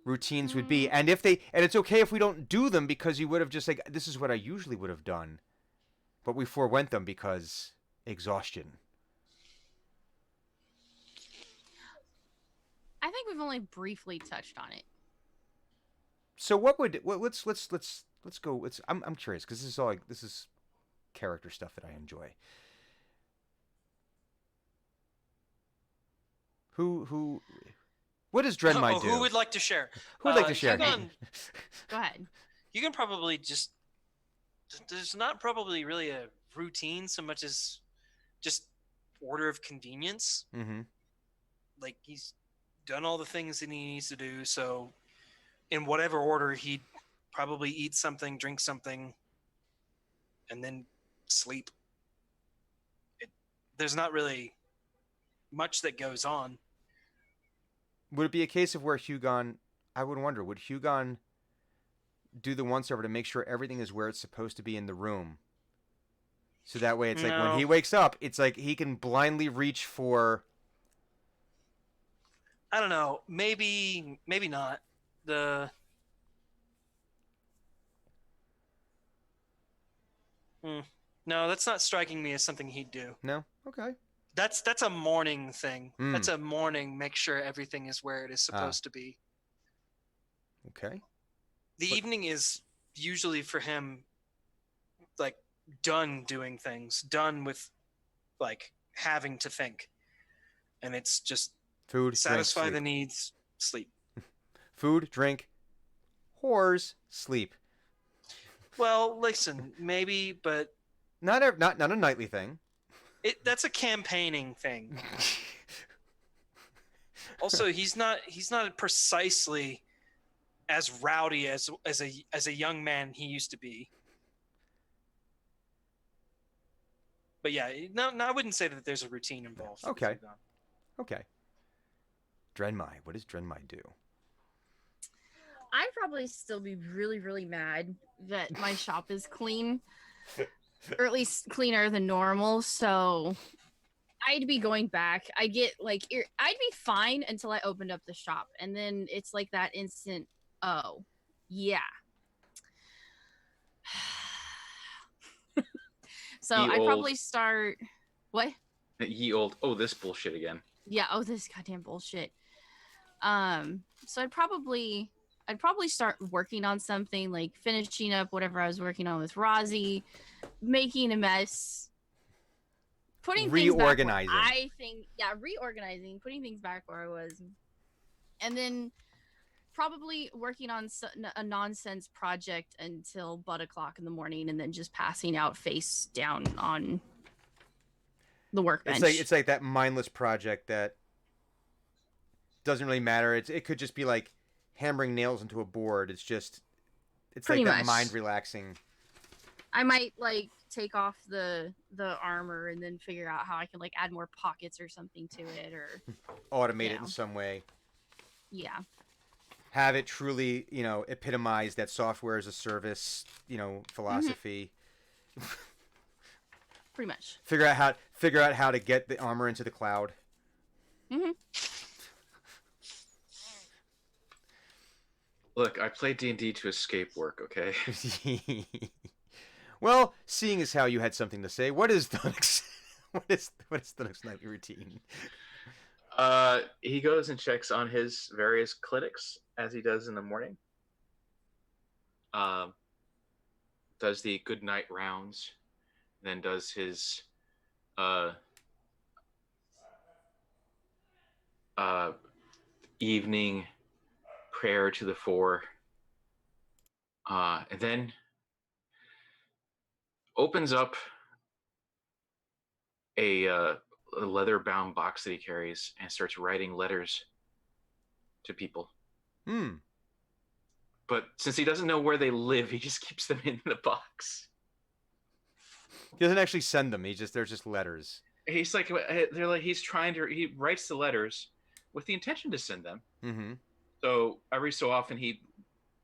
routines would be, and it's okay if we don't do them because you would have just like, this is what I usually would have done, but we forewent them because exhaustion. I think we've only briefly touched on it. So let's go. I'm curious because this is character stuff that I enjoy. What does Dreadmite do? Who would like to share? Who would like to share? Go ahead. You can probably just. There's not probably really a routine so much as just order of convenience. Mm-hmm. Like he's done all the things that he needs to do, so in whatever order he'd probably eat something, drink something, and then sleep. There's not really much that goes on. Would it be a case of where Hugon, I would wonder, would Hugon do the once over to make sure everything is where it's supposed to be in the room? So that way it's like when he wakes up, it's like he can blindly reach for... I don't know. Maybe not. No, that's not striking me as something he'd do. No? Okay. That's a morning thing. Mm. That's a morning, make sure everything is where it is supposed to be. Okay. The evening is usually for him, like, done doing things, done with, like, having to think. And it's just food, satisfy drink, the needs, sleep. Food, drink, whores, sleep. Well, listen, maybe, but not a nightly thing. That's a campaigning thing. Also, he's not precisely as rowdy as a young man he used to be. But yeah, no, I wouldn't say that there's a routine involved. Okay. Dreadmite, what does Dreadmite do? I'd probably still be really, really mad that my shop is clean, or at least cleaner than normal. So I'd be going back. I'd be fine until I opened up the shop, and then it's like that instant. Oh, yeah. So I'd probably start. What? Ye old. Oh, this bullshit again. Yeah. Oh, this goddamn bullshit. So I'd probably start working on something, like finishing up whatever I was working on with Rozzy, making a mess, putting reorganizing. Things back reorganizing, putting things back where I was, and then probably working on a nonsense project until butt o'clock in the morning, and then just passing out face down on the workbench. It's like that mindless project that doesn't really matter. It could just be like hammering nails into a board. It's pretty like that much mind relaxing. I might like take off the armor and then figure out how I can like add more pockets or something to it, or automate it in some way. Yeah. Have it truly, epitomize that software as a service, philosophy. Mm-hmm. Pretty much. Figure out how to get the armor into the cloud. Mm-hmm. Look, I play D&D to escape work, okay? Well, seeing as how you had something to say, what is the next nightly routine? He goes and checks on his various clinics as he does in the morning. Does the good night rounds, then does his uh, uh, evening prayer to the four, and then opens up a leather-bound box that he carries and starts writing letters to people. But since he doesn't know where they live, he just keeps them in the box. He doesn't actually send them. They're just letters. He's like, he writes the letters with the intention to send them. Mm-hmm. So every so often he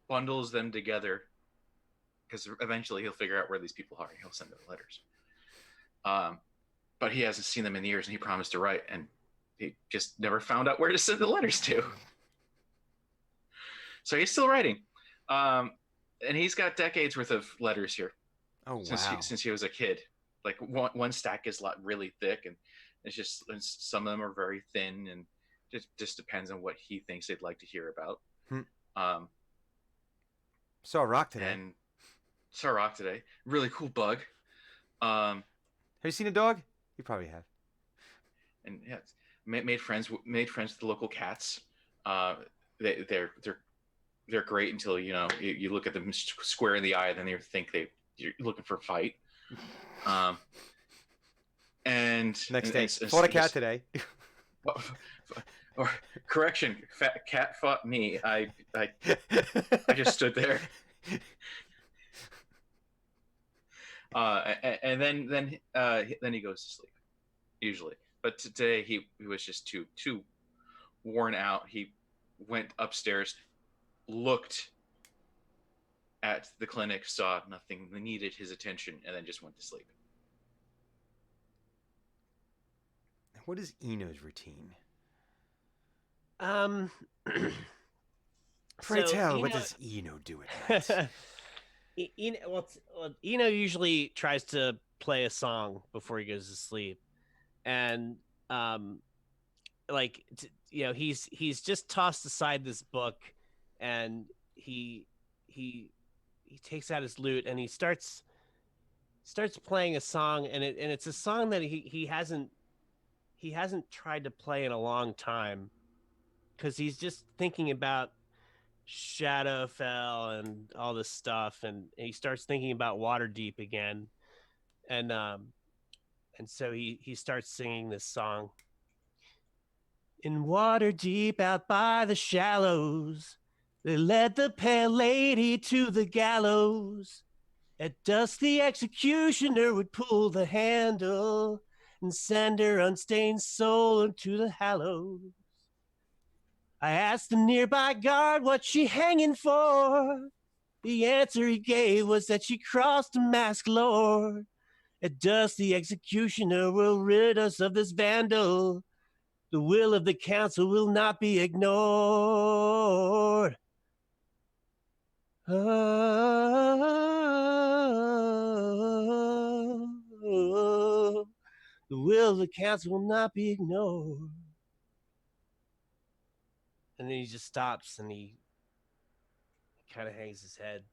bundles them together because eventually he'll figure out where these people are and he'll send them letters. But he hasn't seen them in years, and he promised to write, and he just never found out where to send the letters to. So he's still writing, and he's got decades worth of letters here. Oh wow! Since he was a kid, like one stack is really thick, and some of them are very thin, and it just depends on what he thinks they'd like to hear about. Saw a rock today. And saw a rock today. Really cool bug. Have you seen a dog? You probably have. And yeah, made friends with the local cats. They're great until you look at them square in the eye, then you think you're looking for a fight. And next day, fought a cat today. Or correction, cat fought me. I just stood there. And then he goes to sleep, usually. But today he was just too worn out. He went upstairs, looked at the clinic, saw nothing needed his attention, and then just went to sleep. What is Eno's routine? Pray tell, what does Eno do at night? Eno usually tries to play a song before he goes to sleep, and he's just tossed aside this book, and he takes out his lute and he starts playing a song, and it's a song that he hasn't tried to play in a long time, because he's just thinking about Shadowfell and all this stuff, and he starts thinking about Waterdeep again, and so he starts singing this song. In Waterdeep, out by the shallows, they led the pale lady to the gallows. At dusk the executioner would pull the handle and send her unstained soul into the hallows. I asked the nearby guard what she hanging for. The answer he gave was that she crossed a masked lord. At dusk the executioner will rid us of this vandal. The will of the council will not be ignored. Oh, the will of the council will not be ignored. And then he just stops and he kind of hangs his head.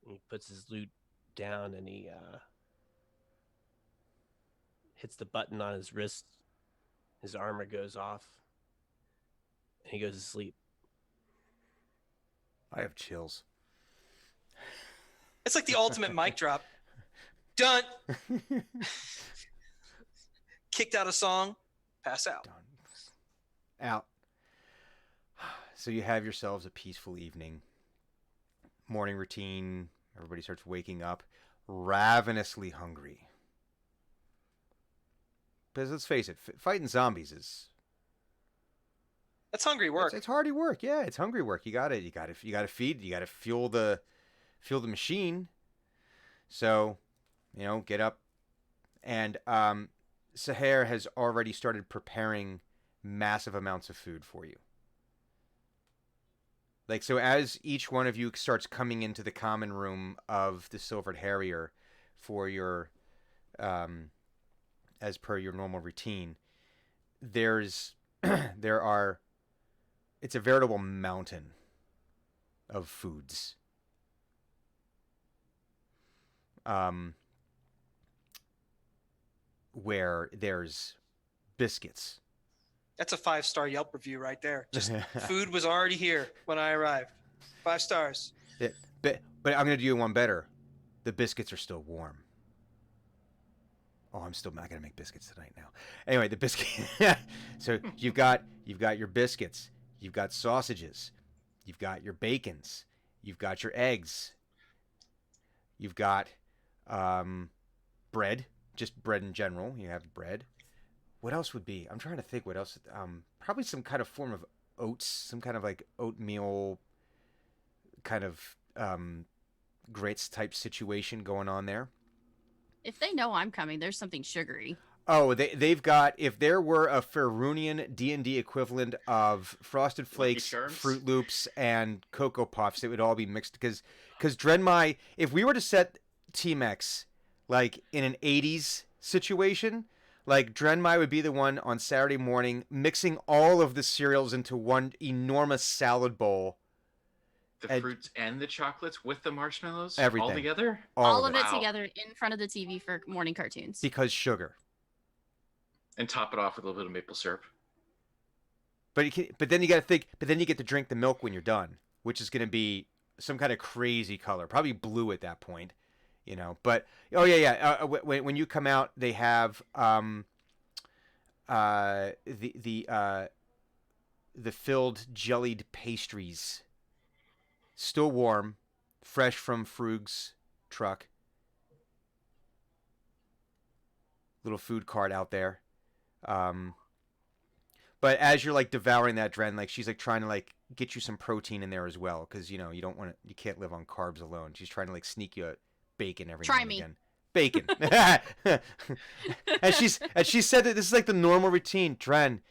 And he puts his lute down and he hits the button on his wrist. His armor goes off. And he goes to sleep. I have chills. It's like the ultimate mic drop. Done. Kicked out a song. Pass out. Done. Out. So you have yourselves a peaceful evening. Morning routine. Everybody starts waking up ravenously hungry. Because let's face it, fighting zombies is... That's hungry work. It's hardy work. Yeah, it's hungry work. You gotta feed. You gotta fuel the machine. So, get up, and Sahar has already started preparing massive amounts of food for you. So as each one of you starts coming into the common room of the Silvered Harrier for your, as per your normal routine, there's there are it's a veritable mountain of foods. Where there's biscuits. That's a 5-star Yelp review right there. Just food was already here when I arrived. 5 stars. But I'm gonna do one better. The biscuits are still warm. Oh, I'm still not gonna make biscuits tonight now. Anyway, the biscuit. So you've got your biscuits. You've got sausages. You've got your bacons. You've got your eggs. You've got bread. Just bread in general. You have bread. What else would be? I'm trying to think what else. Probably some kind of form of oats, some kind of like oatmeal kind of grits type situation going on there. If they know I'm coming, there's something sugary. Oh, they've got, if there were a Faerunian D&D equivalent of Frosted Flakes, Fruit Loops, and Cocoa Puffs, it would all be mixed. Because Drenmai, if we were to set Team X like in an 80s situation, like Drenmai would be the one on Saturday morning mixing all of the cereals into one enormous salad bowl. The fruits and the chocolates with the marshmallows? Everything. All together? All of it together in front of the TV for morning cartoons. Because sugar. And top it off with a little bit of maple syrup. But then you got to think. But then you get to drink the milk when you're done, which is going to be some kind of crazy color, probably blue at that point, you know. But when you come out, they have the filled jellied pastries, still warm, fresh from Frug's truck. Little food cart out there. But as you're like devouring that, Dren, like she's like trying to like get you some protein in there as well, because you know you can't live on carbs alone. She's trying to like sneak you a bacon every now and again. Bacon. and she said that this is like the normal routine. Dren,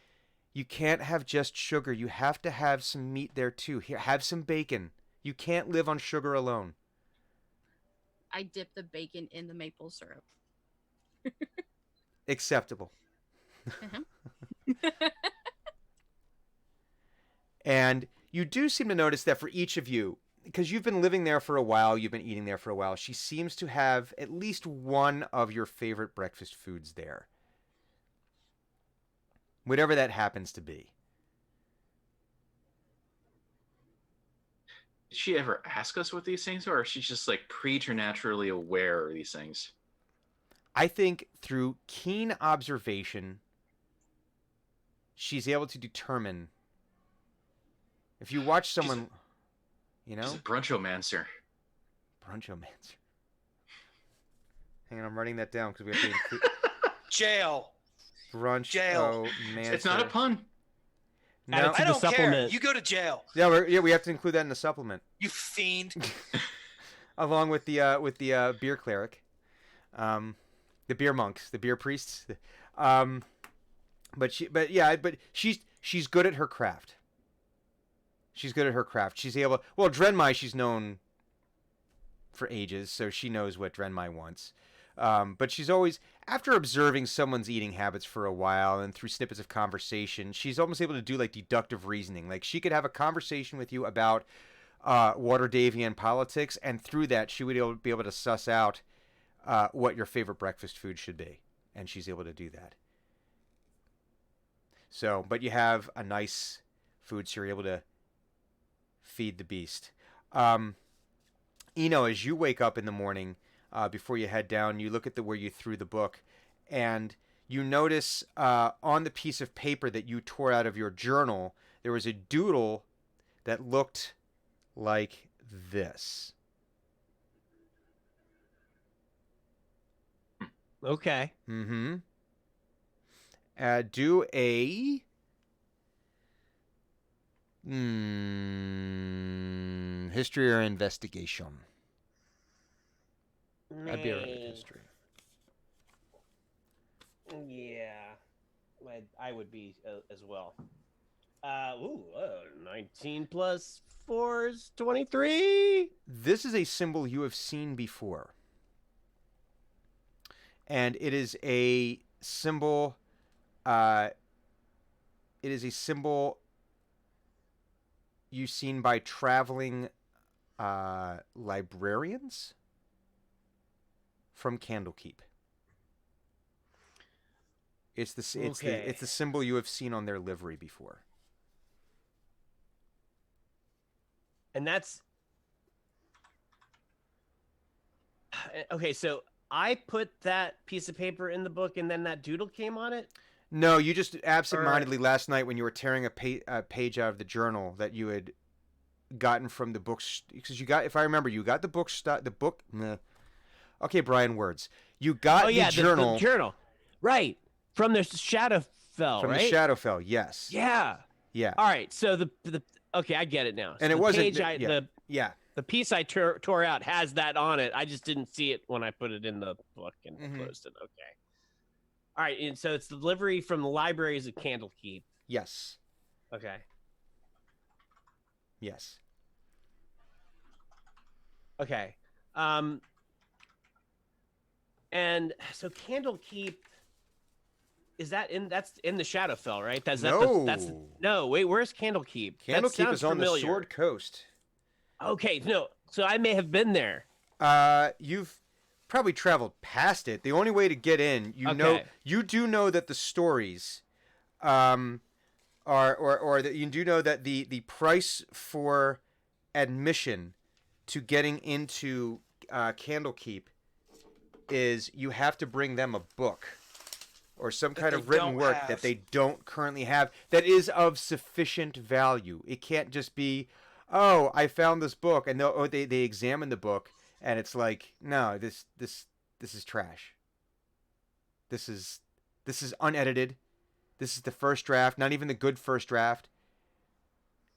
you can't have just sugar. You have to have some meat there too. Here, have some bacon. You can't live on sugar alone. I dip the bacon in the maple syrup. Acceptable. And you do seem to notice that for each of you, because you've been living there for a while, you've been eating there for a while, she seems to have at least one of your favorite breakfast foods there. Whatever that happens to be. Did she ever ask us what these things are, or is she just like preternaturally aware of these things? I think through keen observation, she's able to determine. If you watch someone, you know, she's a brunchomancer. Brunchomancer. Hang on, I'm writing that down because we have to include jail. Brunchomancer. It's not a pun. No, I don't care. You go to jail. Yeah, we have to include that in the supplement. You fiend. Along with the beer cleric, the beer monks, the beer priests. But she's good at her craft. She's good at her craft. She's able. Well, Drenmai, she's known for ages, so she knows what Drenmai wants. But she's always, after observing someone's eating habits for a while and through snippets of conversation, she's almost able to do like deductive reasoning. Like she could have a conversation with you about Waterdavian politics, and through that she would be able to suss out what your favorite breakfast food should be, and she's able to do that. So, but you have a nice food, so you're able to feed the beast. Eno, as you wake up in the morning, before you head down, you look at where you threw the book, and you notice on the piece of paper that you tore out of your journal, there was a doodle that looked like this. Okay. Mm-hmm. Do a history or investigation. That'd be a right history. Yeah, I would be as well. 19 plus 4 is 23. This is a symbol you have seen before. And it is a symbol it is a symbol you've seen by traveling librarians from Candlekeep. It's the symbol you have seen on their livery before. And that's okay. So I put that piece of paper in the book, and then that doodle came on it. No, you just absentmindedly last night when you were tearing a page out of the journal that you had gotten from the books, because you got, if I remember, you got the book. Okay, Brian, words. You got the journal. The journal, right? From the Shadowfell, From right? the Shadowfell, yes. Yeah. Yeah. All right. So the okay, I get it now. So and it the wasn't. page the piece I tore out has that on it. I just didn't see it when I put it in the book and closed it. Okay. All right, and so it's the livery from the libraries of Candlekeep. Yes. Okay. Yes. Okay. And so Candlekeep, is that that's in the Shadowfell, right? No, wait, where's Candlekeep? Candlekeep is on the Sword Coast. Okay, no. So I may have been there. You've probably traveled past it. The only way to get in, you do know that the stories that you do know that the price for admission to getting into Candlekeep is you have to bring them a book or some kind of written work that they don't currently have that is of sufficient value. It can't just be, oh, I found this book, and they examine the book and it's like, no, this is trash. This is unedited. This is the first draft, not even the good first draft.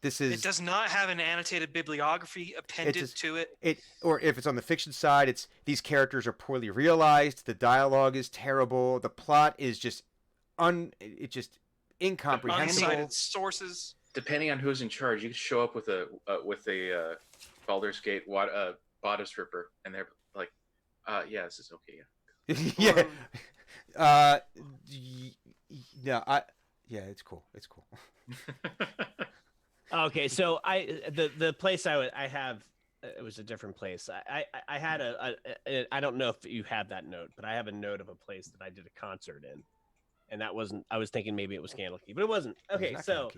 It does not have an annotated bibliography appended to it. Or if it's on the fiction side, it's these characters are poorly realized, the dialogue is terrible, the plot is just incomprehensible. Uncited sources. Depending on who's in charge, you could show up with a Baldur's Gate bodice ripper, and they're like, "Yeah, this is okay." Yeah. It's cool. It's cool. Okay, so the place I have, it was a different place. I had I don't know if you have that note, but I have a note of a place that I did a concert in, and that wasn't. I was thinking maybe it was Candlekeep, but it wasn't. Okay, so,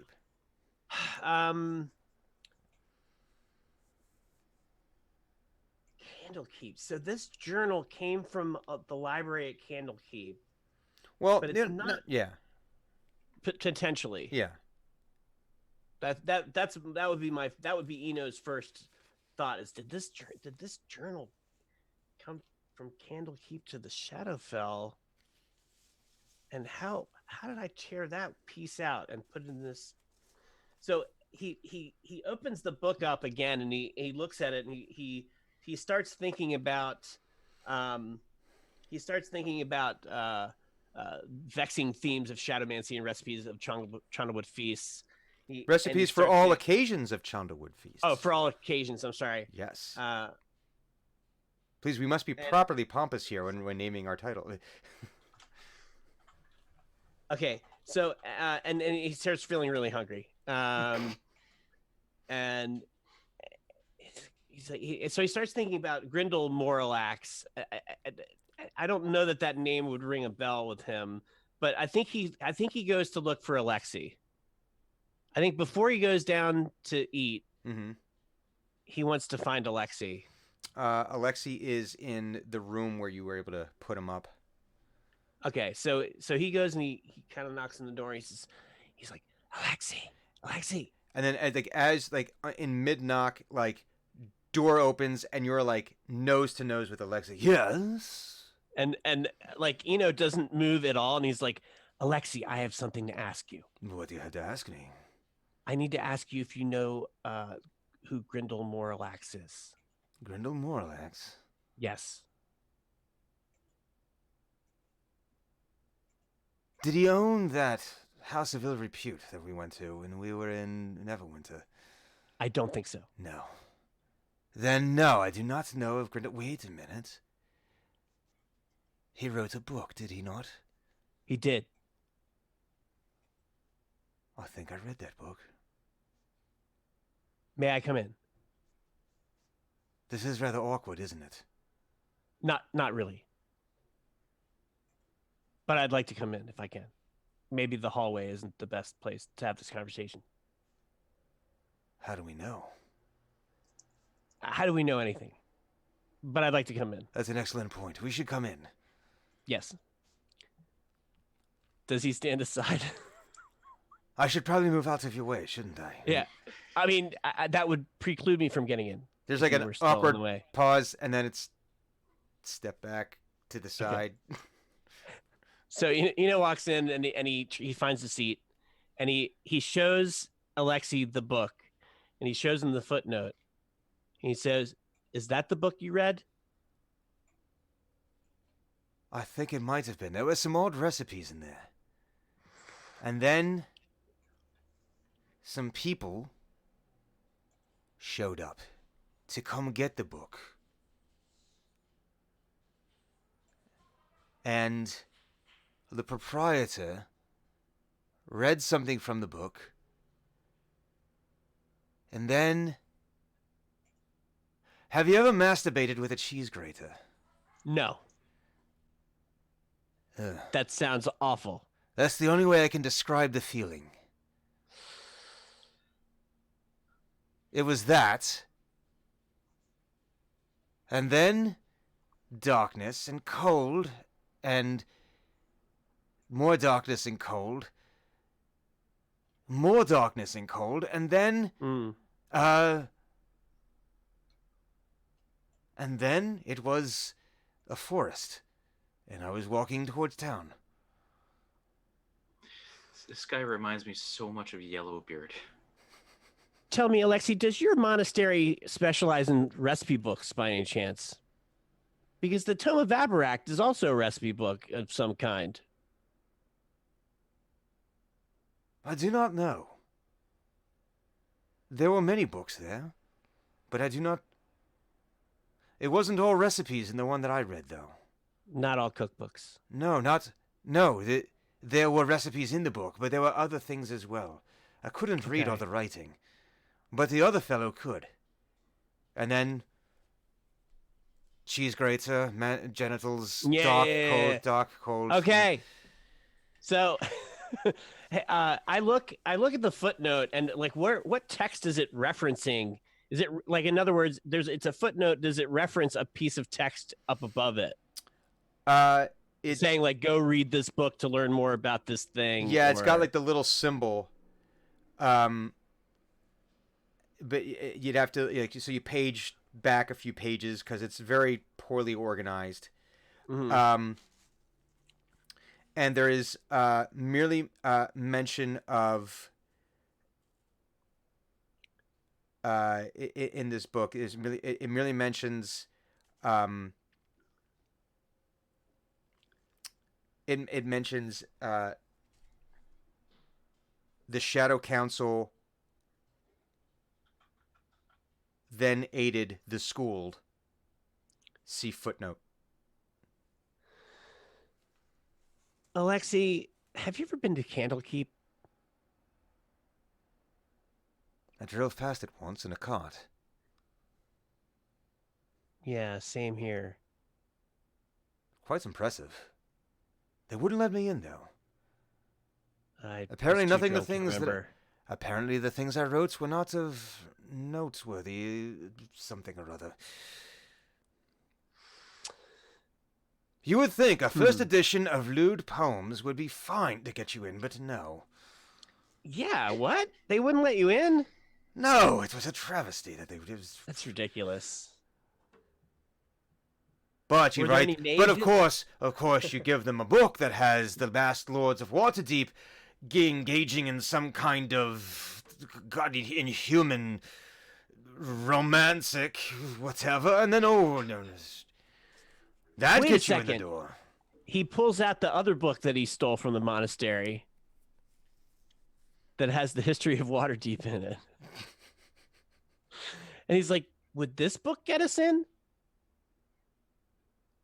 Candlekeep. So this journal came from the library at Candlekeep. Well, but it's not. Yeah. Potentially. Yeah. That would be Eno's first thought is did this journal come from Candlekeep to the Shadowfell, and how did I tear that piece out and put it in this? So he opens the book up again and he looks at it and he starts thinking about vexing themes of shadowmancy and recipes of Chondalwood feasts. Recipes for all occasions of Chondalwood feasts. Oh, for all occasions. I'm sorry. Yes. Please, we must be properly pompous here when naming our title. Okay, so and he starts feeling really hungry, and so he starts thinking about Grindel Moralax. I don't know that name would ring a bell with him, but I think he goes to look for Alexi. I think before he goes down to eat, he wants to find Alexi. Alexi is in the room where you were able to put him up. Okay, so he goes and he kind of knocks on the door. He's like, Alexi, and then as in mid knock, door opens and you're nose to nose with Alexi. Yes, and Eno doesn't move at all, and he's like, Alexi, I have something to ask you. What do you have to ask me? I need to ask you if you know who Grindel Moralax is. Grindel Moralax? Yes. Did he own that House of Ill Repute that we went to when we were in Neverwinter? I don't think so. No. Then no, I do not know of Grindel. Wait a minute. He wrote a book, did he not? He did. I think I read that book. May I come in? This is rather awkward, isn't it? Not really. But I'd like to come in if I can. Maybe the hallway isn't the best place to have this conversation. How do we know? How do we know anything? But I'd like to come in. That's an excellent point. We should come in. Yes. Does he stand aside? I should probably move out of your way, shouldn't I? Yeah. I mean, that would preclude me from getting in. There's like You an were still in awkward the way. pause, and then it's step back to the side. So Eno walks in and he finds the seat, and he shows Alexei the book, and he shows him the footnote. And he says, "Is that the book you read?" I think it might have been. There were some odd recipes in there. And then some people showed up to come get the book. And the proprietor read something from the book. And then... Have you ever masturbated with a cheese grater? No. Ugh. That sounds awful. That's the only way I can describe the feeling. It was that. And then darkness and cold and more darkness and cold. More darkness and cold, and then and then it was a forest, and I was walking towards town. This guy reminds me so much of Yellowbeard. Tell me, Alexei, does your monastery specialize in recipe books by any chance? Because the Tome of Aberact is also a recipe book of some kind. I do not know. There were many books there, but I do not... It wasn't all recipes in the one that I read, though. Not all cookbooks. No, there were recipes in the book, but there were other things as well. I couldn't read all the writing, but the other fellow could. And then... cheese grater, genitals, dark, cold. Okay. So... I look at the footnote and like what text is it referencing? Is it like, in other words, it's a footnote? Does it reference a piece of text up above it? It's saying like, go read this book to learn more about this thing. Yeah, it's got like the little symbol. But you'd have to so you page back a few pages because it's very poorly organized. Mm-hmm. And there is merely mention of in this book it merely mentions it mentions the Shadow Council then aided the school. See footnote. Alexei, have you ever been to Candlekeep? I drove past it once in a cart. Yeah, same here. Quite impressive. They wouldn't let me in, though. Apparently Apparently the things I wrote were not of noteworthy something or other. You would think a first edition of lewd poems would be fine to get you in, but no. Yeah, what? They wouldn't let you in? No, it was a travesty that they would. That's ridiculous. But you write. But of course, you give them a book that has the last lords of Waterdeep engaging in some kind of inhuman, romantic, whatever, and then that Wait gets a you in the second. door. He pulls out the other book that he stole from the monastery that has the history of Waterdeep in it. And he's like, would this book get us in?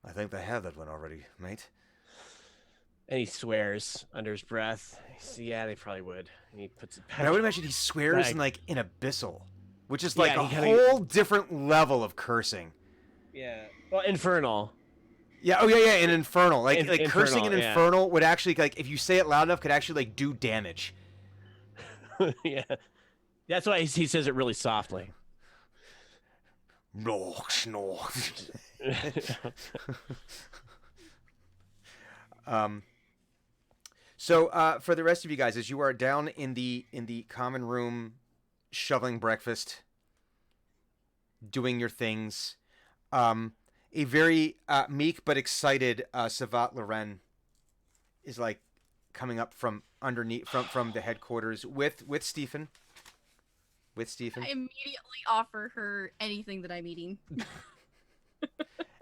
I think they have that one already, mate. And he swears under his breath. Yeah, they probably would. And he puts it back. But I would imagine he swears Back. in like in abyssal, which is like Yeah, a he kinda- whole different level of cursing. Yeah. Well, infernal. Yeah. Oh yeah. In infernal, like cursing in Infernal, yeah. infernal would actually like if you say it loud enough could actually like do damage. Yeah. That's why he says it really softly. No. So for the rest of you guys, as you are down in the common room, shoveling breakfast, doing your things, a very meek but excited Savat Loren is like coming up from underneath from the headquarters with Stephen. With Stephen. I immediately offer her anything that I'm eating.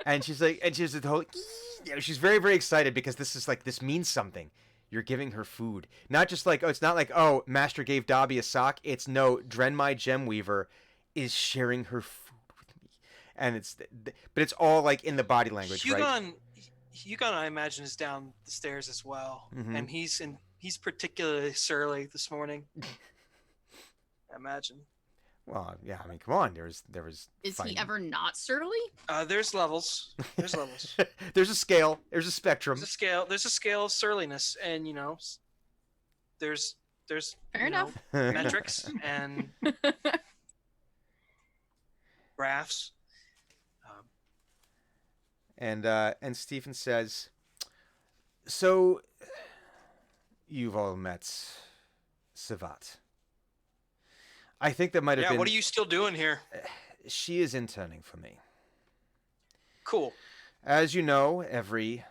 And she's like, she's very, very excited because this means something. You're giving her food. Not just like, it's not like, oh, Master gave Dobby a sock. It's no, Drenmai Gemweaver is sharing her food with me. And but it's all like in the body language, right? Hugon, I imagine, is down the stairs as well. Mhm. And he's particularly surly this morning. I imagine. Well, yeah, I mean, come on. There was. Is fighting. he ever not surly? There's levels. There's levels. There's a scale. There's a spectrum. There's a scale. There's a scale of surliness, and there's Fair enough. metrics and graphs. And Stephen says, so you've all met Savat. I think that might have Yeah, been. what are you still doing here? She is interning for me. Cool. As you know, every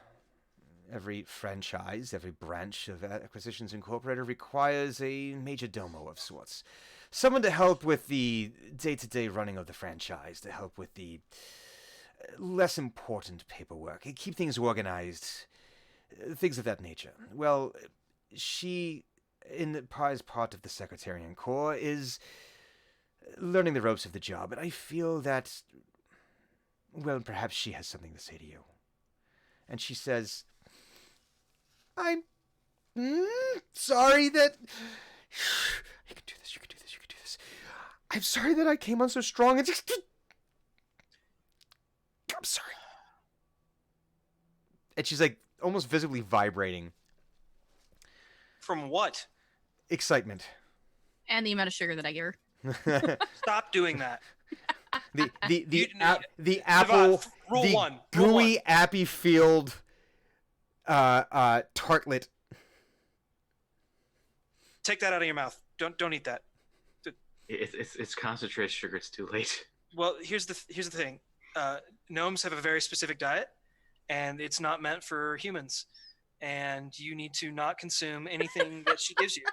franchise, every branch of Acquisitions Incorporated requires a major domo of sorts. Someone to help with the day-to-day running of the franchise, to help with the less important paperwork, and keep things organized, things of that nature. Well, she, as part of the Secretarian Corps, is learning the ropes of the job, and I feel that, well, perhaps she has something to say to you. And she says, I'm sorry that... You can do this, you can do this, you can do this. I'm sorry that I came on so strong and just... I'm sorry. And she's like almost visibly vibrating. From what? Excitement. And the amount of sugar that I give her. Stop doing that. the apple, Rule the one. Rule gooey one. appy field tartlet. Take that out of your mouth. Don't eat that. It's concentrated sugar. It's too late. Well, here's the thing. Gnomes have a very specific diet, and it's not meant for humans. And you need to not consume anything that she gives you,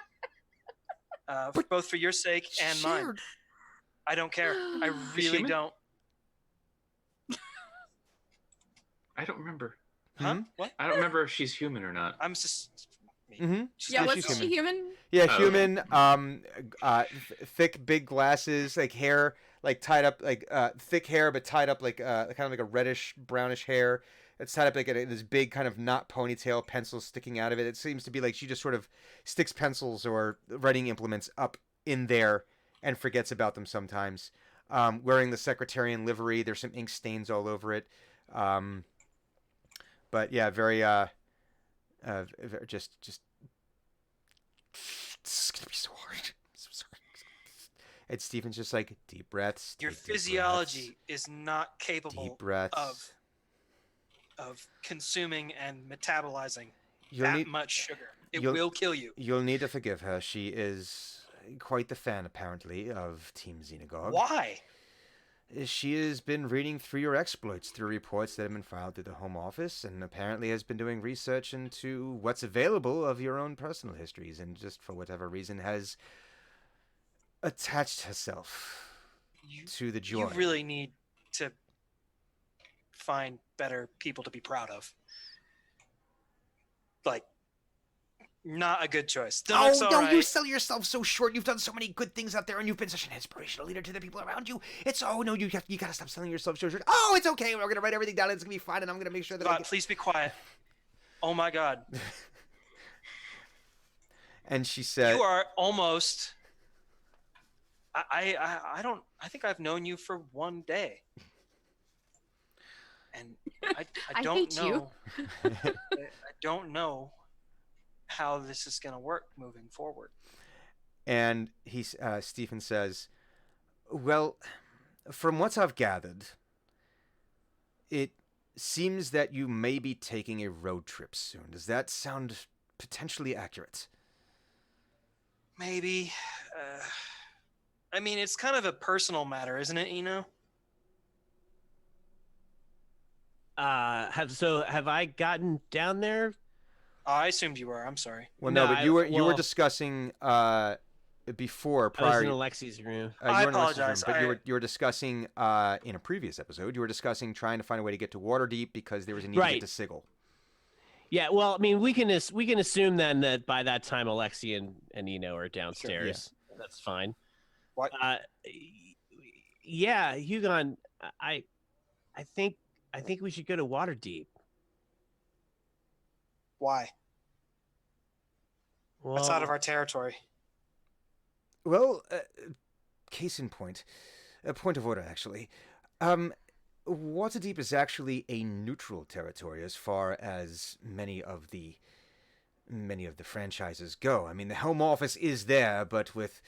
both for your sake and mine. I don't care. I really human? don't. I don't remember. Huh? What? I don't remember if she's human or not. I'm just. Mm-hmm. Yeah, she's what's she human? Yeah, Oh, human. Thick, big glasses, like hair, like tied up, like thick hair, but tied up like kind of like a reddish, brownish hair. It's tied up like this big kind of knot ponytail, pencils sticking out of it. It seems to be like she just sort of sticks pencils or writing implements up in there and forgets about them sometimes. Wearing the secretarian livery, there's some ink stains all over it. But yeah, very just it's gonna be so hard. So sorry. And Stephen's just like, deep breaths. Your take deep physiology is not breaths, capable deep breaths. of consuming and metabolizing You'll that need, much sugar. It you'll- will kill you. You'll need to forgive her. She is quite the fan, apparently, of Team Xenagogue. Why? She has been reading through your exploits through reports that have been filed through the Home Office, and apparently has been doing research into what's available of your own personal histories, and just for whatever reason has attached herself to the joy. You really need to find better people to be proud of. Like, not a good choice. It's all right. You sell yourself so short. You've done so many good things out there, and you've been such an inspirational leader to the people around you. You gotta stop selling yourself so short. Oh, it's okay. We're gonna write everything down. And it's gonna be fine, and I'm gonna make sure that. God, please be quiet. Oh my God. And she said, You are almost. I don't. I think I've known you for one day, and I I don't hate you. know. I don't know how this is going to work moving forward. and Stephen says, well, from what I've gathered, it seems that you may be taking a road trip soon. Does that sound potentially accurate? Maybe. I mean, it's kind of a personal matter, isn't it? Have I gotten down there? Oh, I assumed you were. I'm sorry. Well, No, no, but you were well, discussing I before was prior. in Alexi's room. You I were in Alexa's room, apologize. but you were discussing in a previous episode. You were discussing trying to find a way to get to Waterdeep because there was a need to Right. get to Sigil. Yeah, well, I mean, we can assume then that by that time Alexi and Eno are downstairs. That's fine. What? Yeah, Hugon, I think we should go to Waterdeep. Why? Well, That's out of our territory. Well, case in point, a point of order actually. Waterdeep is actually a neutral territory as far as many of the franchises go. I mean, the home office is there, but with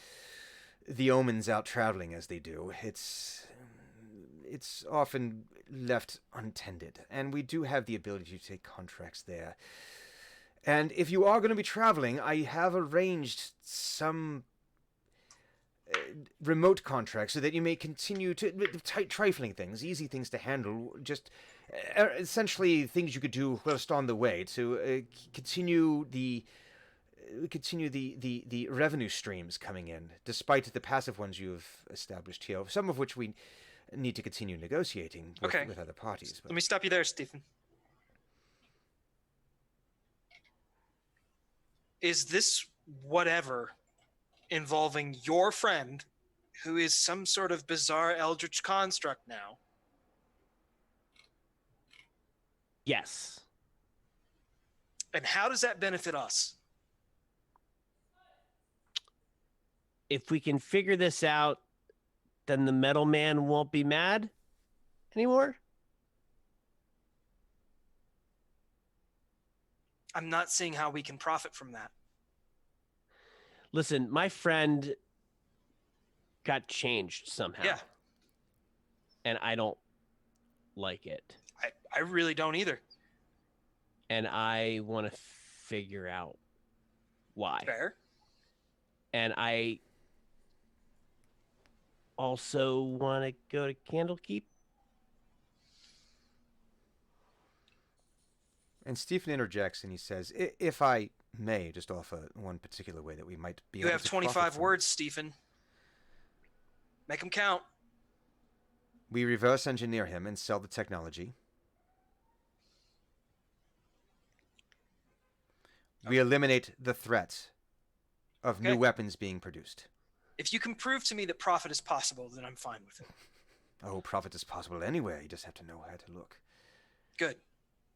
the omens out traveling as they do, it's often left untended. And we do have the ability to take contracts there. And if you are going to be traveling, I have arranged some remote contracts so that you may continue to trifling things, easy things to handle, just essentially things you could do whilst on the way to continue the revenue streams coming in, despite the passive ones you've established here, some of which we need to continue negotiating with other parties. But Let me stop you there, Stephen. Is this whatever involving your friend, who is some sort of bizarre eldritch construct now? yes. And how does that benefit us? If we can figure this out, then the Metal Man won't be mad anymore. I'm not seeing how we can profit from that. Listen, my friend got changed somehow. Yeah. And I don't like it. I really don't either. And I want to figure out why. Fair. And I also want to go to Candlekeep. And Stephen interjects and he says, if I may just offer one particular way that we might be You able have to 25 profit from. words, Stephen. Make them count. We reverse engineer him and sell the technology. We eliminate the threat of new Okay. weapons being produced. If you can prove to me that profit is possible, then I'm fine with it. Oh, profit is possible anywhere. You just have to know how to look. Good.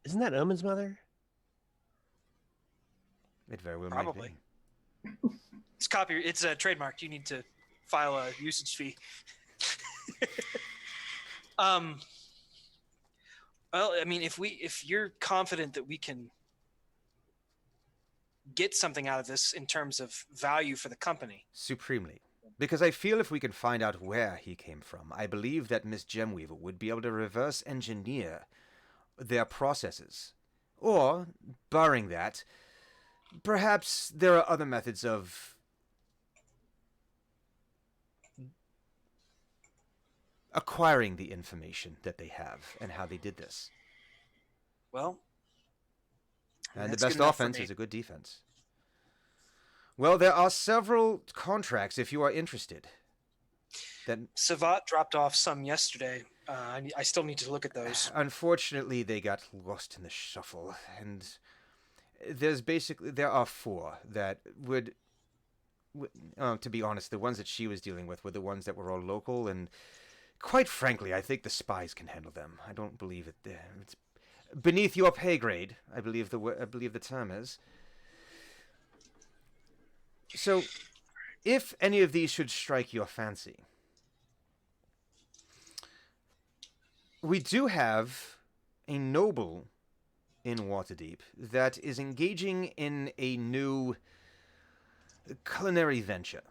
Isn't that Omen's mother? It very well Probably. might be. It's a trademark. You need to file a usage fee. Well, I mean, if you're confident that we can get something out of this in terms of value for the company. Supremely. Because I feel if we can find out where he came from, I believe that Miss Gemweaver would be able to reverse engineer their processes. Or, barring that, perhaps there are other methods of acquiring the information that they have and how they did this. Well, And that's the good best enough for offense me. is a good defense. Well, there are several contracts if you are interested. Savat dropped off some yesterday. I still need to look at those. Unfortunately, they got lost in the shuffle, and there are 4 that would to be honest, the ones that she was dealing with were the ones that were all local, and quite frankly, I think the spies can handle them. I don't believe it's beneath your pay grade. I believe the term is. So, if any of these should strike your fancy, we do have a noble in Waterdeep that is engaging in a new culinary venture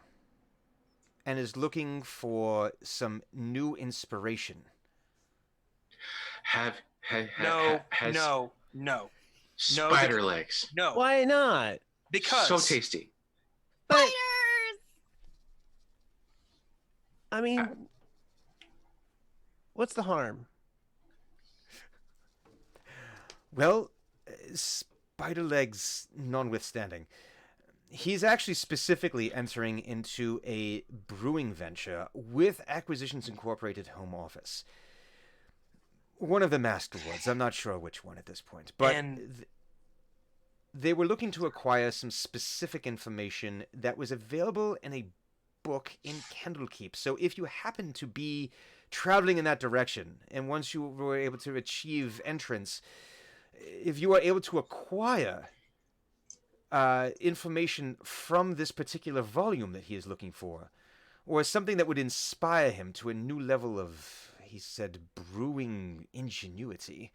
and is looking for some new inspiration. No, has no, no, spider legs. no. Why not? Because So tasty. But Spiders! I mean, what's the harm? Well, spider legs notwithstanding, he's actually specifically entering into a brewing venture with Acquisitions Incorporated home office. One of the Master Woods. I'm not sure which one at this point. But they were looking to acquire some specific information that was available in a book in Candlekeep. So if you happen to be traveling in that direction, and once you were able to achieve entrance, if you are able to acquire information from this particular volume that he is looking for, or something that would inspire him to a new level of, he said, brewing ingenuity,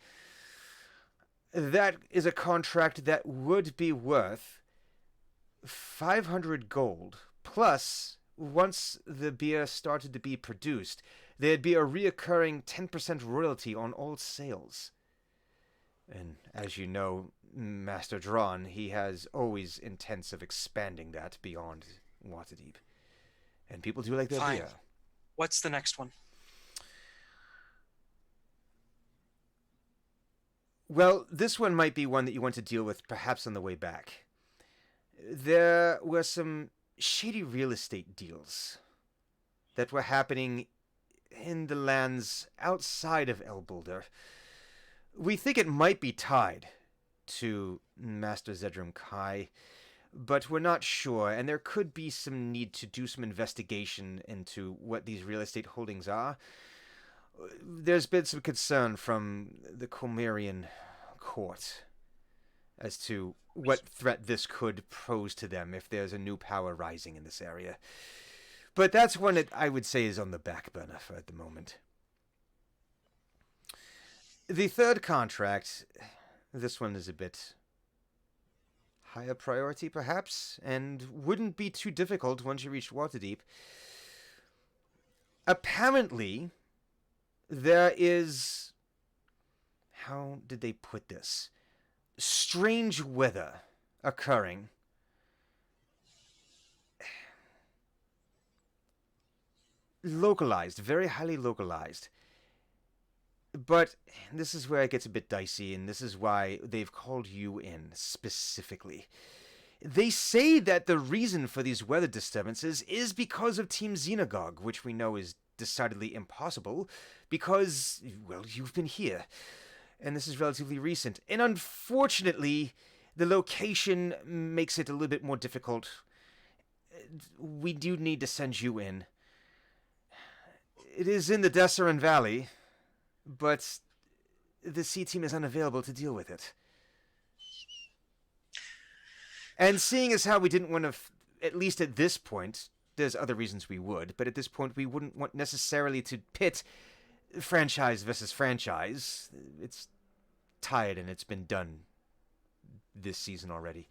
that is a contract that would be worth 500 gold, plus, once the beer started to be produced, there'd be a reoccurring 10% royalty on all sales. And as you know, Master Drawn, he has always intents of expanding that beyond Waterdeep. And people do like their Fine. beer. What's the next one? Well, this one might be one that you want to deal with perhaps on the way back. There were some shady real estate deals that were happening in the lands outside of Elboulder. We think it might be tied to Master Zedram Kai, but we're not sure, and there could be some need to do some investigation into what these real estate holdings are. There's been some concern from the Comerian court as to what threat this could pose to them if there's a new power rising in this area. But that's one that I would say is on the back burner for at the moment. The third contract, this one is a bit higher priority perhaps, and wouldn't be too difficult once you reach Waterdeep. Apparently, there is, how did they put this? Strange weather occurring. Localized, very highly localized. But this is where it gets a bit dicey, and this is why they've called you in specifically. They say that the reason for these weather disturbances is because of Team Xenagogue, which we know is decidedly impossible, because, well, you've been here. And this is relatively recent. And unfortunately, the location makes it a little bit more difficult. We do need to send you in. It is in the Desseran Valley, but the C team is unavailable to deal with it. And seeing as how we didn't want to, at least at this point, there's other reasons we would, but at this point we wouldn't want necessarily to pit franchise versus franchise. It's tired and it's been done this season already.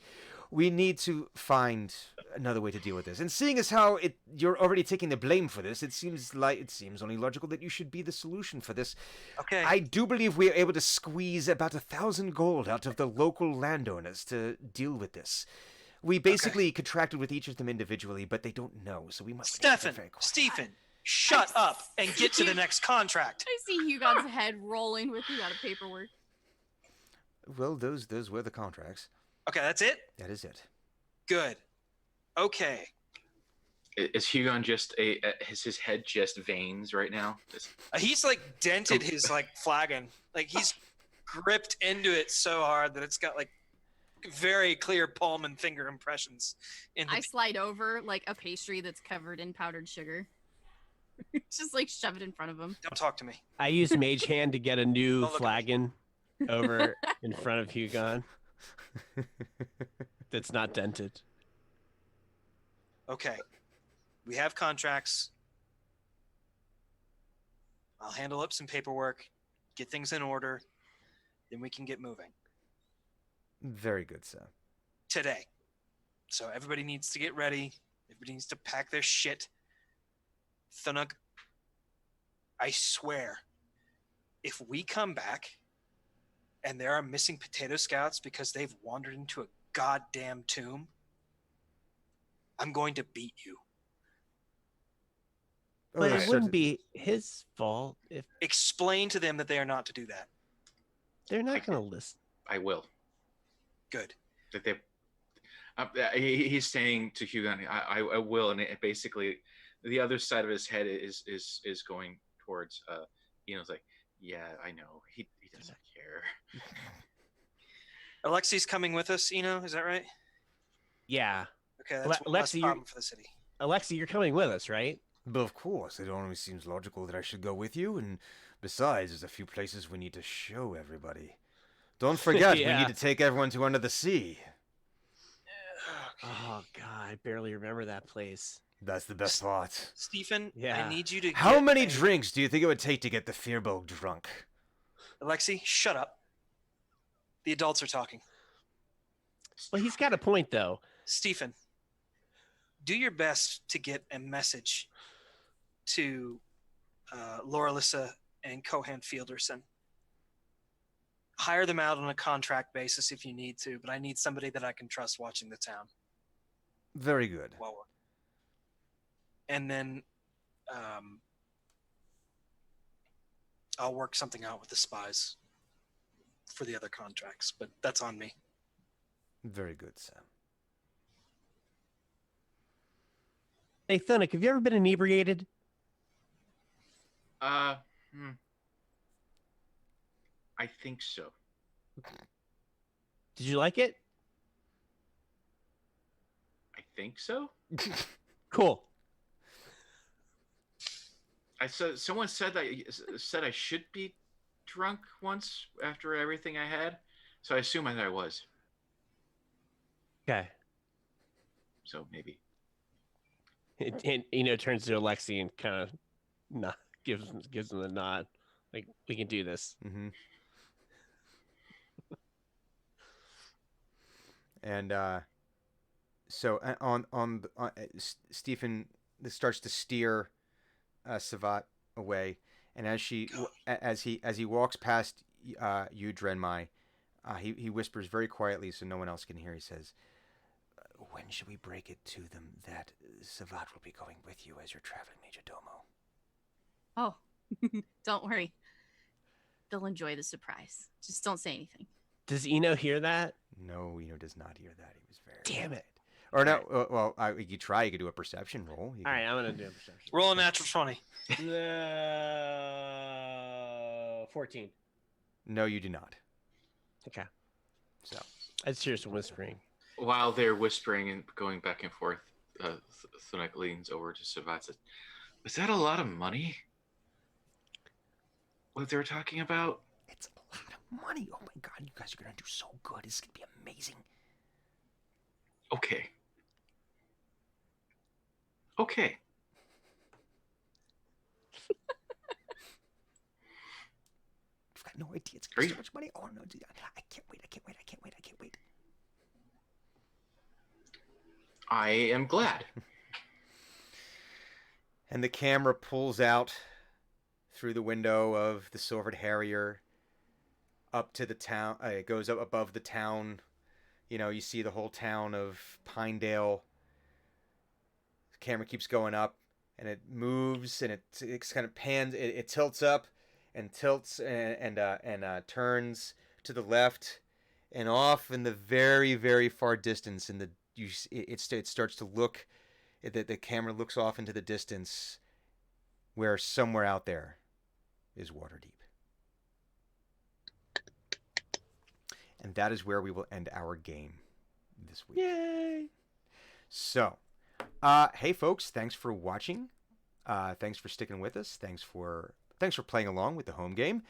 We need to find another way to deal with this. And seeing as how you're already taking the blame for this, it seems only logical that you should be the solution for this. Okay. I do believe we are able to squeeze about 1,000 gold out of the local landowners to deal with this. We basically contracted with each of them individually, but they don't know, so we must... Stephen, shut up and get to the next contract. I see Hugon's head rolling with the amount of paperwork. Well, those were the contracts. Okay, that's it? That is it. Good. Okay. Is Hugon just is his head just veins right now? He's like dented his like flagon. Like he's gripped into it so hard that it's got like very clear palm and finger impressions. I slide over like a pastry that's covered in powdered sugar. Just like shove it in front of him. Don't talk to me. I use Mage Hand to get a new Don't look at me. flagon over in front of Hugon that's not dented. Okay. We have contracts. I'll handle up some paperwork, get things in order, then we can get moving. Very good, sir. Today. So everybody needs to get ready. Everybody needs to pack their shit. Thunuk, I swear, if we come back and there are missing potato scouts because they've wandered into a goddamn tomb, I'm going to beat you. But that's it wouldn't certain- be his fault if Explain to them that they are not to do that. they're not going to listen. I will. Good. That they. He's saying to Hugo, I will, and it basically, the other side of his head is going towards. It's like, yeah, I know. He doesn't care. Alexi's coming with us, is that right? Yeah. Okay, that's one less Alexi, problem for the city. Alexi, you're coming with us, right? But of course, it only seems logical that I should go with you, and besides, there's a few places we need to show everybody. Don't forget, Yeah. we need to take everyone to Under the Sea. Oh God, I barely remember that place. That's the best part. Stephen, Yeah. I need you to How get many a- drinks do you think it would take to get the Fearbog drunk? Alexi, shut up. The adults are talking. Well, he's got a point though. Stephen, do your best to get a message to Loralissa and Cohan Fielderson. Hire them out on a contract basis if you need to, but I need somebody that I can trust watching the town. Very good. And then I'll work something out with the spies for the other contracts, but that's on me. Very good, Sam. Hey, Thunuk, have you ever been inebriated? I think so. Did you like it? I think so. Cool. Someone said I should be drunk once after everything I had, so I assume I was. Okay. So maybe. And turns to Alexi and kind of gives him the nod, like we can do this. Mm-hmm. And so Stephen starts to steer Savat away, and as he walks past you, Drenmai, he whispers very quietly so no one else can hear. He says, "When should we break it to them that Savat will be going with you as your traveling major domo?" Oh, don't worry. They'll enjoy the surprise. Just don't say anything. Does Eno hear that? No, does not hear that. He was very Damn it. Or no, well, you could try. You could do a perception roll. All right, I'm gonna do a perception. Roll a natural 20. 14. No, you do not. Okay. So I just hear some whispering. While they're whispering and going back and forth, Thunuk leans over to Savat and says, "Is that a lot of money? What they were talking about?" it's a lot of money. Oh my God, you guys are gonna do so good. It's gonna be amazing. Okay. Okay. You've got no idea. It's gonna be so much money. Oh no, dude, I can't wait. I am glad. And the camera pulls out through the window of the Silvered Harrier up to the town. It goes up above the town. You see the whole town of Pinedale. The camera keeps going up, and it moves, and it kind of pans. It tilts up, and tilts, and turns to the left, and off in the very, very far distance. It starts to look. The camera looks off into the distance, where somewhere out there is Waterdeep. And that is where we will end our game this week. Yay! So, hey folks, thanks for watching. Thanks for sticking with us. Thanks for playing along with the home game.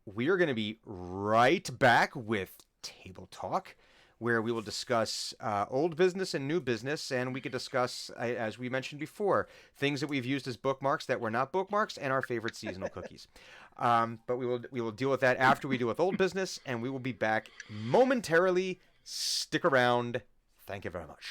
We are going to be right back with Table Talk, where we will discuss old business and new business, and we could discuss, as we mentioned before, things that we've used as bookmarks that were not bookmarks, and our favorite seasonal cookies. But we will deal with that after we deal with old business, and we will be back momentarily. Stick around. Thank you very much.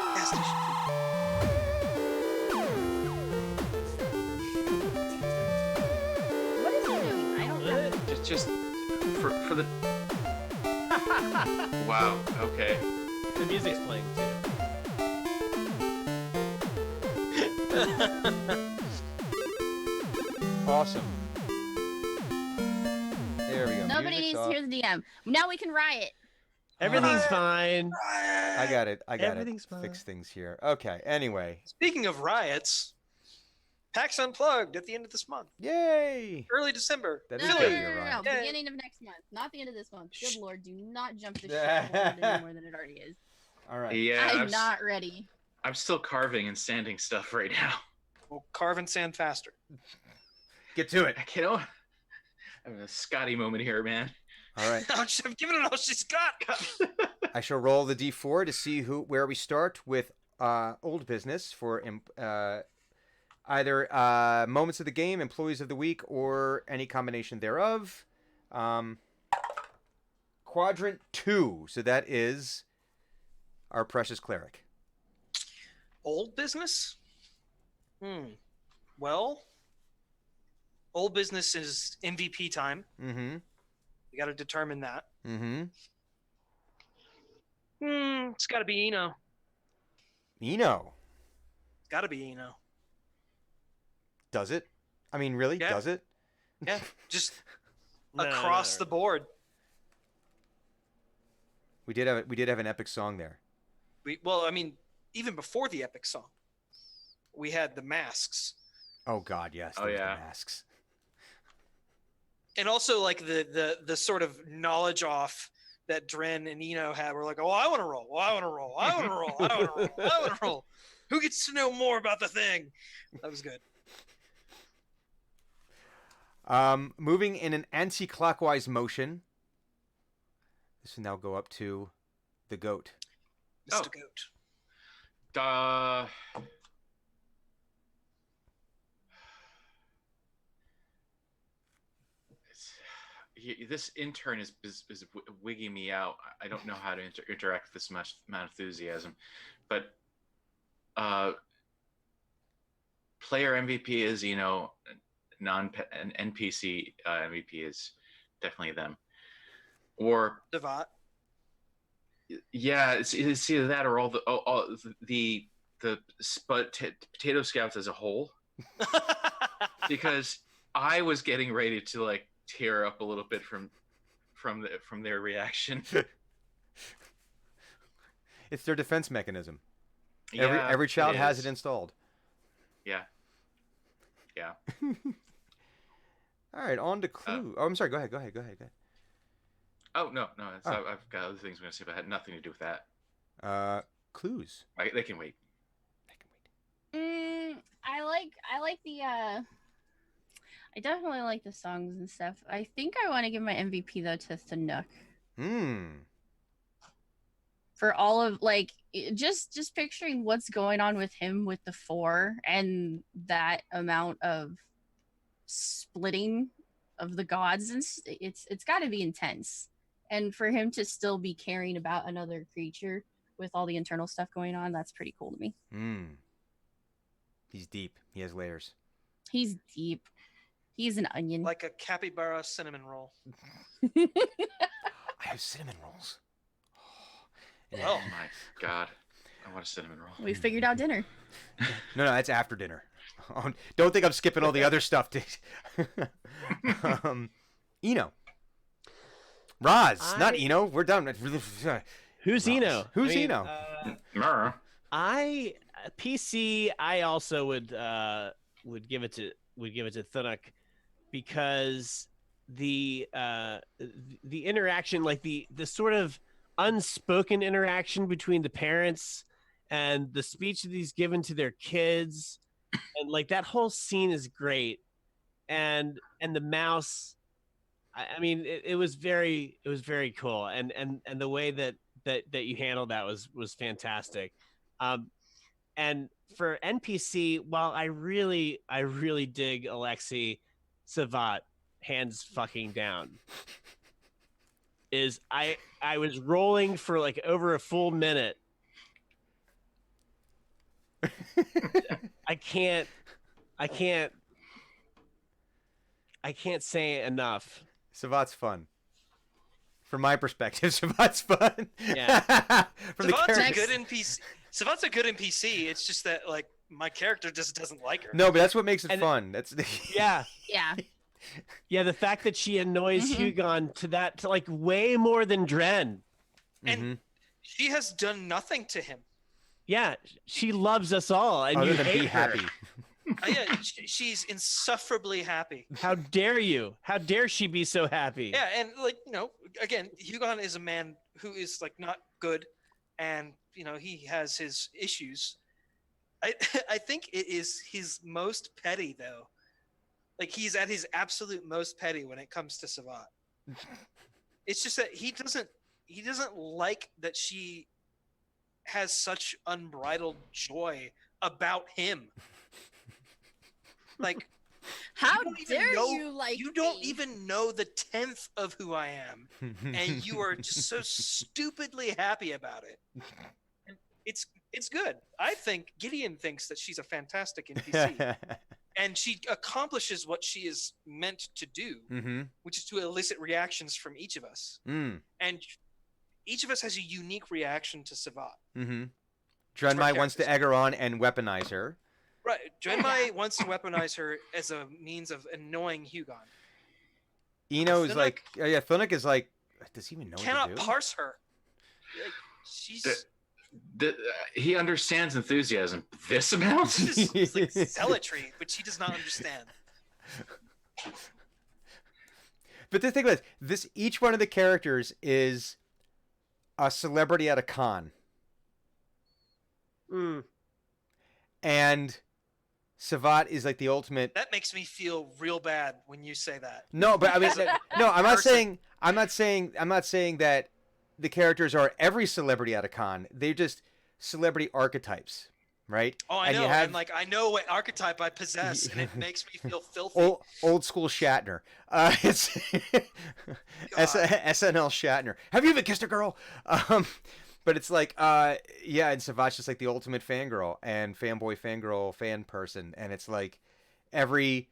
What is he doing? I don't know. Just for the. Wow. Okay. The music's playing too. Awesome. There we go. Nobody Music's needs to off. hear the DM. Now we can riot. Everything's fine. I got it. Everything's fine. Fix things here. Okay. Anyway. Speaking of riots, PAX Unplugged at the end of this month, Yay! early December. That No, is no, good. no, You're no, right. no. Yeah. Beginning of next month, not the end of this month. Shh. Good lord, do not jump the shit forward any more than it already is. All right. Yeah. I'm not ready. I'm still carving and sanding stuff right now. We'll carve and sand faster. Get to it. I can't. I'm a Scotty moment here, man. All right. I've given it all she's got. I shall roll the d4 to see where we start with old business for either moments of the game, employees of the week, or any combination thereof. Quadrant 2. So that is our precious cleric. Old business? Well, old business is MVP time. Mm-hmm. We got to determine that. Mm-hmm. It's got to be Eno. Eno. It's got to be Eno. Does it? I mean, really? Yeah. Does it? Yeah, just No, across no. the board. We did have an epic song there. Well, I mean, even before the epic song. we had the masks. Oh God, yes. Oh, There was yeah. the masks. And also like the sort of knowledge off that Dren and Eno had. We're like, oh, I want to roll. I want to roll. I want to roll. I want to roll. I want to roll. Who gets to know more about the thing? That was good. Moving in an anti-clockwise motion. This will now go up to the goat. Mr. Oh. Goat. This intern is wigging me out. I don't know how to interact with this much amount of enthusiasm, but player MVP is an NPC MVP is definitely them, or Devat. yeah, it's either that or all the potato scouts as a whole, because I was getting ready to like tear up a little bit from their reaction. It's their defense mechanism. Yeah, Every child has is. it installed. Yeah. All right, on to Clue. I'm sorry. Go ahead. Oh no, Oh. I've got other things I'm gonna say, but it had nothing to do with that. Clues. They can wait. I like the I definitely like the songs and stuff. I think I want to give my MVP though to Thunuk for all of like just picturing what's going on with him with the 4 and that amount of splitting of the gods, and it's got to be intense. And for him to still be caring about another creature with all the internal stuff going on, that's pretty cool to me. He's deep. He has layers. He's deep. He's an onion. Like a capybara cinnamon roll. I have cinnamon rolls. Oh my god, I want a cinnamon roll. We figured out dinner. No, that's after dinner. Don't think I'm skipping all the other stuff. Eno. Roz, not Eno. We're done. Who's Roz. Eno? Who's I mean, Eno? I PC. I also would give it to Thunuk, because the interaction, like the sort of unspoken interaction between the parents and the speech that he's given to their kids, and like that whole scene is great. And the mouse, I mean, it was very cool, and the way that you handled that was fantastic. And for NPC, while I really dig Alexei Savat, hands fucking down, is I was rolling for like over a full minute. I can't say it enough. Savat's fun. From my perspective, Savat's fun. Yeah. From the Savat's a characters. good NPC. Savat's a good NPC. It's just that like my character just doesn't like her. No, but that's what makes it And- fun. That's Yeah. Yeah. The fact that she annoys Mhm. Hugon to like way more than Dren. And she has done nothing to him. Yeah, she loves us all, and Other you than hate be her. happy. Yeah, she's insufferably happy. How dare you? How dare she be so happy? Yeah, and like again, Hugon is a man who is like not good, and he has his issues. I think it is his most petty though. Like he's at his absolute most petty when it comes to Savat. It's just that he doesn't like that she has such unbridled joy about him. Like, How you don't even dare know- you like you don't me? even know the 10th of who I am, and you are just so stupidly happy about it. And it's good. I think Gideon thinks that she's a fantastic NPC, and she accomplishes what she is meant to do, which is to elicit reactions from each of us. And each of us has a unique reaction to Savat. Drenmai wants to egg her on and weaponize her. Right. Drenmai wants to weaponize her as a means of annoying Hugon. Eno is Thunuk- like, Thunuk is like, does he even know Cannot what to do? parse her. Like, she's He understands enthusiasm. This amount? It's like zealotry, which he does not understand. But the thing was, each one of the characters is a celebrity at a con. And Savat is like the ultimate. That makes me feel real bad when you say that. No, but I mean, no, I'm not Person. saying that the characters are every celebrity at a con. They're just celebrity archetypes, right? Oh, I And know. you have And like, I know what archetype I possess, and it makes me feel filthy. old school Shatner. It's SNL Shatner. Have you even kissed a girl? But it's like, yeah, and Savat's just like the ultimate fangirl and fanboy, fangirl, fan person, and it's like every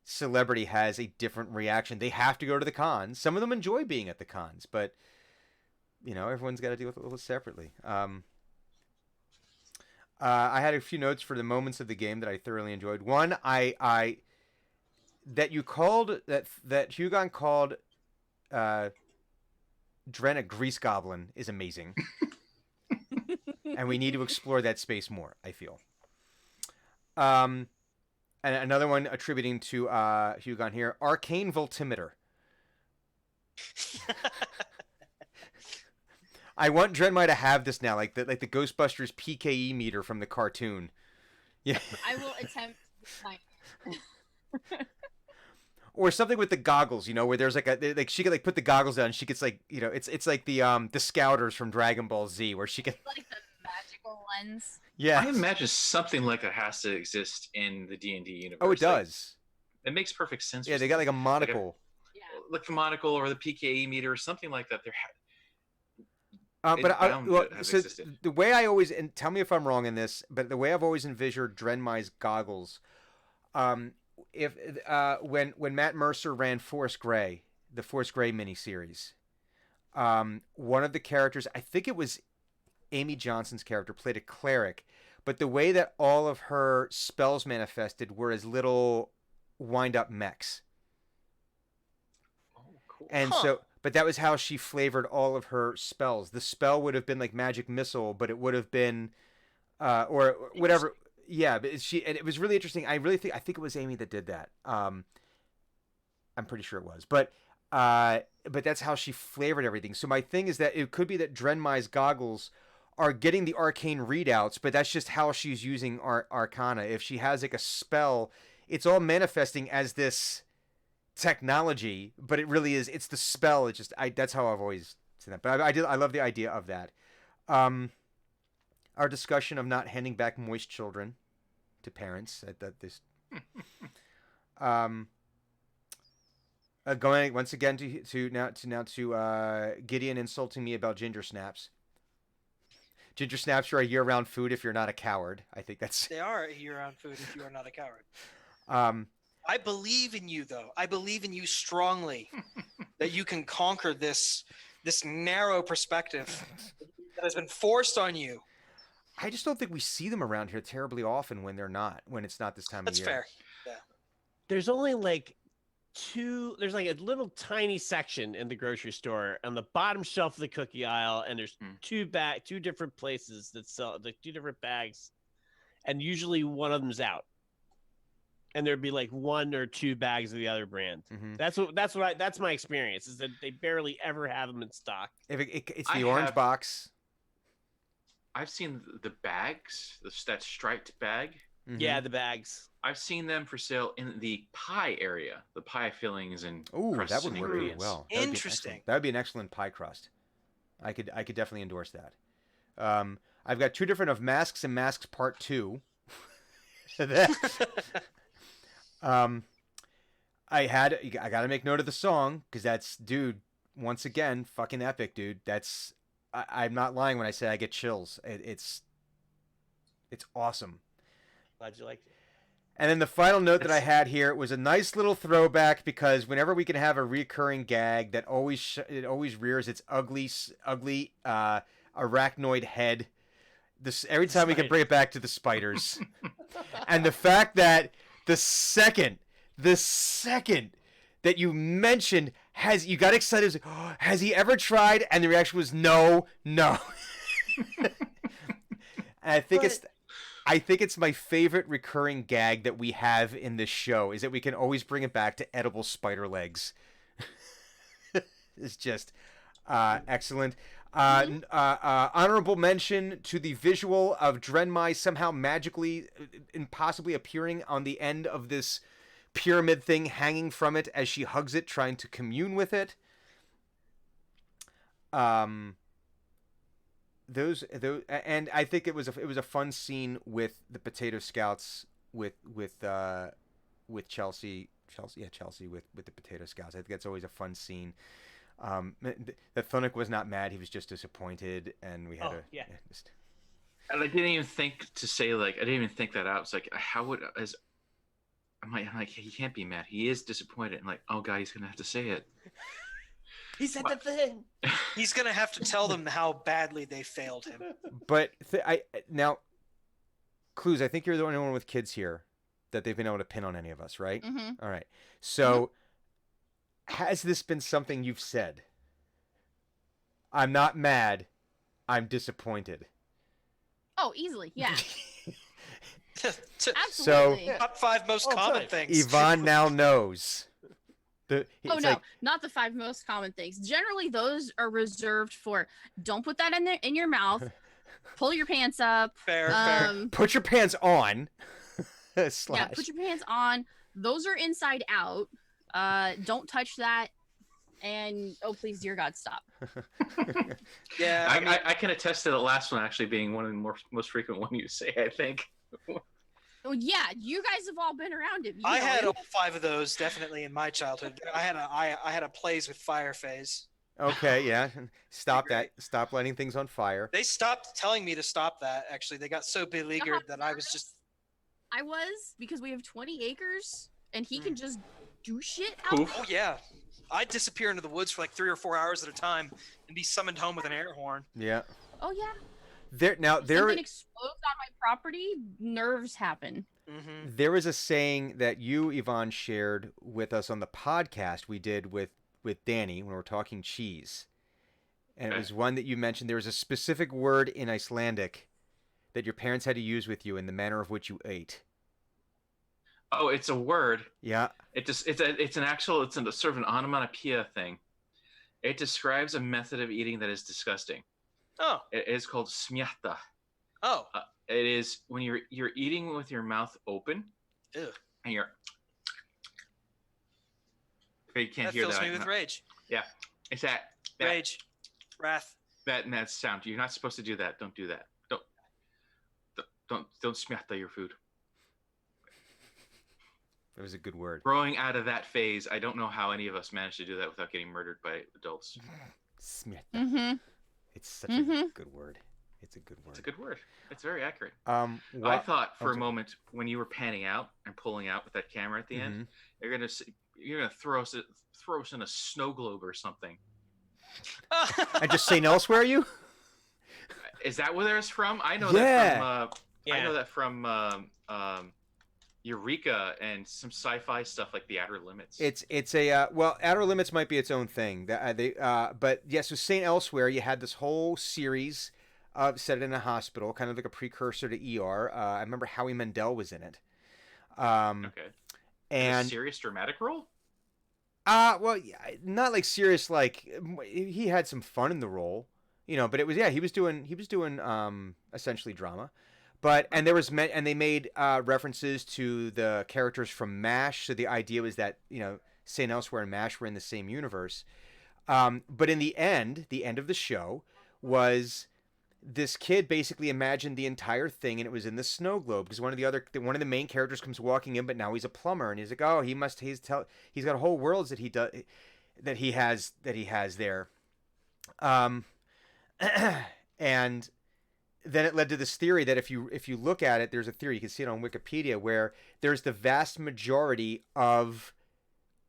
celebrity has a different reaction. They have to go to the cons. Some of them enjoy being at the cons, but you know, everyone's got to deal with it a little separately. I had a few notes for the moments of the game that I thoroughly enjoyed. One, that Hugon called Dren a grease goblin is amazing. And we need to explore that space more, I feel. And another one attributing to Hugon here, arcane voltimeter. I want Drenmai to have this now, like the Ghostbusters PKE meter from the cartoon. Yeah. I will attempt to find Or something with the goggles, you know, where there's like she could like put the goggles down and she gets like, you know, it's like the Scouters from Dragon Ball Z where she can like the magical lens. Yeah. I imagine something like that has to exist in the D&D universe. Oh, it does. It makes perfect sense. Yeah, they got like a monocle. Like the monocle or the PKE meter or something like that. So the way I always, and tell me if I'm wrong in this, but the way I've always envisioned Drenmai's goggles, when Matt Mercer ran Forest Gray, the Forest Gray miniseries, one of the characters, I think it was Amy Johnson's character, played a cleric, but the way that all of her spells manifested were as little wind-up mechs. Oh, cool. And so, but that was how she flavored all of her spells. The spell would have been like magic missile, but it would have been, or whatever. Yeah, but and it was really interesting. I think it was Amy that did that. I'm pretty sure it was, but that's how she flavored everything. So my thing is that it could be that Drenmai's goggles are getting the arcane readouts, but that's just how she's using Arcana. If she has like a spell, it's all manifesting as this technology, but it really is, it's the spell. It's just that's how I've always seen that. But I love the idea of that. Our discussion of not handing back moist children to parents going once again to Gideon insulting me about ginger snaps. Ginger snaps are a year-round food if you're not a coward. I think They are a year-round food if you are not a coward. I believe in you, though. I believe in you strongly that you can conquer this narrow perspective that has been forced on you. I just don't think we see them around here terribly often when it's not this time That's of year. fair. Yeah. There's only like there's like a little tiny section in the grocery store on the bottom shelf of the cookie aisle, and there's two different places that sell the two different bags, and usually one of them's out. And there'd be like one or two bags of the other brand. Mm-hmm. That's my experience, is that they barely ever have them in stock. If it's the orange box. I've seen the bags, that striped bag. Mm-hmm. Yeah, the bags. I've seen them for sale in the pie area, the pie fillings and crusts that would work really well. Interesting. That would be an excellent pie crust. I could definitely endorse that. I've got two different of Masks and Masks Part 2. I gotta make note of the song, because that's, dude, once again, fucking epic, dude. I'm not lying when I say I get chills. It's awesome. Glad you liked it. And then the final note that I had here was a nice little throwback, because whenever we can have a recurring gag that always rears its ugly arachnoid head, every time we can bring it back to the spiders. And the fact that the second that you mentioned, you got excited, was like, oh, has he ever tried? And the reaction was no. And I think it's my favorite recurring gag that we have in this show is that we can always bring it back to edible spider legs. It's just excellent. Honorable mention to the visual of Drenmai somehow magically and possibly appearing on the end of this pyramid thing, hanging from it as she hugs it, trying to commune with it. Those, and I think it was a fun scene with the Potato Scouts with Chelsea with the Potato Scouts. I think that's always a fun scene. The Thunuk was not mad; he was just disappointed, and we had And I didn't even think to say I didn't even think that out. It's like, how would I'm like, he can't be mad. He is disappointed. I'm like, oh god, he's gonna have to say it. He said the thing. He's gonna have to tell them how badly they failed him. But now, Clues, I think you're the only one with kids here that they've been able to pin on any of us, right? Mm-hmm. All right. So, has this been something you've said? I'm not mad. I'm disappointed. Oh, easily, yeah. So, Absolutely. Top 5 most common things. Yvonne now knows. Not the 5 most common things. Generally, those are reserved for don't put that in your mouth. Pull your pants up. Fair. Put your pants on. Yeah, put your pants on. Those are inside out. Don't touch that. And oh, please, dear God, stop. Yeah, I can attest to the last one actually being one of the most frequent one you say. I think. Well, yeah, you guys have all been around it. I had all 5 of those definitely in my childhood. I had a plays with fire phase. Okay, yeah. Stop that. Stop lighting things on fire. They stopped telling me to stop that. Actually, they got so beleaguered that I was just. Because we have 20 acres and he can just do shit out there. Oh yeah, I'd disappear into the woods for like 3 or 4 hours at a time and be summoned home with an air horn. Yeah. Oh yeah. There Something explodes on my property, nerves happen. Mm-hmm. There was a saying that you, Yvonne, shared with us on the podcast we did with Danny when we were talking cheese. And it was one that you mentioned. There was a specific word in Icelandic that your parents had to use with you in the manner of which you ate. Oh, it's a word. Yeah. It's a sort of an onomatopoeia thing. It describes a method of eating that is disgusting. Oh. It is called smjata. Oh. It is when you're eating with your mouth open. Ew. And you can't That hear fills that. me with rage. Yeah. It's that Rage. Wrath. that sound. You're not supposed to do that. Don't do that. Don't smjata your food. That was a good word. Growing out of that phase, I don't know how any of us managed to do that without getting murdered by adults. Smjata. Mm-hmm. It's such a good word. It's a good word. It's a good word. It's very accurate. I thought for a moment when you were panning out and pulling out with that camera at the end, you're gonna throw us in a snow globe or something. And just say elsewhere, you? Is that where it's from? I know Yeah. I know that from Eureka and some sci-fi stuff like The Outer Limits. It's a Outer Limits might be its own thing. But yes, so Saint Elsewhere, you had this whole series set in a hospital, kind of like a precursor to ER. I remember Howie Mandel was in it. Okay. And a serious dramatic role? well, yeah, not like serious. Like he had some fun in the role, But it was he was doing essentially drama. But and they made references to the characters from MASH. So the idea was that Saint Elsewhere and MASH were in the same universe. But in the end of the show was this kid basically imagined the entire thing, and it was in the snow globe because one of the main characters comes walking in, but now he's a plumber, and he's like, oh, he's got whole worlds that he has there, and then it led to this theory that if you look at it, there's a theory, you can see it on Wikipedia, where there's the vast majority of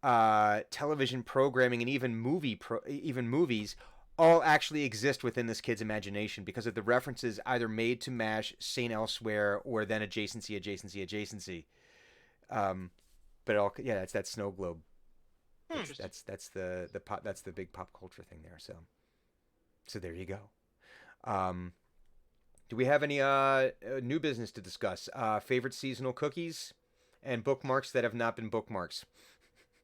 television programming and even movies all actually exist within this kid's imagination because of the references either made to MASH, Saint Elsewhere, or then adjacency. But it's that snow globe. That's the big pop culture thing there. So there you go. Do we have any new business to discuss? Favorite seasonal cookies and bookmarks that have not been bookmarks.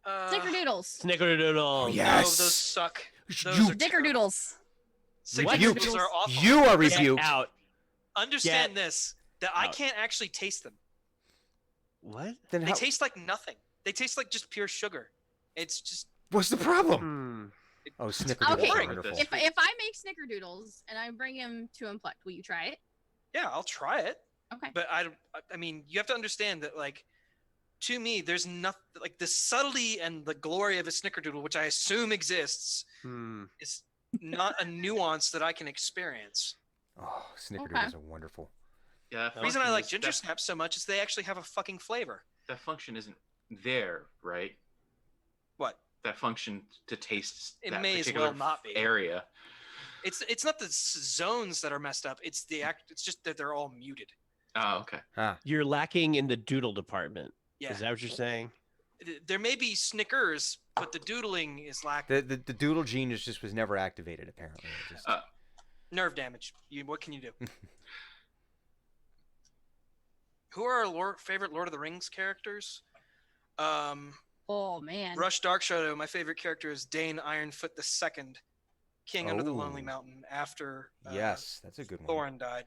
Snickerdoodles. Snickerdoodle. Yeah. No, Yes. those suck. Those You- are terrible. Snickerdoodles. Rebuked. Snickerdoodles are awful. You are Get rebuked. out. Understand this, that I out. can't actually taste them. What? Then They how, taste like nothing. They taste like just pure sugar. It's just what's the problem? Hmm. Oh, snickerdoodles Okay. are wonderful. If I make Snickerdoodles and I bring him to Unplugged, will you try it? yeah, I'll try it. Okay. But I mean, you have to understand that like to me, there's nothing like the subtlety and the glory of a snickerdoodle, which I assume exists, Hmm. is not a nuance that I can experience. Oh, snickerdoodles are wonderful. Yeah. The reason I like ginger snaps so much is they actually have a fucking flavor. That function isn't there, right? What? That function to taste It that may as particular well not be. area. It's not the zones that are messed up. It's the act. It's just that they're all muted. Oh, okay. You're lacking in the doodle department. Yeah. Is that what you're saying? There may be Snickers, but the doodling is lacking. The doodle gene just was never activated apparently. It just, Nerve damage. What can you do? Who are our favorite Lord of the Rings characters? Oh man. Rush Darkshadow. My favorite character is Dane Ironfoot II, King under the Lonely Oh. Mountain. After yes, that's a good one. Thorin died.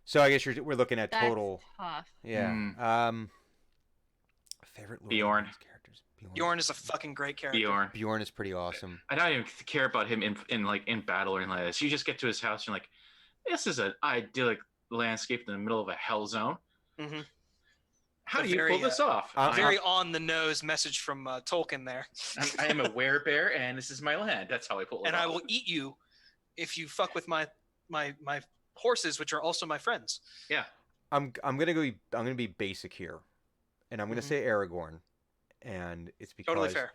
So I guess we're looking at That's total. tough. Yeah. Hmm. Favorite Lord Bjorn. of the Rings characters. Bjorn is a fucking great character. Bjorn. Bjorn is pretty awesome. I don't even care about him in battle or anything like this. You just get to his house and you're like, this is an idyllic landscape in the middle of a hell zone. Mhm. How A do you very, pull this off? Very on the nose message from Tolkien there. I am a werebear and this is my land. That's how I pull it And off. I will eat you if you fuck with my horses, which are also my friends. Yeah. I'm gonna be basic here, and I'm gonna Mhm. say Aragorn, and it's because Totally fair.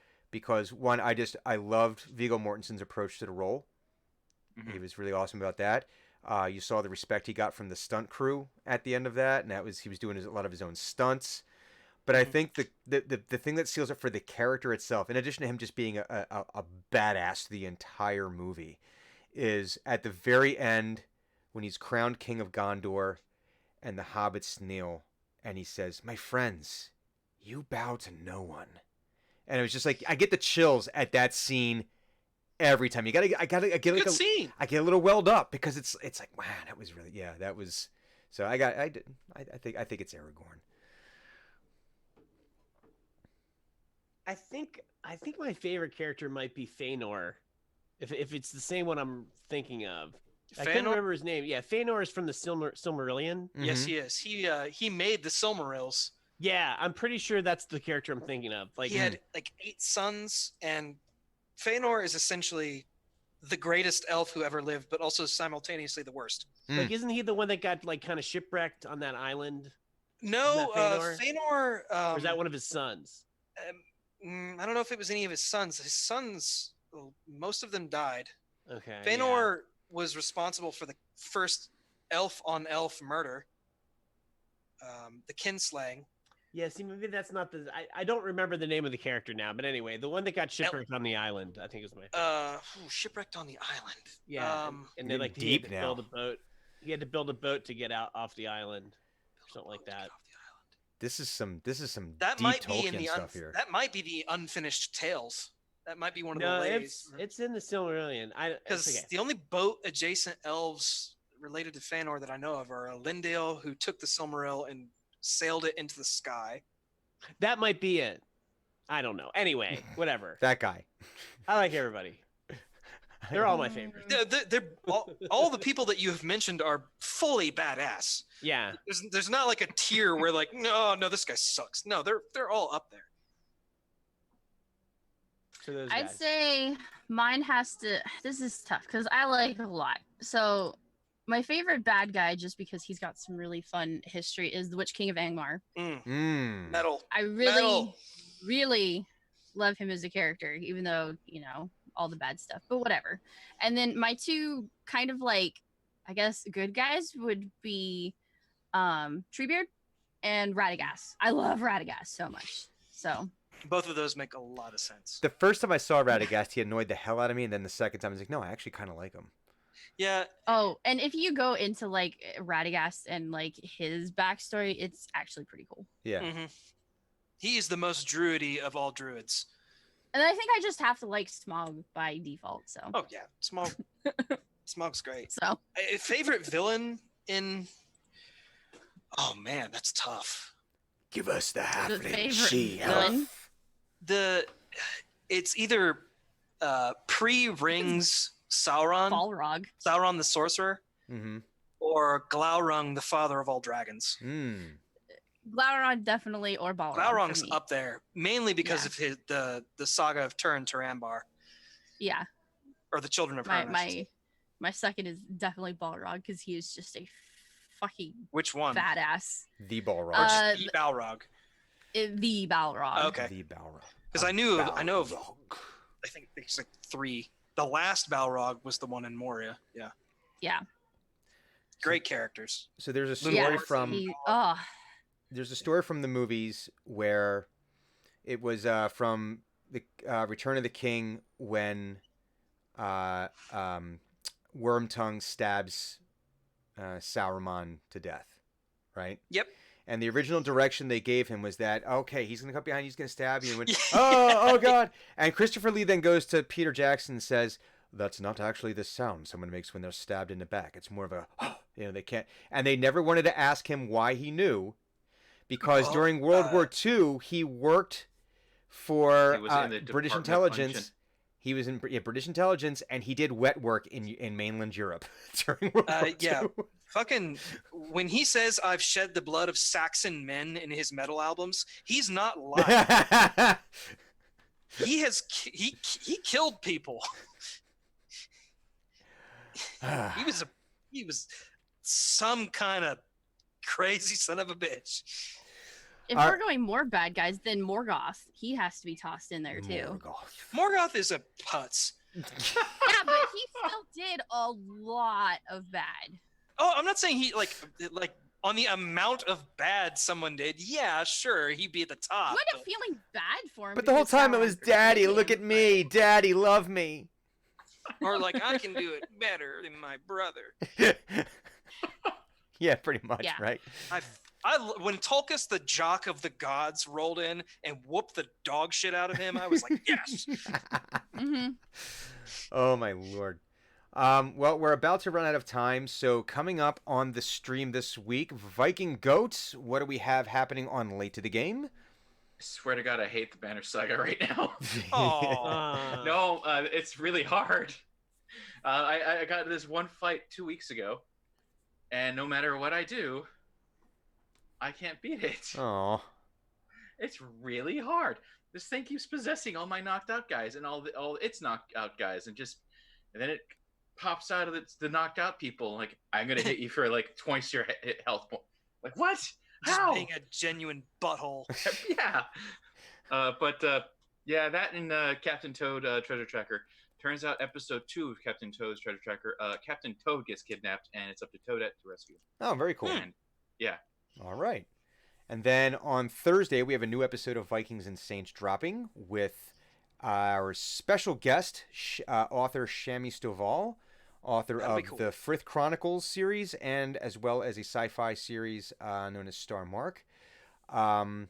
one, I loved Viggo Mortensen's approach to the role. Mhm. He was really awesome about that. You saw the respect he got from the stunt crew at the end of that, and he was doing a lot of his own stunts. But I think the thing that seals it for the character itself, in addition to him just being a badass the entire movie, is at the very end when he's crowned King of Gondor, and the hobbits kneel, and he says, "My friends, you bow to no one." And it was just like I get the chills at that scene every time. I get like Good scene. I get a little welled up because it's like, wow, that was really, yeah, that was. So I think it's Aragorn. I think my favorite character might be Feanor, if it's the same one I'm thinking of. I couldn't Fëanor? remember his name. Yeah, Feanor is from the Silmarillion. Yes, Mhm. he is. He made the Silmarils. Yeah, I'm pretty sure that's the character I'm thinking of. Like, He had like 8 sons, and Fëanor is essentially the greatest elf who ever lived, but also simultaneously the worst. like, isn't he the one that got like kind of shipwrecked on that island? No, Fëanor? Fëanor. Or is that one of his sons? I don't know if it was any of his sons. His sons, well, most of them died. Okay. Fëanor was responsible for the first elf-on-elf murder, the kinslaying. Yeah, see, maybe that's not the. I don't remember the name of the character now, but anyway, the one that got shipwrecked on the island, I think is my. Shipwrecked on the island. Yeah, and then like he deep had to now. build a boat. He had to build a boat to get out off the island, or something like that. This is some That deep might be Tolkien in the stuff here. that might be the unfinished tales. That might be one of No, the lays. it's in the Silmarillion. Because Okay. the only boat adjacent elves related to Fëanor that I know of are Lindale, who took the Silmaril and sailed it into the sky. That might be it. I don't know. Anyway, whatever. That guy. I like everybody. They're all my favorites. They're all the people that you have mentioned are fully badass. Yeah. There's not like a tier where like no this guy sucks. No, they're all up there. So those I'd guys. say mine has to. This is tough because I like a lot. So my favorite bad guy, just because he's got some really fun history, is the Witch King of Angmar. Metal. I really, Metal. really love him as a character, even though all the bad stuff. But whatever. And then my two kind of like, I guess, good guys would be Treebeard and Radagast. I love Radagast so much. So Both of those make a lot of sense. The first time I saw Radagast, he annoyed the hell out of me, and then the second time I was like, no, I actually kind of like him. Yeah, Oh, and if you go into like Radagast and like his backstory, it's actually pretty cool. Yeah. hmm he is the most druidy of all druids. And I think I just have to like Smog by default. So, Oh yeah, Smog's great. so Favorite villain in? Oh man, that's tough. Give us the the halfling favorite she-elf. villain, It's either pre-rings Sauron, Balrog. Sauron the sorcerer, Mm-hmm. or Glaurung the father of all dragons. Mm. Glaurung definitely, or Balrog. Glaurung's for me. up there mainly because Yeah. of the saga of Turambar, Yeah, or the children of Hurn. my second is definitely Balrog because he is just a fucking Which one? badass. The Balrog. Or just the Balrog. The Balrog. Okay. The Balrog. Because I know of Balrog. I think there's like 3. The last Balrog was the one in Moria. Yeah. Yeah. Great characters. So there's a story Yeah. from there's a story from the movies where it was from the Return of the King when Wormtongue stabs Sauron to death, right? Yep. And the original direction they gave him was that, okay, he's going to come behind you, he's going to stab you. And went, oh, God. And Christopher Lee then goes to Peter Jackson and says, that's not actually the sound someone makes when they're stabbed in the back. It's more of a, they can't. And they never wanted to ask him why he knew, because during World War II, he worked for British intelligence. He was in British intelligence, and he did wet work in mainland Europe during World War II. Fucking when he says I've shed the blood of Saxon men in his metal albums, he's not lying. he killed people. he was some kind of crazy son of a bitch. If we're going more bad guys, then Morgoth. He has to be tossed in there too. Morgoth is a putz. Yeah, but he still did a lot of bad. Oh, I'm not saying he like on the amount of bad someone did. Yeah, sure, he'd be at the top. You end up feeling bad for him. But the whole time it was, Daddy, look at me. Daddy, love me. Or like, I can do it better than my brother. Yeah, pretty much, right? When Tulkas, the jock of the gods, rolled in and whooped the dog shit out of him, I was like, yes. Mm-hmm. Oh my lord. Well, we're about to run out of time, so coming up on the stream this week, Viking Goats, what do we have happening on Late to the Game? I swear to God, I hate the Banner Saga right now. Oh. No, it's really hard. I got this one fight 2 weeks ago, and no matter what I do, I can't beat it. Oh. It's really hard. This thing keeps possessing all my knocked out guys and all its knocked out guys, and then it pops out of the knocked out people. Like, I'm gonna hit you for like twice your health point. Like, what? How? Just being a genuine butthole. Yeah. Yeah, that and Captain Toad Treasure Tracker. Turns out episode 2 of Captain Toad's Treasure Tracker, Captain Toad gets kidnapped, and it's up to Toadette to rescue him. Oh, very cool. And, yeah. All right. And then on Thursday, we have a new episode of Vikings and Saints dropping with our special guest, author Shami Stovall, author of the Frith Chronicles series, and as well as a sci-fi series known as Star Mark. I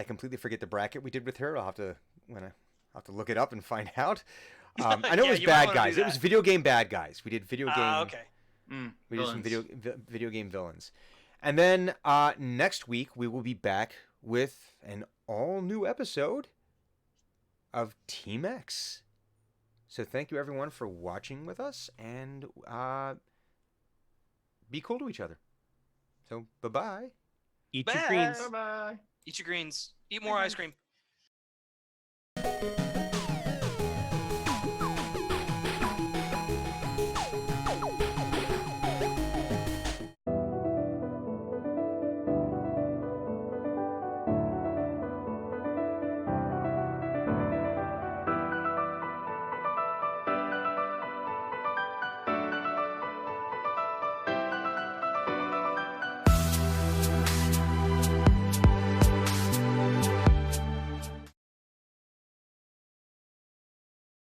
completely forget the bracket we did with her. I'll have to look it up and find out. I know it was bad guys. It was video game bad guys. We did video game. Okay. We did some video game villains. And then next week we will be back with an all new episode of Team X. So thank you everyone for watching with us, and be cool to each other. So bye-bye. Eat your greens. Bye-bye. Eat your greens. Eat more ice cream.